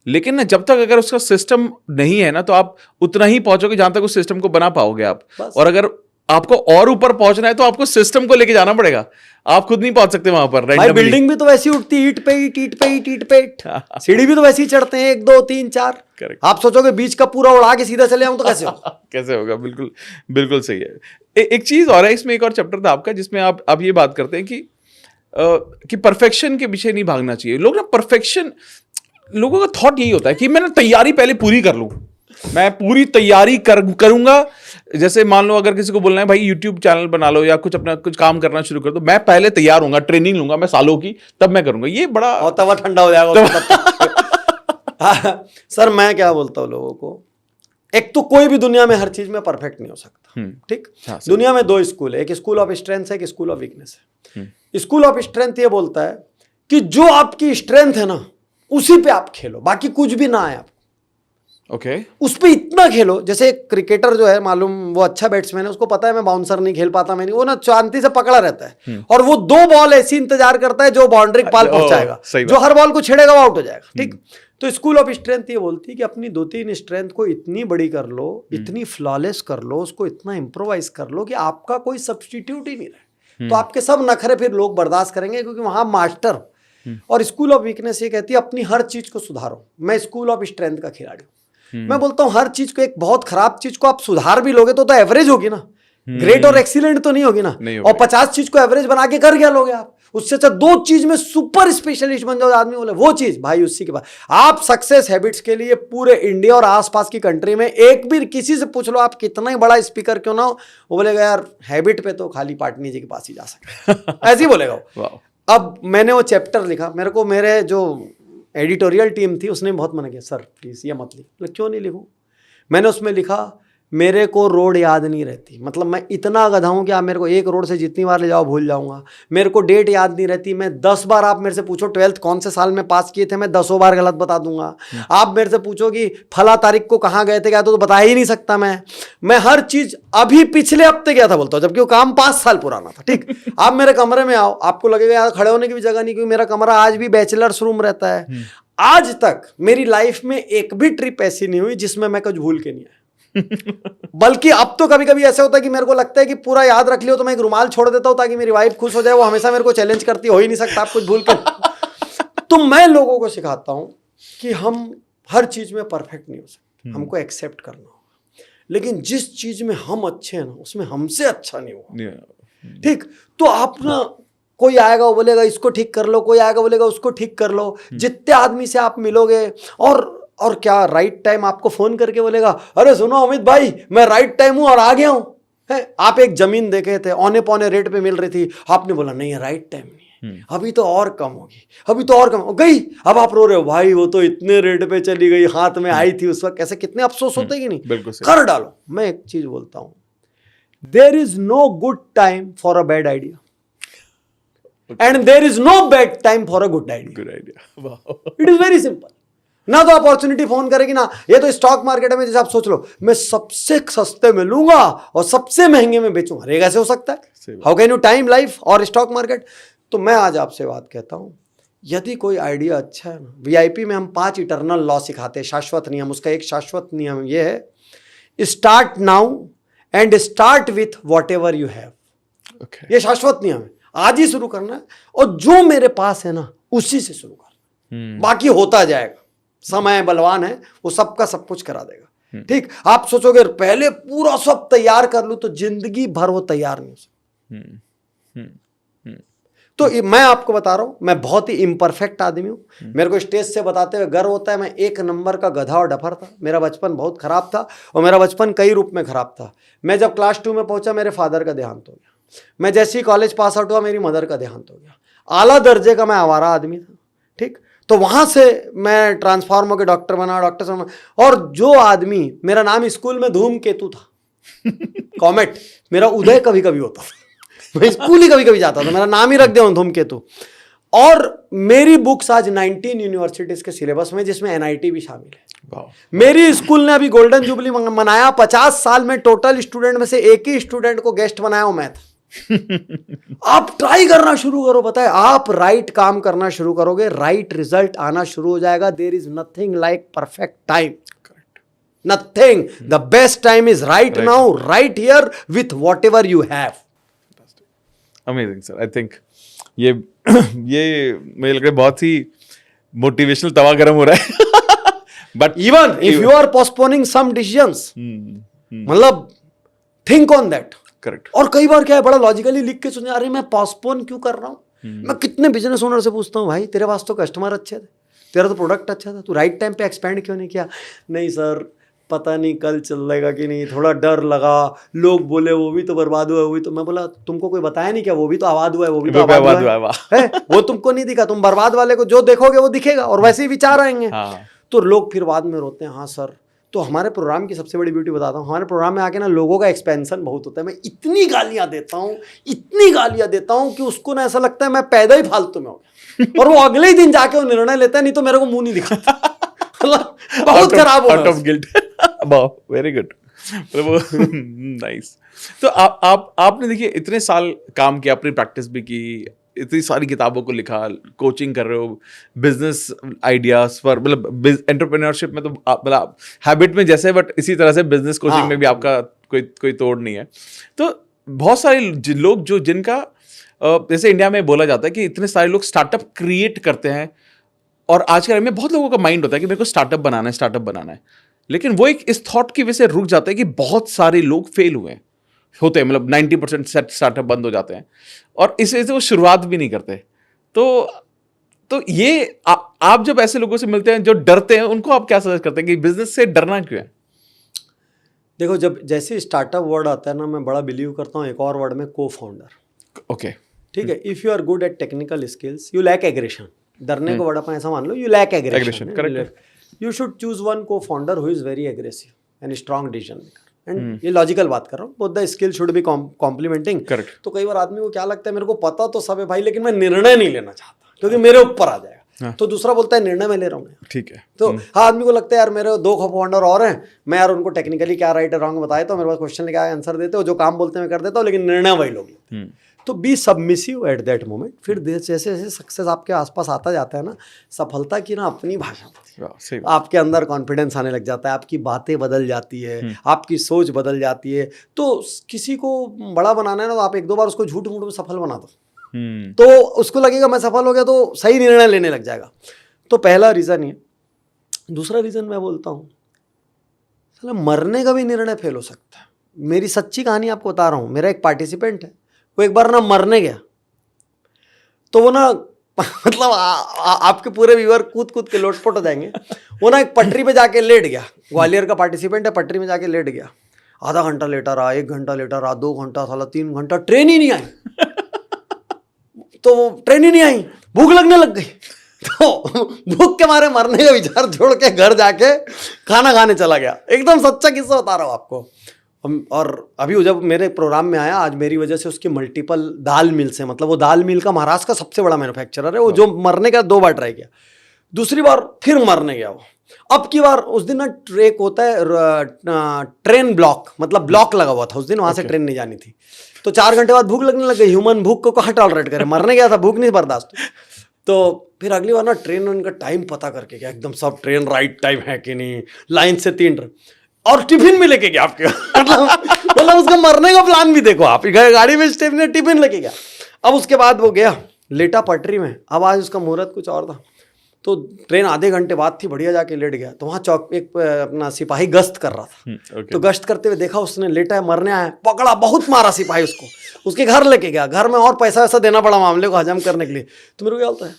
लेकिन ना जब तक अगर उसका सिस्टम नहीं है ना, तो आप उतना ही पहुंचोगे जहां तक उस सिस्टम को बना पाओगे आप। और अगर आपको और ऊपर पहुंचना है तो आपको सिस्टम को लेके जाना पड़ेगा, आप खुद नहीं पहुंच सकते वहां पर। भाई बिल्डिंग भी तो वैसी उठती, ईंट पे ईंट, ईंट पे ईंट, ईंट पे ईंट। सीढ़ी भी तो वैसी चढ़ते हैं, 1 2 3 4। आप सोचोगे बीच का पूरा उड़ा के सीधा चले आऊं तो कैसे होगा? कैसे होगा? बिल्कुल बिल्कुल सही है। एक चीज और है इसमें, एक और चैप्टर था आपका जिसमें आप ये बात करते हैं कि परफेक्शन के पीछे नहीं भागना चाहिए। लोग ना परफेक्शन, लोगों का थॉट यही होता है कि मैंने तैयारी पहले पूरी कर लूं, मैं पूरी तैयारी करूंगा। जैसे मान लो अगर किसी को बोलना है भाई यूट्यूब चैनल बना लो या कुछ अपना कुछ काम करना शुरू कर दो, मैं पहले तैयार होऊंगा, ट्रेनिंग लूंगा मैं सालों की, तब मैं करूंगा। ये बड़ा और तवा ठंडा हो जाएगा। सर मैं क्या बोलता हूँ लोगों को, एक तो कोई भी दुनिया में हर चीज में परफेक्ट नहीं हो सकता, ठीक। दुनिया में 2 स्कूल है, एक स्कूल ऑफ स्ट्रेंथ है, एक स्कूल ऑफ वीकनेस है। स्कूल ऑफ स्ट्रेंथ ये बोलता है कि जो आपकी स्ट्रेंथ है ना उसी पे आप खेलो, बाकी कुछ भी ना आए आपको। ओके उस पे इतना खेलो, जैसे एक क्रिकेटर जो है मालूम, वो अच्छा बैट्समैन है, उसको पता है मैं बाउंसर नहीं खेल पाता, मैं नहीं, वो ना शांति से पकड़ा रहता है और वो 2 बॉल ऐसी इंतजार करता है जो बाउंड्री पाल पहुंचाएगा, जो हर बॉल को छेड़ेगा वो आउट हो जाएगा। ठीक, तो स्कूल ऑफ स्ट्रेंथ ये बोलती है कि अपनी 2-3 स्ट्रेंथ को इतनी बड़ी कर लो, इतनी फ्लॉलेस कर लो, उसको इतना इम्प्रोवाइज कर लो कि आपका कोई सब्स्टिट्यूट ही नहीं रहे, तो आपके सब नखरे फिर लोग बर्दाश्त करेंगे, क्योंकि वहां मास्टर। और स्कूल ऑफ वीकनेस ये कहती है अपनी हर चीज को सुधारो। मैं स्कूल ऑफ स्ट्रेंथ का खिलाड़ी हूँ। मैं बोलता हूँ हर चीज को, एक बहुत खराब चीज को आप सुधार भी लोगे तो एवरेज होगी ना, ग्रेट और एक्सीलेंट तो नहीं होगी ना। और 50 चीज को एवरेज बना के कर क्या लोगे आप? उससे अच्छा 2 चीज में सुपर स्पेशलिस्ट बन जाओ आदमी, बोले वो चीज भाई उसी के बाद आप सक्सेस हैबिट्स के लिए पूरे इंडिया और आसपास की कंट्री में एक भी किसी से पूछ लो आप कितना ही बड़ा स्पीकर क्यों ना हो, वो बोलेगा यार हैबिट पे तो खाली पाटनी जी के पास ही जा सकते ऐसे ही बोलेगा वो। अब मैंने वो चैप्टर लिखा, मेरे को मेरे जो एडिटोरियल टीम थी उसने बहुत मना किया, सर प्लीज ये मत लिख। क्यों नहीं लिखूं? मैंने उसमें लिखा मेरे को रोड याद नहीं रहती, मतलब मैं इतना गधा हूं कि आप मेरे को एक रोड से जितनी बार ले जाओ भूल जाऊंगा। मेरे को डेट याद नहीं रहती, मैं 10 बार आप मेरे से पूछो 12th कौन से साल में पास किए थे, मैं 10 बार गलत बता दूंगा। आप मेरे से पूछो कि फला तारीख को कहाँ गए थे क्या, तो बता ही नहीं सकता मैं हर चीज अभी पिछले हफ्ते गया था बोलता हूँ, जबकि वो काम 5 साल पुराना था। ठीक, आप मेरे कमरे में आओ, आपको लगेगा यार खड़े होने की भी जगह नहीं, क्योंकि मेरा कमरा आज भी बैचलर्स रूम रहता है। आज तक मेरी लाइफ में एक भी ट्रिप ऐसी नहीं हुई जिसमें मैं कुछ भूल के नहीं आया। बल्कि अब तो कभी कभी ऐसा होता है कि मेरे को लगता है कि पूरा याद रख लियो तो मैं एक रुमाल छोड़ देता हूं ताकि मेरी वाइफ खुश हो जाए। वो हमेशा मेरे को चैलेंज करती हो ही नहीं सकता आप कुछ भूल कर। तो मैं लोगों को सिखाता हूं कि हम हर चीज में परफेक्ट नहीं हो सकते, हमको एक्सेप्ट करना होगा, लेकिन जिस चीज में हम अच्छे हैं ना उसमें हमसे अच्छा नहीं होगा। ठीक, तो आप ना, कोई आएगा वो बोलेगा इसको ठीक कर लो, कोई आएगा बोलेगा उसको ठीक कर लो। जितने आदमी से आप मिलोगे और क्या राइट टाइम आपको फोन करके बोलेगा अरे सुनो अमित भाई मैं राइट टाइम हूं और आ गया हूं। आप एक जमीन देखे थे औने पौने रेट पे मिल रही थी, आपने बोला नहीं राइट टाइम नहीं है, अभी तो और कम होगी, अभी तो और कम हो गई, अब आप रो रहे हो भाई वो तो इतने रेट पे चली गई, हाथ में आई थी उस वक्त, कैसे कितने अफसोस होते कि नहीं, कर डालो। मैं एक चीज बोलता हूं, there is no good time for a bad idea and there is no bad time for a good idea. It is very simple. ना तो अपॉर्चुनिटी फोन करेगी ना, ये तो स्टॉक मार्केट में जैसे आप सोच लो मैं सबसे सस्ते में लूंगा और सबसे महंगे में बेचूंगा, अरे कैसे हो सकता है? How can you time life और स्टॉक मार्केट? तो मैं आज आपसे बात कहता हूं, यदि कोई आइडिया अच्छा है ना, वीआईपी में हम 5 इटर्नल लॉ सिखाते हैं, शाश्वत नियम। उसका एक शाश्वत नियम ये है, start now and start with whatever you have. ये शाश्वत नियम है, आज ही शुरू करना है और जो मेरे पास है ना उसी से शुरू कर, बाकी होता जाएगा। समय बलवान है, वो सबका सब कुछ करा देगा। ठीक, आप सोचोगे पहले पूरा सब तैयार कर लूं तो जिंदगी भर वो तैयार नहीं हो सकता। तो मैं आपको बता रहा हूं, मैं बहुत ही इम्परफेक्ट आदमी हूं। मेरे को स्टेज से बताते हुए गर्व होता है, मैं 1 नंबर का गधा और डफर था। मेरा बचपन बहुत खराब था और मेरा बचपन कई रूप में खराब था। मैं जब क्लास 2 में पहुंचा मेरे फादर का देहांत हो गया। मैं जैसे ही कॉलेज पास आउट हुआ मेरी मदर का देहांत हो गया। आला दर्जे का मैं आवारा आदमी था। ठीक, तो वहां से मैं ट्रांसफॉर्म होकर डॉक्टर बना, डॉक्टर बना। और जो आदमी, मेरा नाम स्कूल में धूमकेतु था कॉमेट, मेरा उदय कभी कभी होता था, मैं स्कूल ही कभी कभी जाता था, मेरा नाम ही रख दिया धूमकेतु। और मेरी बुक्स आज 19 यूनिवर्सिटीज के सिलेबस में, जिसमें एनआईटी भी शामिल है। मेरी स्कूल ने अभी गोल्डन जुबली मनाया, 50 साल में टोटल स्टूडेंट में से एक ही स्टूडेंट को गेस्ट बनाया हूं मैं। आप ट्राई करना शुरू करो, बताए आप राइट काम करना शुरू करोगे, राइट रिजल्ट आना शुरू हो जाएगा। There is nothing like perfect time, nothing. The best time is right now, right here with whatever you have. Amazing sir, I think ये मुझे लग रहा है बहुत ही मोटिवेशनल तवा गरम हो रहा है। But even if you are postponing some decisions, मतलब थिंक ऑन दैट। करेक्ट। और कई बार क्या है, बड़ा लॉजिकली लिख के सुने, अरे मैं पोस्टपोन क्यों कर रहा हूं। मैं कितने बिजनेस ओनर से पूछता हूं, भाई तेरे पास तो कस्टमर अच्छे थे, तेरा तो प्रोडक्ट अच्छा था, तू राइट टाइम पे एक्सपेंड क्यों नहीं किया? नहीं सर पता नहीं कल चलेगा कि नहीं, थोड़ा डर लगा, लोग बोले वो भी तो बर्बाद हुआ, वो भी तो। मैं बोला तुमको कोई बताया नहीं क्या, वो भी तो आबाद हुआ है, वो भी तो आबाद हुआ है, वो तुमको नहीं दिखा। तुम बर्बाद वाले को जो देखोगे वो दिखेगा और वैसे ही विचार आएंगे। तो लोग फिर बाद में रोते हैं, हाँ सर। तो हमारे प्रोग्राम की सबसे बड़ी ब्यूटी बताता हूँ, हमारे प्रोग्राम में आके ना लोगों का एक्सपेंशन बहुत होता है। मैं इतनी गालियां देता हूँ कि उसको ना ऐसा लगता है मैं पैदा ही फालतू में हो गया और वो अगले ही दिन जाके वो निर्णय लेता है, नहीं तो मेरे को मुंह नहीं दिखाता। मतलब बहुत खराब हो आउट ऑफ गिल्ट। वाह, वेरी गुड। नाइस। तो आपने देखिए इतने साल काम किया, अपनी प्रैक्टिस भी की, इतनी सारी किताबों को लिखा, कोचिंग कर रहे हो, बिजनेस आइडियाज पर, मतलब एंटरप्रेन्योरशिप में तो मतलब हैबिट में जैसे, बट इसी तरह से बिजनेस कोचिंग में भी आपका कोई तोड़ नहीं है। तो बहुत सारे लोग जो जिनका जैसे इंडिया में बोला जाता है कि इतने सारे लोग स्टार्टअप क्रिएट करते हैं, और आज के टाइम में बहुत लोगों का माइंड होता है कि मेरे को स्टार्टअप बनाना है, लेकिन वो एक इस थॉट की वजह से रुक जाता है कि बहुत सारे लोग फेल हुए होते हैं, मतलब 90% स्टार्टअप बंद हो जाते हैं, और इस वजह से वो शुरुआत भी नहीं करते। तो ये आप जब ऐसे लोगों से मिलते हैं जो डरते हैं, उनको आप क्या सजेस्ट करते हैं कि बिजनेस से डरना क्यों है? देखो, जब जैसे स्टार्टअप वर्ड आता है ना, मैं बड़ा बिलीव करता हूँ एक और वर्ड में, को फाउंडर। ओके, ठीक है। If you are good at technical skills, you lack aggression. डरने को बड़ा अपन ऐसा मान लो, you lack aggression. Correct. You should choose one co-founder who is very aggressive and strong decision maker. And ये लॉजिकल बात कर रहा हूँ, both the skill should be complementing. Correct. तो कई बार आदमी को क्या लगता है, मेरे को पता तो सब है भाई, लेकिन मैं निर्णय नहीं लेना चाहता क्योंकि मेरे ऊपर आ जाएगा। तो दूसरा बोलता है निर्णय मैं ले रहा हूँ। ठीक है। तो हाँ, आदमी को लगता है यार मेरे 2 फाउंडर और हैं, मैं यार उनको टेक्निकली क्या राइट है रॉन्ग बताए तो मेरे पास क्वेश्चन लेके आए, आंसर देते हो, जो काम बोलते हैं मैं कर देता हूँ, लेकिन निर्णय वही लोग लेते हैं। तो be submissive at that moment. फिर जैसे जैसे सक्सेस आपके आसपास आता जाता है ना, सफलता की ना अपनी भाषा, आपके अंदर कॉन्फिडेंस आने लग जाता है, आपकी बातें बदल जाती है, आपकी सोच बदल जाती है। तो किसी को बड़ा बनाना है ना, तो आप 1-2 बार उसको झूठ मूठ में सफल बना दो, तो उसको लगेगा मैं सफल हो गया, तो सही निर्णय लेने लग जाएगा। तो पहला रीज़न ये। दूसरा रीज़न मैं बोलता हूँ, साला मरने का भी निर्णय फेल हो सकता है। मेरी सच्ची कहानी आपको बता रहा हूँ। मेरा एक पार्टिसिपेंट है, वो एक बार ना मरने गया, तो वो ना मतलब आपके पूरे व्यूअर कूद कूद के लोटपोट हो जाएंगे। वो ना एक पटरी पे जाके लेट गया। ग्वालियर का पार्टिसिपेंट है, पटरी में जाके लेट गया। आधा घंटा लेटा रहा, 1 घंटा लेटा रहा, 2 घंटा, साला 3 घंटा, ट्रेन ही नहीं आई। तो ट्रेन ही नहीं आई, भूख लगने लग गई। तो भूख के मारे मरने का विचार छोड़ के घर जाके खाना खाने चला गया। एकदम सच्चा किस्सा बता रहा हूँ आपको। और अभी जब मेरे प्रोग्राम में आया, आज मेरी वजह से उसकी मल्टीपल दाल मिल से, मतलब वो दाल मिल का महाराष्ट्र का सबसे बड़ा मैन्युफैक्चरर है वो, जो मरने का 2 बार ट्राई किया, दूसरी बार फिर मरने गया वो। अब की बार उस दिन ना ट्रेक होता है ट्रेन ब्लॉक, मतलब ब्लॉक लगा हुआ था उस दिन, वहां से ट्रेन नहीं जानी थी। तो 4 घंटे बाद भूख लगने लग गई। ह्यूमन भूख को कहाँ टॉलरेट करे, मरने गया था, भूख नहीं बर्दाश्त। तो फिर अगली बार ना ट्रेन उनका टाइम पता करके गया, एकदम सब ट्रेन राइट टाइम है कि नहीं, लाइन से 3 ट्रेन, और टिफिन भी लेके गया आपके। मतलब उसका मरने का प्लान भी देखो आप, गाड़ी में टिफिन लेके गया। अब उसके बाद वो गया, लेटा पटरी में। अब आज उसका मुहूर्त कुछ और था, तो ट्रेन आधे घंटे बाद थी, बढ़िया जाके लेट गया। तो वहाँ चौक एक अपना सिपाही गश्त कर रहा था। तो गश्त करते हुए देखा उसने, लेटा है, मरने आया, पकड़ा, बहुत मारा सिपाही उसको, उसके घर लेके गया। घर में और पैसा वैसा देना पड़ा मामले को हजम करने के लिए। तो मेरे को क्या बोलता है,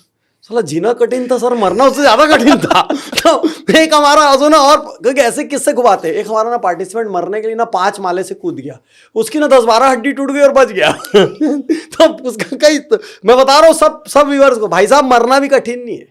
साला जीना कठिन था सर, मरना उससे ज्यादा कठिन था। तो एक हमारा ना, और क्योंकि ऐसे किस्से खुबाते, एक हमारा ना पार्टिसिपेंट मरने के लिए ना 5 माले से कूद गया, उसकी ना 10-12 हड्डी टूट गई और बच गया। तो उसका कई मैं बता रहा हूँ सब व्यूअर्स को, भाई साहब मरना भी कठिन नहीं है,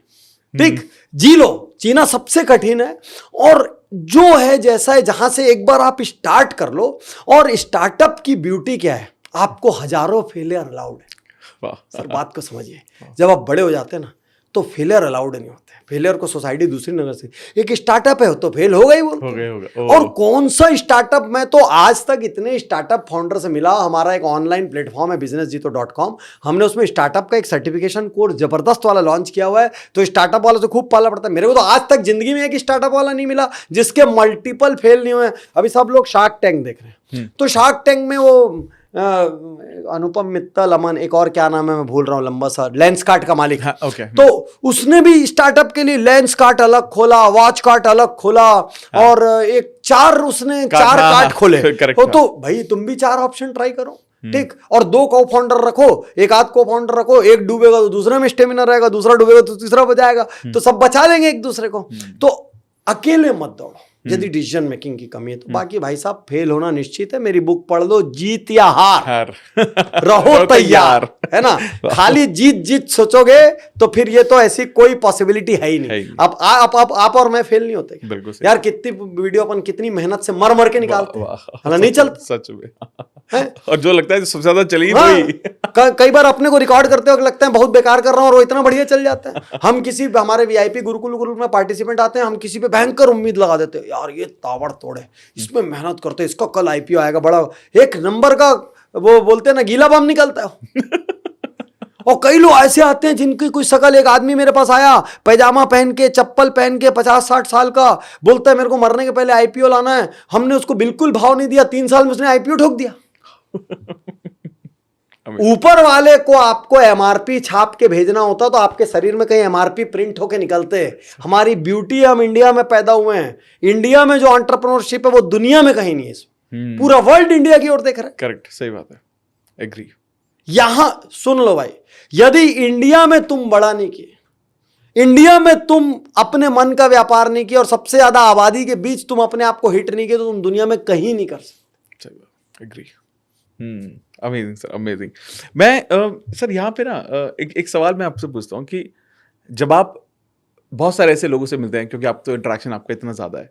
ठीक, जी लो, जीना सबसे कठिन है। और जो है जैसा है, जहां से एक बार आप स्टार्ट कर लो। और स्टार्टअप की ब्यूटी क्या है, आपको हजारों फेलियर अलाउड है। सर बात को समझिए, जब आप बड़े हो जाते हैं ना, तो फेलियर अलाउड नहीं होते। फेलियर को सोसाइटी दूसरी नजर से, एक स्टार्टअप है तो फेल हो गई वो। और कौन सा स्टार्टअप, मैं तो आज तक इतने स्टार्टअप फाउंडर से मिला। हमारा एक ऑनलाइन प्लेटफॉर्म है businessjito.com, हमने उसमें स्टार्टअप का एक सर्टिफिकेशन कोर्स जबरदस्त वाला लॉन्च किया हुआ है। तो स्टार्टअप वालों से खूब पाला पड़ता है। मेरे को तो आज तक जिंदगी में एक स्टार्टअप वाला नहीं मिला जिसके मल्टीपल फेल नहीं हुए। अभी सब लोग शार्क टैंक देख रहे हैं, तो शार्क टैंक में वो अनुपम मित्तल, अमन, एक और क्या नाम है मैं भूल रहा हूँ, लंबा सा, लेंसकार्ट का मालिक। हाँ, तो उसने भी स्टार्टअप के लिए लेंसकार्ट अलग खोला, वॉच कार्ट अलग खोला। हाँ, और एक 4 उसने 4 कार्ट खोले। तो भाई तुम भी 4 ऑप्शन ट्राई करो, ठीक। और 2 को फाउंडर रखो, एक आध को फाउंडर रखो, एक डूबेगा तो दूसरे में स्टेमिना रहेगा, दूसरा डूबेगा तो तीसरा बचाएगा, तो सब बचा लेंगे एक दूसरे को। तो अकेले मत दौड़ो, यदि डिसीजन मेकिंग की कमी है तो। बाकी भाई साहब फेल होना निश्चित है, मेरी बुक पढ़ लो, जीत या हार रहो तैयार, है ना। खाली जीत जीत सोचोगे तो फिर ये तो ऐसी कोई पॉसिबिलिटी है ही नहीं। अब आप और मैं फेल नहीं होते यार। कितनी वीडियो अपन कितनी मेहनत से मर मर के निकालते हैं, नहीं चलता सच में। और जो लगता है सबसे ज्यादा चली कई बार अपने को रिकॉर्ड करते वक्त लगता है बहुत बेकार कर रहा हूं और वो इतना बढ़िया चल जाता है। हम किसी हमारे वीआईपी गुरुकुल में पार्टिसिपेंट आते हैं, हम किसी पे भयंकर उम्मीद लगा देते हैं, यार ये ताबड़तोड़ है, इसमें मेहनत करते हैं, इसका कल आईपीओ आएगा, बड़ा एक नंबर का वो बोलते हैं ना गीला बम निकलता है। और कई लोग ऐसे आते हैं जिनकी कोई शकल, एक आदमी मेरे पास आया पैजामा पहन के, चप्पल पहन के, 50-60 साल का, बोलता है मेरे को मरने के पहले आईपीओ लाना है। हमने उसको बिल्कुल भाव नहीं दिया, 3 साल में उसने आईपीओ ठोक दिया। ऊपर वाले को आपको एमआरपी छाप के भेजना होता तो आपके शरीर में कहीं एमआरपी प्रिंट होके निकलते। हमारी ब्यूटी, हम इंडिया में पैदा हुए हैं, इंडिया में जो एंटरप्रेन्योरशिप है वो दुनिया में कहीं नहीं है। पूरा वर्ल्ड इंडिया की ओर देख रहा है। करेक्ट, सही बात है, एग्री। यहां सुन लो भाई, यदि इंडिया में तुम बड़ा नहीं किए, इंडिया में तुम अपने मन का व्यापार नहीं किया और सबसे ज्यादा आबादी के बीच तुम अपने आप को हिट नहीं किए, तो तुम दुनिया में कहीं नहीं कर सकते। सही बात, एग्री। Amazing sir, amazing. मैं सर यहाँ पे ना एक सवाल मैं आपसे पूछता हूँ कि जब आप बहुत सारे ऐसे लोगों से मिलते हैं, क्योंकि आप तो इंटरेक्शन आपका इतना ज़्यादा है,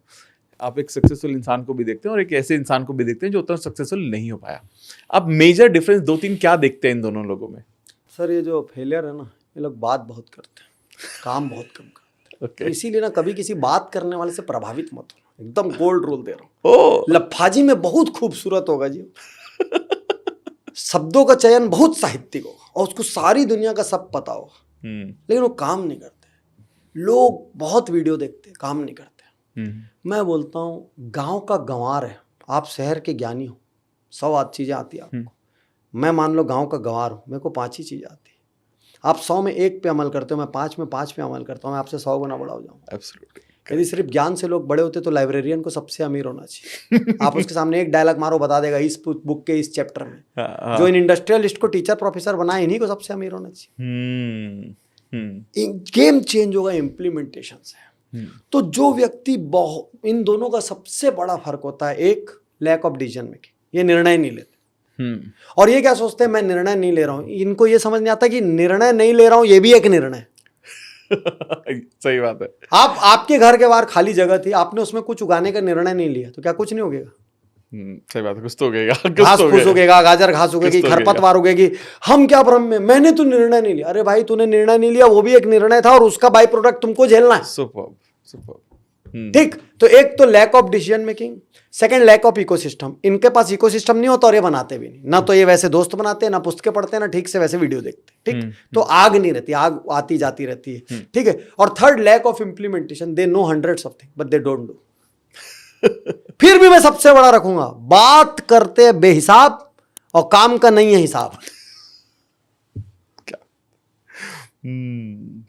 आप एक सक्सेसफुल इंसान को भी देखते हैं और एक ऐसे इंसान को भी देखते हैं जो उतना सक्सेसफुल नहीं हो पाया। आप मेजर डिफरेंस 2-3 क्या देखते हैं इन दोनों लोगों में? सर ये जो फेलियर है ना, ये लोग बात बहुत करते हैं, काम बहुत कम करते हैं। तो इसीलिए ना कभी किसी बात करने वाले से प्रभावित मत हो। एकदम गोल्ड रूल दे रहा हूँ। लफाजी में बहुत खूबसूरत होगा जी, शब्दों का चयन बहुत साहित्यिक होगा और उसको सारी दुनिया का सब पता होगा, लेकिन वो काम नहीं करते। लोग बहुत वीडियो देखते हैं, काम नहीं करते। मैं बोलता हूँ गांव का गंवार है, आप शहर के ज्ञानी हो, 100 चीज़ें आती है आपको। मैं मान लो गांव का गंवार हूँ, मेरे को 5 ही चीज़ें आती है। आप 100 में 1 पे अमल करते हो, मैं 5 में 5 पे अमल करता हूँ, मैं आपसे 100 गुना बड़ा हो जाऊँ। एब्सोल्युटली। यदि सिर्फ ज्ञान से लोग बड़े होते तो लाइब्रेरियन को सबसे अमीर होना चाहिए। आप उसके सामने एक डायलॉग मारो, बता देगा इस बुक के इस चैप्टर में। जो इन इंडस्ट्रियलिस्ट को टीचर प्रोफेसर बनाए, इन्हीं को सबसे अमीर होना चाहिए। गेम चेंज होगा इम्प्लीमेंटेशन से। तो जो व्यक्ति इन दोनों का सबसे बड़ा फर्क होता है, एक लैक ऑफ डिसीजन मेकिंग, ये निर्णय नहीं लेते। और ये क्या सोचते हैं, मैं निर्णय नहीं ले रहा हूं। इनको ये समझ नहीं आता कि निर्णय नहीं ले रहा हूं ये भी एक निर्णय। सही बात है। आपके घर के बाहर खाली जगह थी, आपने उसमें कुछ उगाने का निर्णय नहीं लिया तो क्या कुछ नहीं उगेगा? सही बात है, कुछ तो उगेगा, घास फूस उगेगा, गाजर घास उगेगी, खरपतवार उगेगी। हम क्या भ्रम में, मैंने तो निर्णय नहीं लिया। अरे भाई तूने निर्णय नहीं लिया, वो भी एक निर्णय था और उसका बाई प्रोडक्ट तुमको झेलना है। Superb, superb. ठीक, तो एक तो lack of decision making, second lack of ecosystem. इनके पास इकोसिस्टम नहीं होता और ये बनाते भी नहीं। ना तो ये वैसे दोस्त बनाते हैं, ना पुस्तकें पढ़ते हैं, ना ठीक से वैसे वीडियो देखते। ठीक, तो आग नहीं रहती, आग आती जाती रहती है। ठीक है। और third lack of implementation, they know hundreds of thing but they don't do. फिर भी मैं सबसे बड़ा रखूंगा, बात करते बेहिसाब और काम का नहीं है हिसाब। क्या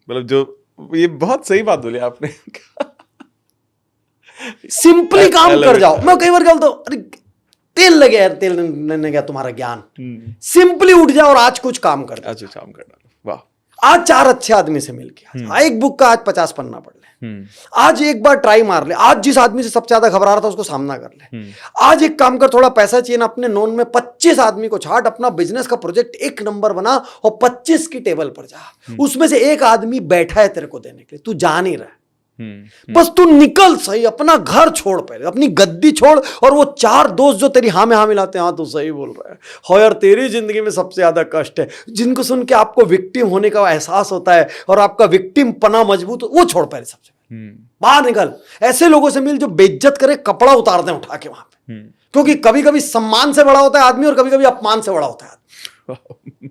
मतलब जो ये बहुत सही बात बोली आपने। सिंपली काम कर जाओ। मैं कई बार बोलता हूं, अरे तेल लगे यार, तेल ने गया तुम्हारा ज्ञान। सिंपली उठ जाओ और आज कुछ काम कर, आज काम करना। वाह, आज 4 अच्छे आदमी से मिलके एक बुक का आज 50 पन्ना पढ़ ले। आज एक बार ट्राई मार ले। आज जिस आदमी से सबसे ज्यादा घबरा रहा था उसको सामना कर ले। आज एक काम कर, थोड़ा पैसा चाहिए ना, अपने नोन में 25 आदमी को छाट, अपना बिजनेस का प्रोजेक्ट 1 नंबर बना और 25 की टेबल पर जा। उसमें से एक आदमी बैठा है तेरे को देने के लिए, तू जा नहीं रहा है। बस तू निकल सही, अपना घर छोड़, पहले अपनी गद्दी छोड़, और वो 4 दोस्त जो तेरी हाँ में हाँ मिलाते हैं, हाँ तू सही बोल रहा है, हो यार तेरी जिंदगी में सबसे ज्यादा कष्ट है, जिनको सुन के आपको विक्टिम होने का एहसास होता है और आपका विक्टिम पना मजबूत, वो छोड़ पहले सबसे बाहर निकल। ऐसे लोगों से मिल जो बेइज्जत करे, कपड़ा उतार दें उठा के वहां पे। क्योंकि कभी कभी सम्मान से बड़ा होता है आदमी और कभी कभी अपमान से बड़ा होता है आदमी।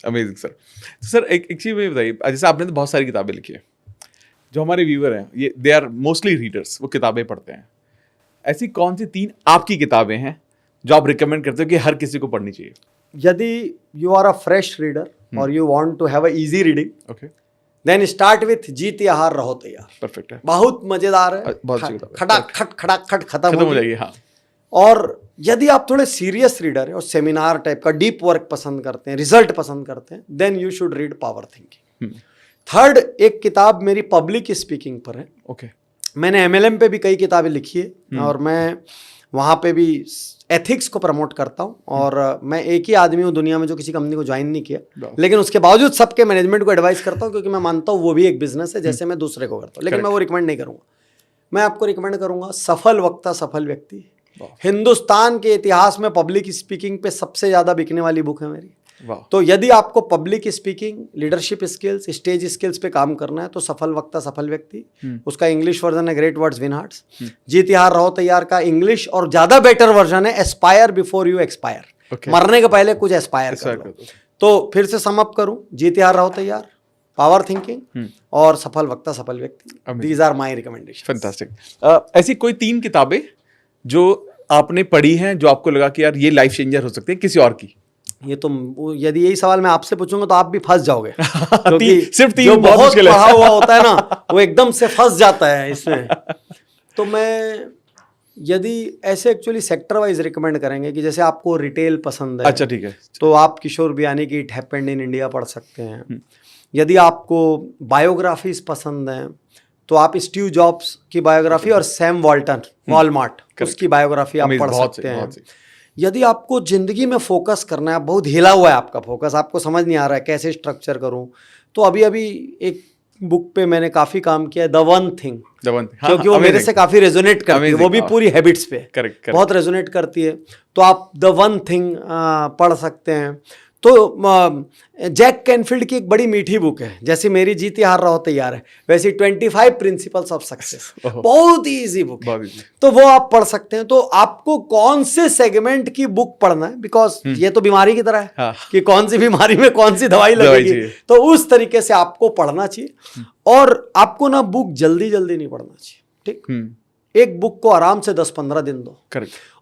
Amazing sir. तो सर एक चीज में बताइए, जैसे आपने तो बहुत सारी किताबें लिखी है, जो हमारे व्यूअर हैं ये दे आर मोस्टली रीडर्स, वो किताबें पढ़ते हैं। ऐसी कौन सी 3 आपकी किताबें हैं जो आप रिकमेंड करते हो कि हर किसी को पढ़नी चाहिए? यदि you are a fresh reader और you want to have a easy reading, okay, then start with जीत या हार रहो तैयार। परफेक्ट है, बहुत मजेदार है, खटाखट खत्म हो जाएगी। हाँ। और यदि आप थोड़े सीरियस रीडर है और सेमिनार टाइप का डीप वर्क पसंद करते हैं, रिजल्ट पसंद करते हैं, then you should read power thinking. Third, एक किताब मेरी पब्लिक स्पीकिंग पर है। ओके, मैंने MLM पे भी कई किताबें लिखी है और मैं वहाँ पे भी एथिक्स को प्रमोट करता हूँ। और मैं एक ही आदमी हूँ दुनिया में जो किसी कंपनी को ज्वाइन नहीं किया, लेकिन उसके बावजूद सबके मैनेजमेंट को एडवाइस करता हूँ, क्योंकि मैं मानता हूँ वो भी एक बिजनेस है जैसे मैं दूसरे को करता हूँ, लेकिन मैं वो रिकमेंड नहीं करूँगा। मैं आपको रिकमेंड करूँगा सफल वक्ता सफल व्यक्ति। हिंदुस्तान के इतिहास में पब्लिक स्पीकिंग पे सबसे ज़्यादा बिकने वाली बुक है मेरी। तो यदि आपको public speaking, leadership skills, stage skills पे काम करना है तो सफल वक्ता सफल व्यक्ति, उसका इंग्लिश वर्जन है ग्रेट वर्ड्स विन हार्ट्स। जीत हार रहो तैयार का इंग्लिश और ज्यादा बेटर वर्जन है एस्पायर बिफोर यू एक्सपायर। मरने के पहले कुछ एस्पायर कर लो। तो फिर से सम अप करूं, जीत हार रहो तैयार, पावर थिंकिंग और सफल वक्ता सफल व्यक्ति। These are my recommendation. Fantastic. ऐसी कोई 3 किताबें जो आपने पढ़ी हैं जो आपको लगा कि यार ये लाइफ चेंजर हो सकती है किसी और की? ये तो यदि यही सवाल मैं आपसे पूछूंगा तो आप भी फंस जाओगे, क्योंकि सिर्फ 3 जो बहुत पढ़ा हुआ होता है ना वो एकदम से फंस जाता है इसमें। तो मैं यदि ऐसे एक्चुअली सेक्टर वाइज रिकमेंड करेंगे कि जैसे आपको रिटेल पसंद है, अच्छा ठीक है, तो आप किशोर बियानी की इट हैपेंड इन इंडिया पढ़ सकते हैं। यदि आपको बायोग्राफीज पसंद हैं तो आप स्टीव जॉब्स की बायोग्राफी और सैम वॉल्टन वॉलमार्ट उसकी बायोग्राफी आप पढ़ सकते हैं। यदि आपको जिंदगी में फोकस करना है, बहुत हिला हुआ है आपका फोकस, आपको समझ नहीं आ रहा है कैसे स्ट्रक्चर करूं, तो अभी अभी एक बुक पे मैंने काफी काम किया है, द वन थिंग, क्योंकि वो मेरे से काफी रेजोनेट करती है, वो भी पूरी हैबिट्स पे बहुत रेजोनेट करती है। तो आप द वन थिंग पढ़ सकते हैं। तो जैक कैनफील्ड की एक बड़ी मीठी बुक है, जैसे मेरी जीत हार रहो तैयार है, वैसे 25 प्रिंसिपल्स ऑफ सक्सेस, बहुत ही इजी बुक है, तो वो आप पढ़ सकते हैं। तो आपको कौन से सेगमेंट की बुक पढ़ना है, बिकॉज ये तो बीमारी की तरह है कि कौन सी बीमारी में कौन सी दवाई लगेगी, तो उस तरीके से आपको पढ़ना चाहिए। और आपको ना बुक जल्दी जल्दी नहीं पढ़ना चाहिए, ठीक? एक बुक को आराम से 10-15 दिन दो,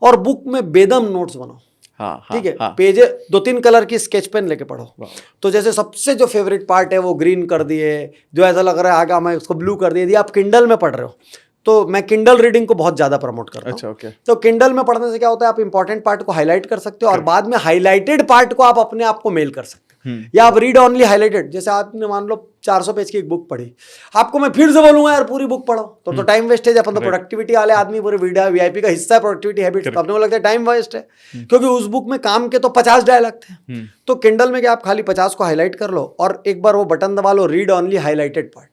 और बुक में बेदम नोट्स बनाओ, ठीक है? पेज 2-3 कलर की स्केच पेन लेके पढ़ो। तो जैसे सबसे जो फेवरेट पार्ट है वो ग्रीन कर दिए, जो ऐसा लग रहा है आगे मैं उसको ब्लू कर दिए। यदि आप किंडल में पढ़ रहे हो तो मैं किंडल रीडिंग को बहुत ज्यादा प्रमोट करता हूँ। तो किंडल में पढ़ने से क्या होता है, आप इंपॉर्टेंट पार्ट को हाईलाइट कर सकते हो और बाद में हाईलाइटेड पार्ट को आप अपने आप को मेल कर सकते हो, या आप रीड ओनली हाईलाइटेड। जैसे आपने मान लो 400 पेज की एक बुक पढ़ी, आपको मैं फिर से बोलूंगा यार पूरी बुक पढ़ो तो टाइम वेस्टेज है। अपन तो प्रोडक्टिविटी वाले आदमी, पूरे VIP का हिस्सा है प्रोडक्टिविटी हैबिट्स, तो अपने को लगता है टाइम वेस्ट है, क्योंकि उस बुक में काम के तो 50 डायलॉग थे। तो किंडल में क्या आप खाली 50 को हाईलाइट कर लो और एक बार वो बटन दबा लो, रीड ओनली हाईलाइटेड पार्ट,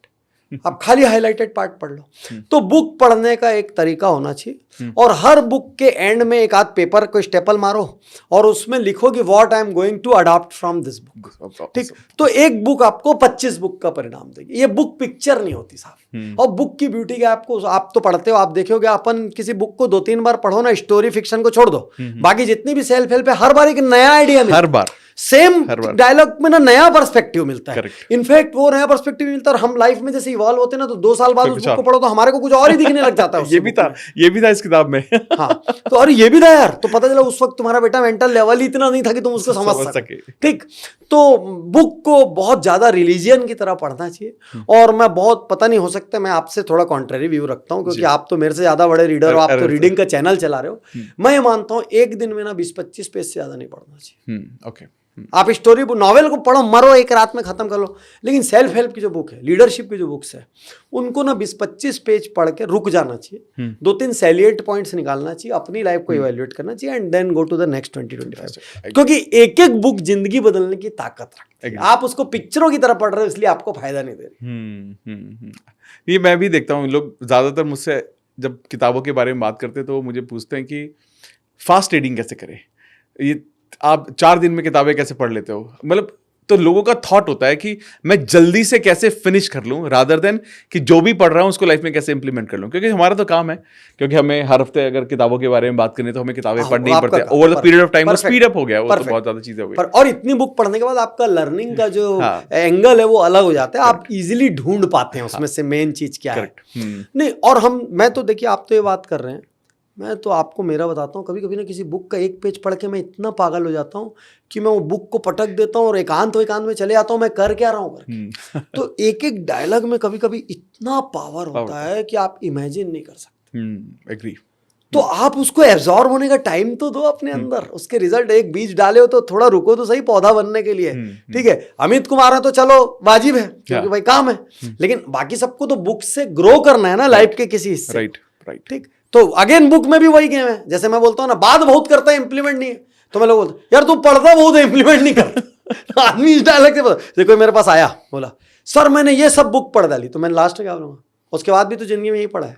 आप खाली हाईलाइटेड पार्ट पढ़ लो। तो बुक पढ़ने का एक तरीका होना चाहिए, और हर बुक के एंड में एक आध पेपर को स्टेपल मारो और उसमें लिखो कि what I am going to adopt from this book, ठीक? तो एक बुक आपको 25 बुक का परिणाम देगी। ये बुक पिक्चर नहीं होती साहब। और बुक की ब्यूटी क्या, आपको, आप तो पढ़ते हो, आप देखोगे अपन किसी बुक को 2-3 बार पढ़ो ना, स्टोरी फिक्शन को छोड़ दो, बाकी जितनी भी सेल्फ हेल्प है, हर बार एक नया आइडिया, हर बार सेम डायलॉग में ना नया पर्सपेक्टिव मिलता है। इनफैक्ट वो नया पर्सपेक्टिव मिलता है, और हम लाइफ में जैसे इवॉल्व होते हैं ना, तो 2 साल बाद उस बुक को पढ़ो तो हमारे को कुछ और ही दिखने लग जाता है। ये भी था इस किताब में। हाँ, तो अरे ये भी था यार, तो पता चला उस वक्त तुम्हारा बेटा मेंटल लेवल ही इतना नहीं था कि तुम उसको समझ सके, ठीक? तो बुक को बहुत ज्यादा रिलीजियन की तरह पढ़ना चाहिए। और मैं बहुत, पता नहीं, हो सकता है मैं आपसे थोड़ा कॉन्ट्रेरी व्यू रखता हूँ, क्योंकि आप तो मेरे से ज्यादा बड़े रीडर हो, आप तो रीडिंग का चैनल चला रहे हो। मैं ये मानता हूँ एक दिन में ना 20-25 पेज से ज्यादा नहीं पढ़ना चाहिए। आप स्टोरी नॉवेल को पढ़ो, मरो, एक रात में खत्म कर लो, लेकिन सेल्फ हेल्प की जो बुक है, लीडरशिप की जो बुक्स है, उनको ना 20-25 पेज पढ़ के रुक जाना चाहिए, 2-3 सैलिएंट पॉइंट्स निकालना चाहिए, अपनी लाइफ को इवैल्यूएट करना चाहिए, and then go to the next 20-25। क्योंकि एक एक बुक जिंदगी बदलने की ताकत रखती है। आप उसको पिक्चरों की तरह पढ़ रहे हो, इसलिए आपको फायदा नहीं दे रही। ये मैं भी देखता हूँ, लोग ज्यादातर मुझसे जब किताबों के बारे में बात करते हैं तो वो मुझे पूछते हैं कि फास्ट रीडिंग कैसे करें, ये आप 4 दिन में किताबें कैसे पढ़ लेते हो, मतलब तो लोगों का थॉट होता है कि मैं जल्दी से कैसे फिनिश कर लूं, रादर देन कि जो भी पढ़ रहा हूं उसको लाइफ में कैसे इंप्लीमेंट कर लूं। क्योंकि हमारा तो काम है, क्योंकि हमें हर हफ्ते अगर किताबों के बारे में बात करनी तो हमें किताबें पढ़नी ही पड़ती है। Over the period of time वो स्पीड अप हो गया, वो तो बहुत ज्यादा चीजें हो गई। और इतनी बुक पढ़ने के बाद आपका लर्निंग का जो एंगल है वो अलग हो जाता है, आप इजिली ढूंढ पाते हैं उसमें से मेन चीज क्या है। नहीं, और मैं तो देखिए, आप तो ये बात कर रहे हैं, मैं तो आपको मेरा बताता हूँ, कभी कभी ना किसी बुक का एक पेज पढ़ के मैं इतना पागल हो जाता हूँ कि मैं वो बुक को पटक देता हूँ और एकांत में चले जाता हूँ, मैं कर क्या रहा हूँ करके। तो एक एक डायलॉग में कभी कभी इतना पावर होता है कि आप इमेजिन नहीं कर सकते। एग्री। तो आप उसको एब्जॉर्ब होने का टाइम तो दो अपने अंदर, उसके रिजल्ट, एक बीज डाले हो तो थोड़ा रुको तो सही पौधा बनने के लिए। ठीक है, अमित कुमार है तो चलो वाजिब है क्योंकि भाई काम है, लेकिन बाकी सबको तो बुक से ग्रो करना है ना लाइफ के किसी हिस्से। Right right. ठीक, तो अगेन बुक में भी वही गेम है। जैसे मैं बोलता हूँ ना, बात बहुत करता है इंप्लीमेंट नहीं है, तो मैं लोग बोलता यार तू पढ़ता बहुत है इंप्लीमेंट नहीं करता। आदमी इस डायलॉग से बोलता, कोई मेरे पास आया बोला सर मैंने ये सब बुक पढ़ डाली, तो मैंने लास्ट में क्या बोलूंगा, उसके बाद भी तो जिंदगी में यही पढ़ा है।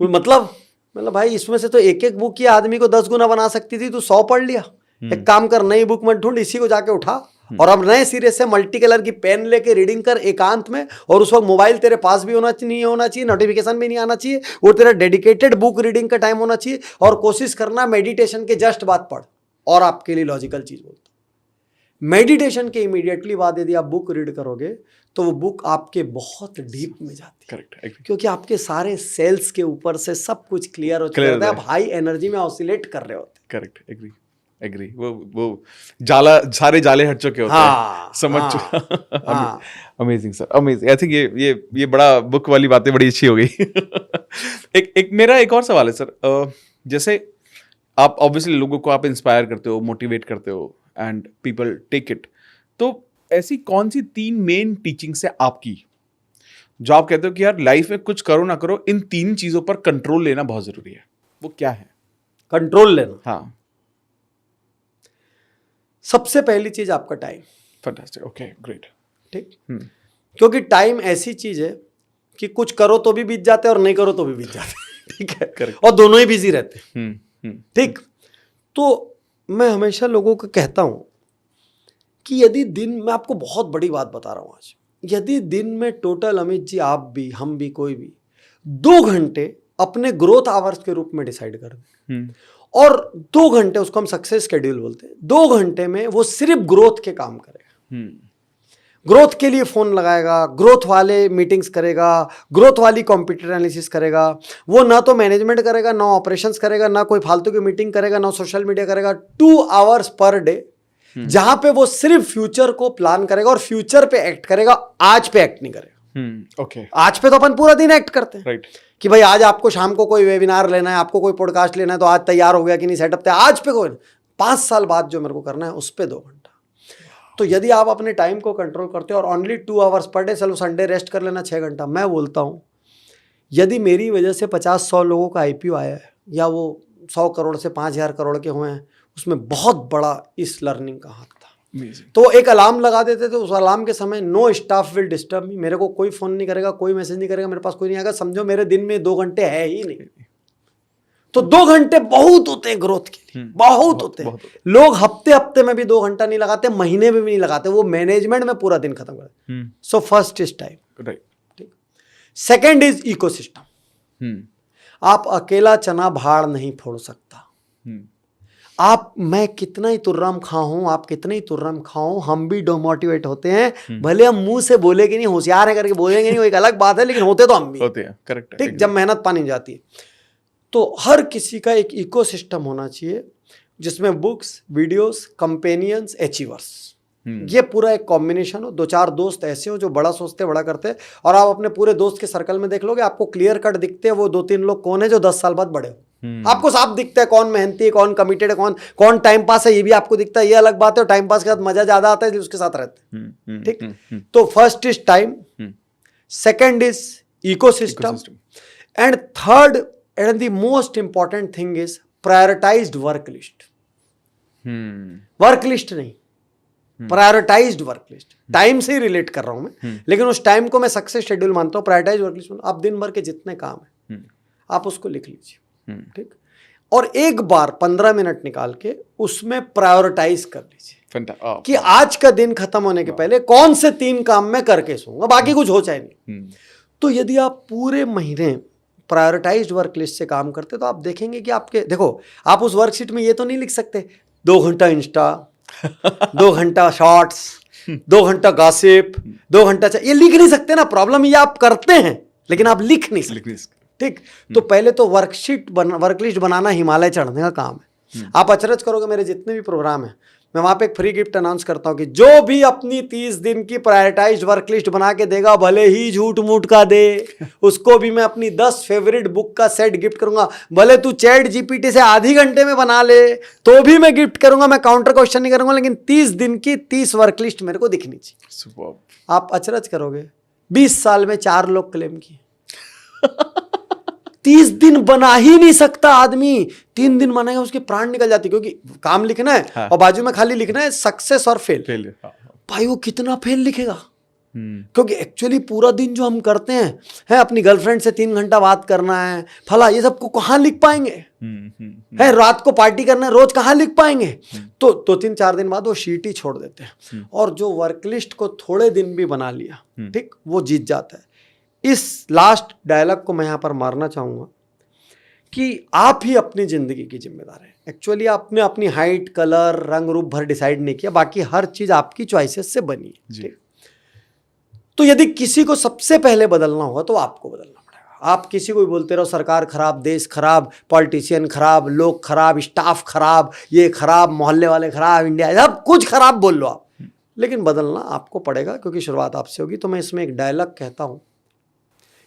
मतलब भाई इसमें से तो एक एक बुक की आदमी को 10 गुना बना सकती थी, तू 100 पढ़ लिया। एक काम कर, नई बुक मत ढूंढ, इसी को जाके उठा और अब नए सिरे से मल्टी कलर की पेन लेके रीडिंग कर एकांत में, और उस वक्त मोबाइल तेरे पास भी नहीं होना चाहिए, नोटिफिकेशन भी नहीं आना चाहिए, वो तेरा डेडिकेटेड बुक रीडिंग का टाइम होना चाहिए, और कोशिश करना मेडिटेशन के जस्ट बाद पढ़। और आपके लिए लॉजिकल चीज बोलता हूं, मेडिटेशन के इमीडिएटली बाद यदि आप बुक रीड करोगे तो वो बुक आपके बहुत डीप में जाती है। करेक्ट, क्योंकि आपके सारे सेल्स के ऊपर से सब कुछ क्लियर हो चुका है, आप हाई एनर्जी में ऑसिलेट कर रहे होते। Correct, agree. वो जाला, सारे जाले हट चुके होते हैं, समझ चुका। Amazing sir, amazing. आई थिंक ये बड़ा बुक वाली बातें बड़ी अच्छी हो गई। एक मेरा एक और सवाल है सर, जैसे आप ऑब्वियसली लोगों को आप इंस्पायर करते हो, मोटिवेट करते हो एंड पीपल टेक इट, तो ऐसी कौन सी 3 मेन टीचिंग्स है आपकी जो आप कहते हो कि यार लाइफ में कुछ करो ना करो, इन 3 चीजों पर कंट्रोल लेना बहुत जरूरी है, वो क्या है? कंट्रोल लेना, हाँ, सबसे पहली चीज आपका टाइम। Fantastic, okay, great. ठीक, क्योंकि टाइम ऐसी चीज है कि कुछ करो तो भी बीत जाते हैं और नहीं करो तो भी बीत जाते हैं। ठीक है, correct. और दोनों ही बिजी रहते हैं। ठीक, तो मैं हमेशा लोगों को कहता हूं कि यदि दिन, मैं आपको बहुत बड़ी बात बता रहा हूं आज, यदि दिन में टोटल अमित जी, आप भी, हम भी, कोई भी 2 घंटे अपने ग्रोथ आवर्स के रूप में डिसाइड कर दें, और 2 घंटे, उसको हम सक्सेस शेड्यूल बोलते हैं, 2 घंटे में वो सिर्फ ग्रोथ के काम करेगा। ग्रोथ के लिए फोन लगाएगा, ग्रोथ वाले मीटिंग्स करेगा, ग्रोथ वाली कॉम्पिटिटर एनालिसिस करेगा, वो ना तो मैनेजमेंट करेगा, ना ऑपरेशंस करेगा, ना कोई फालतू की मीटिंग करेगा, ना सोशल मीडिया करेगा। 2 आवर्स पर डे जहां पे वो सिर्फ फ्यूचर को प्लान करेगा और फ्यूचर पे एक्ट करेगा, आज पे एक्ट नहीं करेगा। ओके, आज पे तो अपन पूरा दिन एक्ट करते हैं, राइट, कि भाई आज आपको शाम को कोई वेबिनार लेना है, आपको कोई पॉडकास्ट लेना है, तो आज तैयार हो गया कि नहीं, सेटअप थे, आज पे कोई 5 साल बाद जो मेरे को करना है उस पे 2 घंटा। तो यदि आप अपने टाइम को कंट्रोल करते हो और ओनली 2 आवर्स पर डे, चलो संडे रेस्ट कर लेना 6 घंटा, मैं बोलता हूं यदि मेरी वजह से 50-100 लोगों का IPO आया है, या वो 100 करोड़ से 5000 करोड़ के हुए हैं, उसमें बहुत बड़ा इस लर्निंग का हाथ था। तो एक अलार्म लगा देते थे, उस अलार्म के समय no staff will disturb me, मेरे को कोई फोन नहीं करेगा, कोई मैसेज नहीं करेगा, मेरे पास कोई नहीं आएगा, समझो मेरे दिन में 2 घंटे है ही नहीं। तो 2 घंटे बहुत होते हैं ग्रोथ के लिए, बहुत होते हैं। लोग हफ्ते में भी 2 घंटा नहीं लगाते, महीने में भी नहीं लगाते, वो मैनेजमेंट में पूरा दिन खत्म करते। So first is time, right, ठीक। Second is ecosystem. आप अकेला चना भाड़ नहीं फोड़ सकता। आप, मैं कितना ही तुर्रम खाऊं, आप कितने ही तुर्रम खाओ, हम भी डिमोटिवेट होते हैं, भले हम मुंह से बोले कि नहीं, होशियार है करके बोलेंगे नहीं, वो एक अलग बात है, लेकिन होते तो हम भी होते हैं। करेक्ट, ठीक, जब मेहनत पानी जाती है। तो हर किसी का एक इकोसिस्टम होना चाहिए जिसमें बुक्स, वीडियोस, कंपेनियंस, अचीवर्स, ये पूरा एक कॉम्बिनेशन हो। 2-4 दोस्त ऐसे हो जो बड़ा सोचते, बड़ा करते, और आप अपने पूरे दोस्त के सर्कल में देख लोगे, आपको क्लियर कट दिखते हैं वो 2-3 लोग कौन है जो 10 साल बाद बड़े हो। आपको साफ दिखता है कौन मेहनती है, कौन कमिटेड है, कौन टाइम पास है, ये भी आपको दिखता है। ये अलग बात है, टाइम पास के साथ मजा ज्यादा आता है इसलिए उसके साथ रहते हैं। ठीक, तो first is time, second is ecosystem, and third and the most important thing is prioritised work list. Work list नहीं, प्रायोरिटाइज्ड वर्क लिस्ट। टाइम से ही रिलेट कर रहा हूं मैं, लेकिन उस टाइम को मैं सक्सेस शेड्यूल मानता हूं। प्रायोरिटाइज्ड वर्क लिस्ट, आप दिन भर के जितने काम है आप उसको लिख लीजिए, ठीक, और एक बार 15 मिनट निकाल के उसमें प्रायोरिटाइज कर लीजिए कि आज का दिन खत्म होने के पहले कौन से 3 काम मैं करके सोऊंगा, बाकी कुछ हो चाहे नहीं। तो यदि आप पूरे महीने प्रायोरिटाइज्ड वर्क लिस्ट से काम करते तो आप देखेंगे कि आपके, देखो आप उस वर्कशीट में ये तो नहीं लिख सकते 2 घंटा इंस्टा, 2 घंटा शॉर्ट्स, 2 घंटा गॉसिप, 2 घंटा, ये लिख नहीं सकते ना। प्रॉब्लम ये आप करते हैं लेकिन आप लिख नहीं सकते। ठीक, तो पहले तो वर्कलिस्ट बनाना हिमालय चढ़ने का काम है। आप अचरज करोगे, मेरे जितने भी प्रोग्राम हैं मैं वहां पे एक फ्री गिफ्ट अनाउंस करता हूं कि जो भी अपनी 30 दिन की प्रायोरिटाइज्ड वर्क लिस्ट बना के देगा, भले ही झूठ मूठ का दे, उसको भी मैं अपनी 10 फेवरेट बुक का सेट गिफ्ट करूंगा। भले तू चैट जीपीटी से आधी घंटे में बना ले तो भी मैं गिफ्ट करूंगा, मैं काउंटर क्वेश्चन नहीं करूंगा, लेकिन 30 दिन की 30 वर्क लिस्ट मेरे को दिखनी चाहिए। Superb. आप अचरज करोगे, 20 साल में 4 लोग क्लेम किए। 30 दिन बना ही नहीं सकता आदमी, 3 दिन बनाएगा उसके प्राण निकल जाती, क्योंकि काम लिखना है हाँ। और बाजू में खाली लिखना है सक्सेस और फेल। Failure. हाँ, भाई वो कितना फेल लिखेगा, हम्म, क्योंकि एक्चुअली पूरा दिन जो हम करते हैं है अपनी गर्लफ्रेंड से 3 घंटा बात करना है, फला, ये सब को कहाँ लिख पाएंगे? है रात को पार्टी करना है, रोज कहाँ लिख पाएंगे? तो 3-4 दिन बाद वो शीट ही छोड़ देते हैं। और जो वर्क लिस्ट को थोड़े दिन भी बना लिया, ठीक, वो जीत जाता है। इस लास्ट डायलॉग को मैं यहाँ पर मारना चाहूँगा कि आप ही अपनी ज़िंदगी की जिम्मेदार हैं। एक्चुअली आपने अपनी हाइट, कलर, रंग रूप भर डिसाइड नहीं किया, बाकी हर चीज़ आपकी चॉइसेस से बनी है, ठीक। तो यदि किसी को सबसे पहले बदलना होगा तो आपको बदलना पड़ेगा। आप किसी को भी बोलते रहो सरकार खराब, देश खराब, पॉलिटिशियन खराब, लोग खराब, स्टाफ खराब, ये खराब, मोहल्ले वाले खराब, इंडिया सब कुछ खराब बोल लो आप, लेकिन बदलना आपको पड़ेगा, क्योंकि शुरुआत आपसे होगी। तो मैं इसमें एक डायलॉग कहता हूं,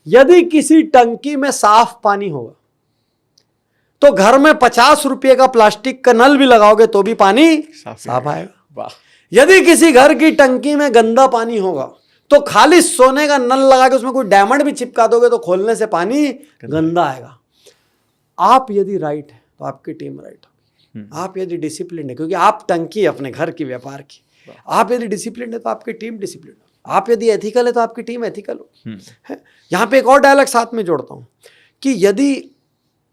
यदि किसी टंकी में साफ पानी होगा तो घर में 50 रुपये का प्लास्टिक का नल भी लगाओगे तो भी पानी साफ आएगा। यदि किसी घर की टंकी में गंदा पानी होगा तो खाली सोने का नल लगा के उसमें कोई डायमंड भी चिपका दोगे तो खोलने से पानी गंदा आएगा। आप यदि राइट है तो आपकी टीम राइट होगी। आप यदि डिसिप्लिन है, क्योंकि आप टंकी है अपने घर की, व्यापार की, आप यदि डिसिप्लिन है तो आपकी टीम डिसिप्लिन हो। आप यदि एथिकल है तो आपकी टीम एथिकल हो। यहाँ पे एक और डायलॉग साथ में जोड़ता हूँ कि यदि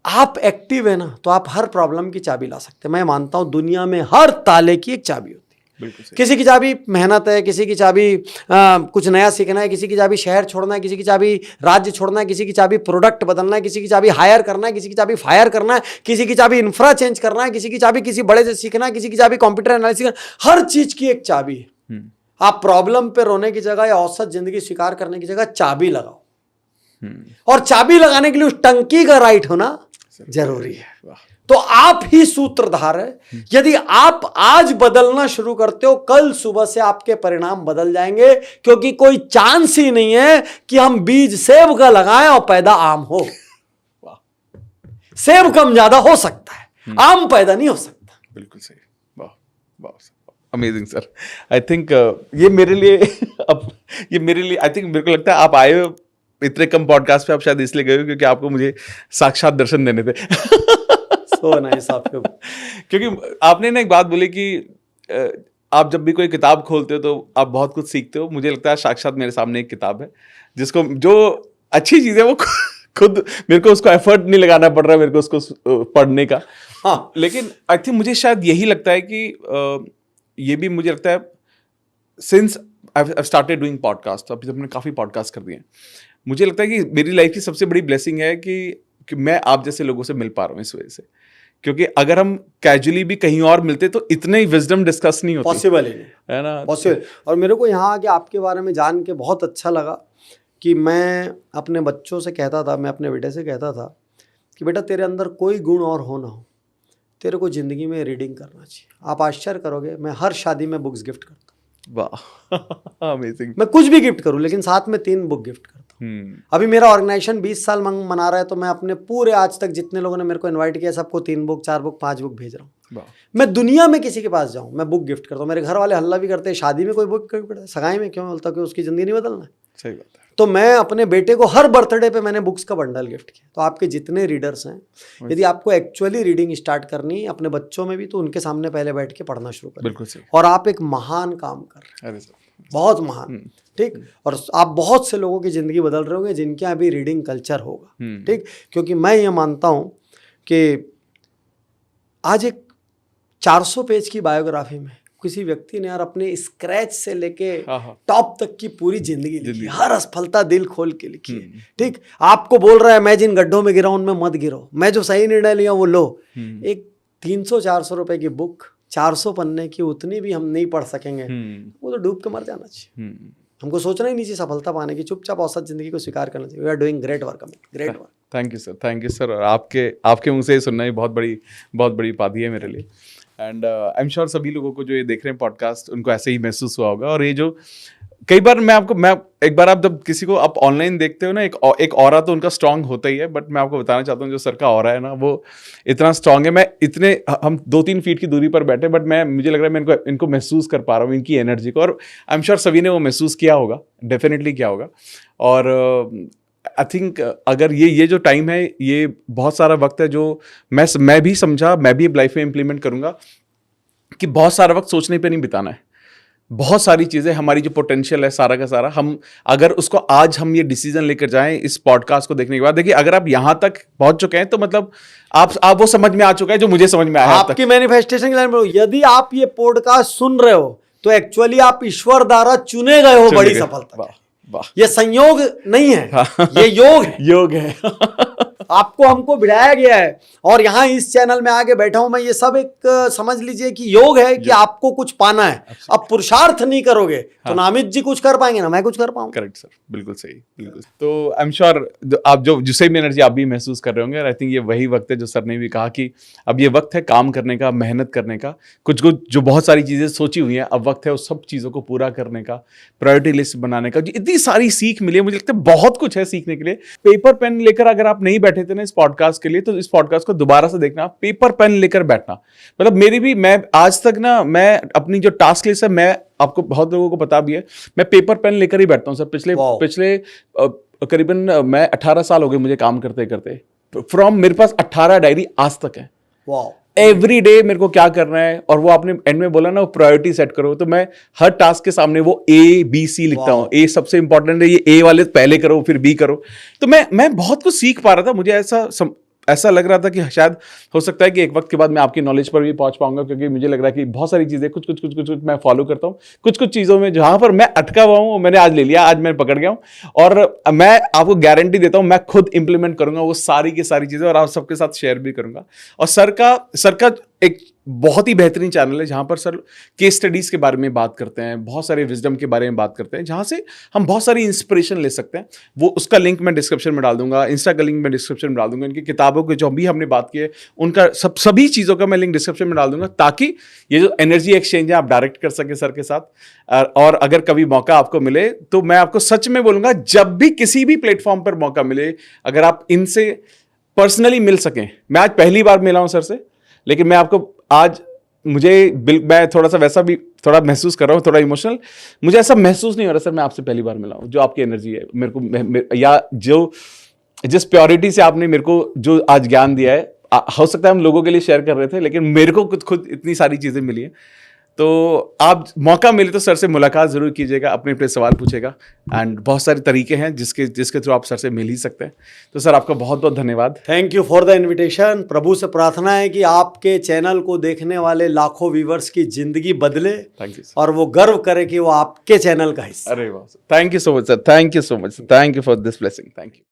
आप एक्टिव है ना तो आप हर प्रॉब्लम की चाबी ला सकते हैं। मैं मानता हूँ दुनिया में हर ताले की एक चाबी होती है। किसी की चाबी मेहनत है, किसी की चाबी कुछ नया सीखना है, किसी की चाबी शहर छोड़ना है, किसी की चाबी राज्य छोड़ना है, किसी की चाबी प्रोडक्ट बदलना है, किसी की चाबी हायर करना है, किसी की चाबी फायर करना है, किसी की चाबी इंफ्रा चेंज करना है, किसी की चाबी किसी बड़े से सीखना है, किसी की चाबी कंप्यूटर एनालिसिस। हर चीज की एक चाबी है। आप प्रॉब्लम पे रोने की जगह या औसत जिंदगी स्वीकार करने की जगह चाबी लगाओ, और चाबी लगाने के लिए उस टंकी का राइट होना जरूरी है। तो आप ही सूत्रधार है। यदि आप आज बदलना शुरू करते हो, कल सुबह से आपके परिणाम बदल जाएंगे, क्योंकि कोई चांस ही नहीं है कि हम बीज सेब का लगाएं और पैदा आम हो। सेब कम ज्यादा हो सकता है, आम पैदा नहीं हो सकता। बिल्कुल सही। वाह वाह, अमेजिंग सर। आई थिंक ये मेरे लिए आई थिंक मेरे को लगता है आप आए हो इतने कम पॉडकास्ट पे, आप शायद इसलिए गए हो क्योंकि आपको मुझे साक्षात दर्शन देने थे। सो नाइस आपको। क्योंकि आपने ना एक बात बोली कि आप जब भी कोई किताब खोलते हो तो आप बहुत कुछ सीखते हो। मुझे लगता है साक्षात मेरे सामने एक किताब है जिसको, जो अच्छी चीज़ है वो खुद मेरे को उसको एफर्ट नहीं लगाना पड़ रहा है मेरे को उसको पढ़ने का। हाँ, लेकिन आई थिंक मुझे शायद यही लगता है कि ये भी मुझे लगता है since I started doing podcast, अभी हमने काफ़ी पॉडकास्ट कर दिए हैं, मुझे लगता है कि मेरी लाइफ की सबसे बड़ी ब्लेसिंग है कि मैं आप जैसे लोगों से मिल पा रहा हूँ इस वजह से। क्योंकि अगर हम कैजुअली भी कहीं और मिलते तो इतने ही विजडम डिस्कस नहीं होती। पॉसिबल ही नहीं है ना, पॉसिबल। और मेरे को यहाँ आके आपके बारे में जान के बहुत अच्छा लगा कि मैं अपने बच्चों से कहता था, मैं अपने बेटे से कहता था कि बेटा तेरे अंदर कोई गुण और हो ना हो, तेरे को ज़िंदगी में रीडिंग करना चाहिए। आप आश्चर्य करोगे, मैं हर शादी में बुक्स गिफ्ट करता हूँ। वाह, अमेजिंग। मैं कुछ भी गिफ्ट करूँ लेकिन साथ में 3 बुक गिफ्ट करता हूँ। अभी मेरा ऑर्गेनाइजेशन 20 साल मना रहा है, तो मैं अपने पूरे आज तक जितने लोगों ने मेरे को इनवाइट किया सबको 3 बुक, 4 बुक, 5 बुक भेज रहा हूँ। मैं दुनिया में किसी के पास जाऊँ मैं बुक गिफ्ट करता हूँ। मेरे घर वाले हल्ला भी करते हैं, शादी में कोई बुक गिफ्ट करता है, सगाई में क्यों? बोलता कि उसकी ज़िंदगी नहीं बदलना है। सही बात है। तो मैं अपने बेटे को हर बर्थडे पे मैंने बुक्स का बंडल गिफ्ट किया। तो आपके जितने रीडर्स हैं, यदि आपको एक्चुअली रीडिंग स्टार्ट करनी है अपने बच्चों में भी, तो उनके सामने पहले बैठ के पढ़ना शुरू करें। बिल्कुल सही। और आप एक महान काम कर रहे हैं, बहुत महान, ठीक। और आप बहुत से लोगों की ज़िंदगी बदल रहे होंगे जिनके यहाँ भी रीडिंग कल्चर होगा, ठीक। क्योंकि मैं ये मानता हूँ कि आज एक 400 पेज की बायोग्राफी में किसी व्यक्ति ने यार अपने स्क्रैच से लेके टॉप तक की पूरी जिंदगी लिखी, हर असफलता दिल खोल के लिखी है, ठीक। आपको बोल रहा है मैं जिन गड्ढों में गिरा उनमें मत गिरो, मैं जो सही निर्णय लिया वो लो। एक 300-400 रुपए की बुक, 400 पन्ने की, उतनी भी हम नहीं पढ़ सकेंगे, वो तो डूब के मर जाना चाहिए। हमको सोचना ही नहीं चाहिए सफलता पाने की, चुपचाप औसत जिंदगी को स्वीकार करना चाहिए। We are doing great work, great work. Thank you sir, thank you sir. और आपके मुंह से सुनना ही बहुत बड़ी बात है मेरे लिए। एंड आई एम श्योर सभी लोगों को जो ये देख रहे हैं पॉडकास्ट उनको ऐसे ही महसूस हुआ होगा। और ये जो कई बार मैं एक बार आप जब किसी को आप ऑनलाइन देखते हो ना, एक ऑरा तो उनका स्ट्रांग होता ही है, बट मैं आपको बताना चाहता हूँ जो सर का ऑरा है ना वो इतना स्ट्रांग है। हम 2-3 फीट की दूरी पर बैठे, बट मुझे लग रहा है मैं इनको महसूस कर पा रहा हूँ, इनकी एनर्जी को। और आई एम श्योर सभी ने वो महसूस किया होगा, डेफिनेटली किया होगा। और आई थिंक अगर ये जो टाइम है, ये बहुत सारा वक्त है जो मैं भी समझा, मैं भी लाइफ में इंप्लीमेंट करूंगा कि बहुत सारा वक्त सोचने पे नहीं बिताना है। बहुत सारी चीज़ें, हमारी जो पोटेंशियल है सारा का सारा, हम अगर उसको आज हम ये डिसीजन लेकर जाएं इस पॉडकास्ट को देखने के बाद, देखिए अगर आप यहां तक पहुंच चुके हैं तो मतलब आप वो समझ में आ चुका है जो मुझे समझ में आया। आपकी मैनिफेस्टेशन की लाइन में यदि आप ये पॉडकास्ट सुन रहे हो तो एक्चुअली आप ईश्वर द्वारा चुने गए हो बड़ी सफलता। वाह, ये संयोग नहीं है, ये योग है। योग है। आपको हमको बिठाया गया है और यहाँ इस चैनल में आके बैठा हूं मैं, ये सब एक समझ लीजिए कि योग है कि आपको कुछ पाना है। अब पुरुषार्थ नहीं करोगे तो ना अमित जी कुछ कर पाएंगे ना मैं कुछ कर पाऊंगा। करेक्ट सर, बिल्कुल सही, बिल्कुल। तो आई एम श्योर आप जो सेम एनर्जी आप भी महसूस कर रहे होंगे। आई थिंक ये वही वक्त है जो सर ने भी कहा कि अब ये वक्त है काम करने का, मेहनत करने का। कुछ जो बहुत सारी चीजें सोची हुई हैं, अब वक्त है उस सब चीजों को पूरा करने का, प्रायोरिटी लिस्ट बनाने का। इतनी सारी सीख मिली है, मुझे लगता है बहुत कुछ है सीखने के लिए। पेपर पेन लेकर अगर आप नहीं बैठे थे ना इस पॉडकास्ट के लिए, तो इस पॉडकास्ट को दोबारा से देखना, पेपर पेन लेकर बैठना। मतलब मैं आज तक ना, मैं अपनी जो टास्क लिस्ट है, मैं आपको बहुत लोगों को पता भी है, मैं पेपर पेन लेकर ही बैठता हूं सर। पिछले करीबन मैं 18 साल हो गए मुझे काम करते करते। मेरे पास 18 डायरी आज तक है। एवरी डे मेरे को क्या करना है, और वो आपने एंड में बोला ना, वो प्रायोरिटी सेट करो, तो मैं हर टास्क के सामने वो A-B-C लिखता हूँ। ए सबसे इंपॉर्टेंट है, ये A वाले पहले करो फिर B करो। तो मैं बहुत कुछ सीख पा रहा था। मुझे ऐसा लग रहा था कि शायद हो सकता है कि एक वक्त के बाद मैं आपकी नॉलेज पर भी पहुंच पाऊंगा, क्योंकि मुझे लग रहा है कि बहुत सारी चीजें कुछ मैं फॉलो करता हूं। कुछ चीजों में जहां पर मैं अटका हुआ हूं मैंने आज ले लिया, आज मैं पकड़ गया हूं। और मैं आपको गारंटी देता हूं मैं खुद इंप्लीमेंट करूंगा वो सारी की सारी चीजें, और आप सबके साथ शेयर भी करूंगा। और सर का एक बहुत ही बेहतरीन चैनल है जहां पर सर केस स्टडीज के बारे में बात करते हैं, बहुत सारे विजडम के बारे में बात करते हैं, जहां से हम बहुत सारी इंस्पिरेशन ले सकते हैं। वो उसका लिंक मैं डिस्क्रिप्शन में डाल दूंगा, इंस्टा का लिंक मैं डिस्क्रिप्शन में डाल दूंगा, इनकी किताबों के जो भी हमने बात की है उनका सभी चीज़ों का मैं लिंक डिस्क्रिप्शन में डाल दूंगा, ताकि ये जो एनर्जी एक्सचेंज है आप डायरेक्ट कर सके सर के साथ। और अगर कभी मौका आपको मिले तो मैं आपको सच में बोलूंगा, जब भी किसी भी प्लेटफॉर्म पर मौका मिले, अगर आप इनसे पर्सनली मिल सकें। मैं आज पहली बार मिला हूं सर से, लेकिन मैं आपको आज मैं थोड़ा सा वैसा भी थोड़ा महसूस कर रहा हूँ, थोड़ा इमोशनल। मुझे ऐसा महसूस नहीं हो रहा सर, मैं आपसे पहली बार मिला हूँ। जो आपकी एनर्जी है मेरे को या जो जिस प्योरिटी से आपने मेरे को जो आज ज्ञान दिया है, हो सकता है हम लोगों के लिए शेयर कर रहे थे, लेकिन मेरे को खुद इतनी सारी चीज़ें मिली हैं। तो आप मौका मिले तो सर से मुलाकात जरूर कीजिएगा, अपने सवाल पूछेगा। एंड बहुत सारे तरीके हैं जिसके थ्रू आप सर से मिल ही सकते हैं। तो सर आपका बहुत बहुत धन्यवाद। Thank you for the invitation. प्रभु से प्रार्थना है कि आपके चैनल को देखने वाले लाखों व्यूवर्स की जिंदगी बदले। थैंक यू और वो गर्व करे कि वो आपके चैनल का हिस्सा। अरे वाह, thank you so much sir, thank you so much, thank you for this blessing, thank you.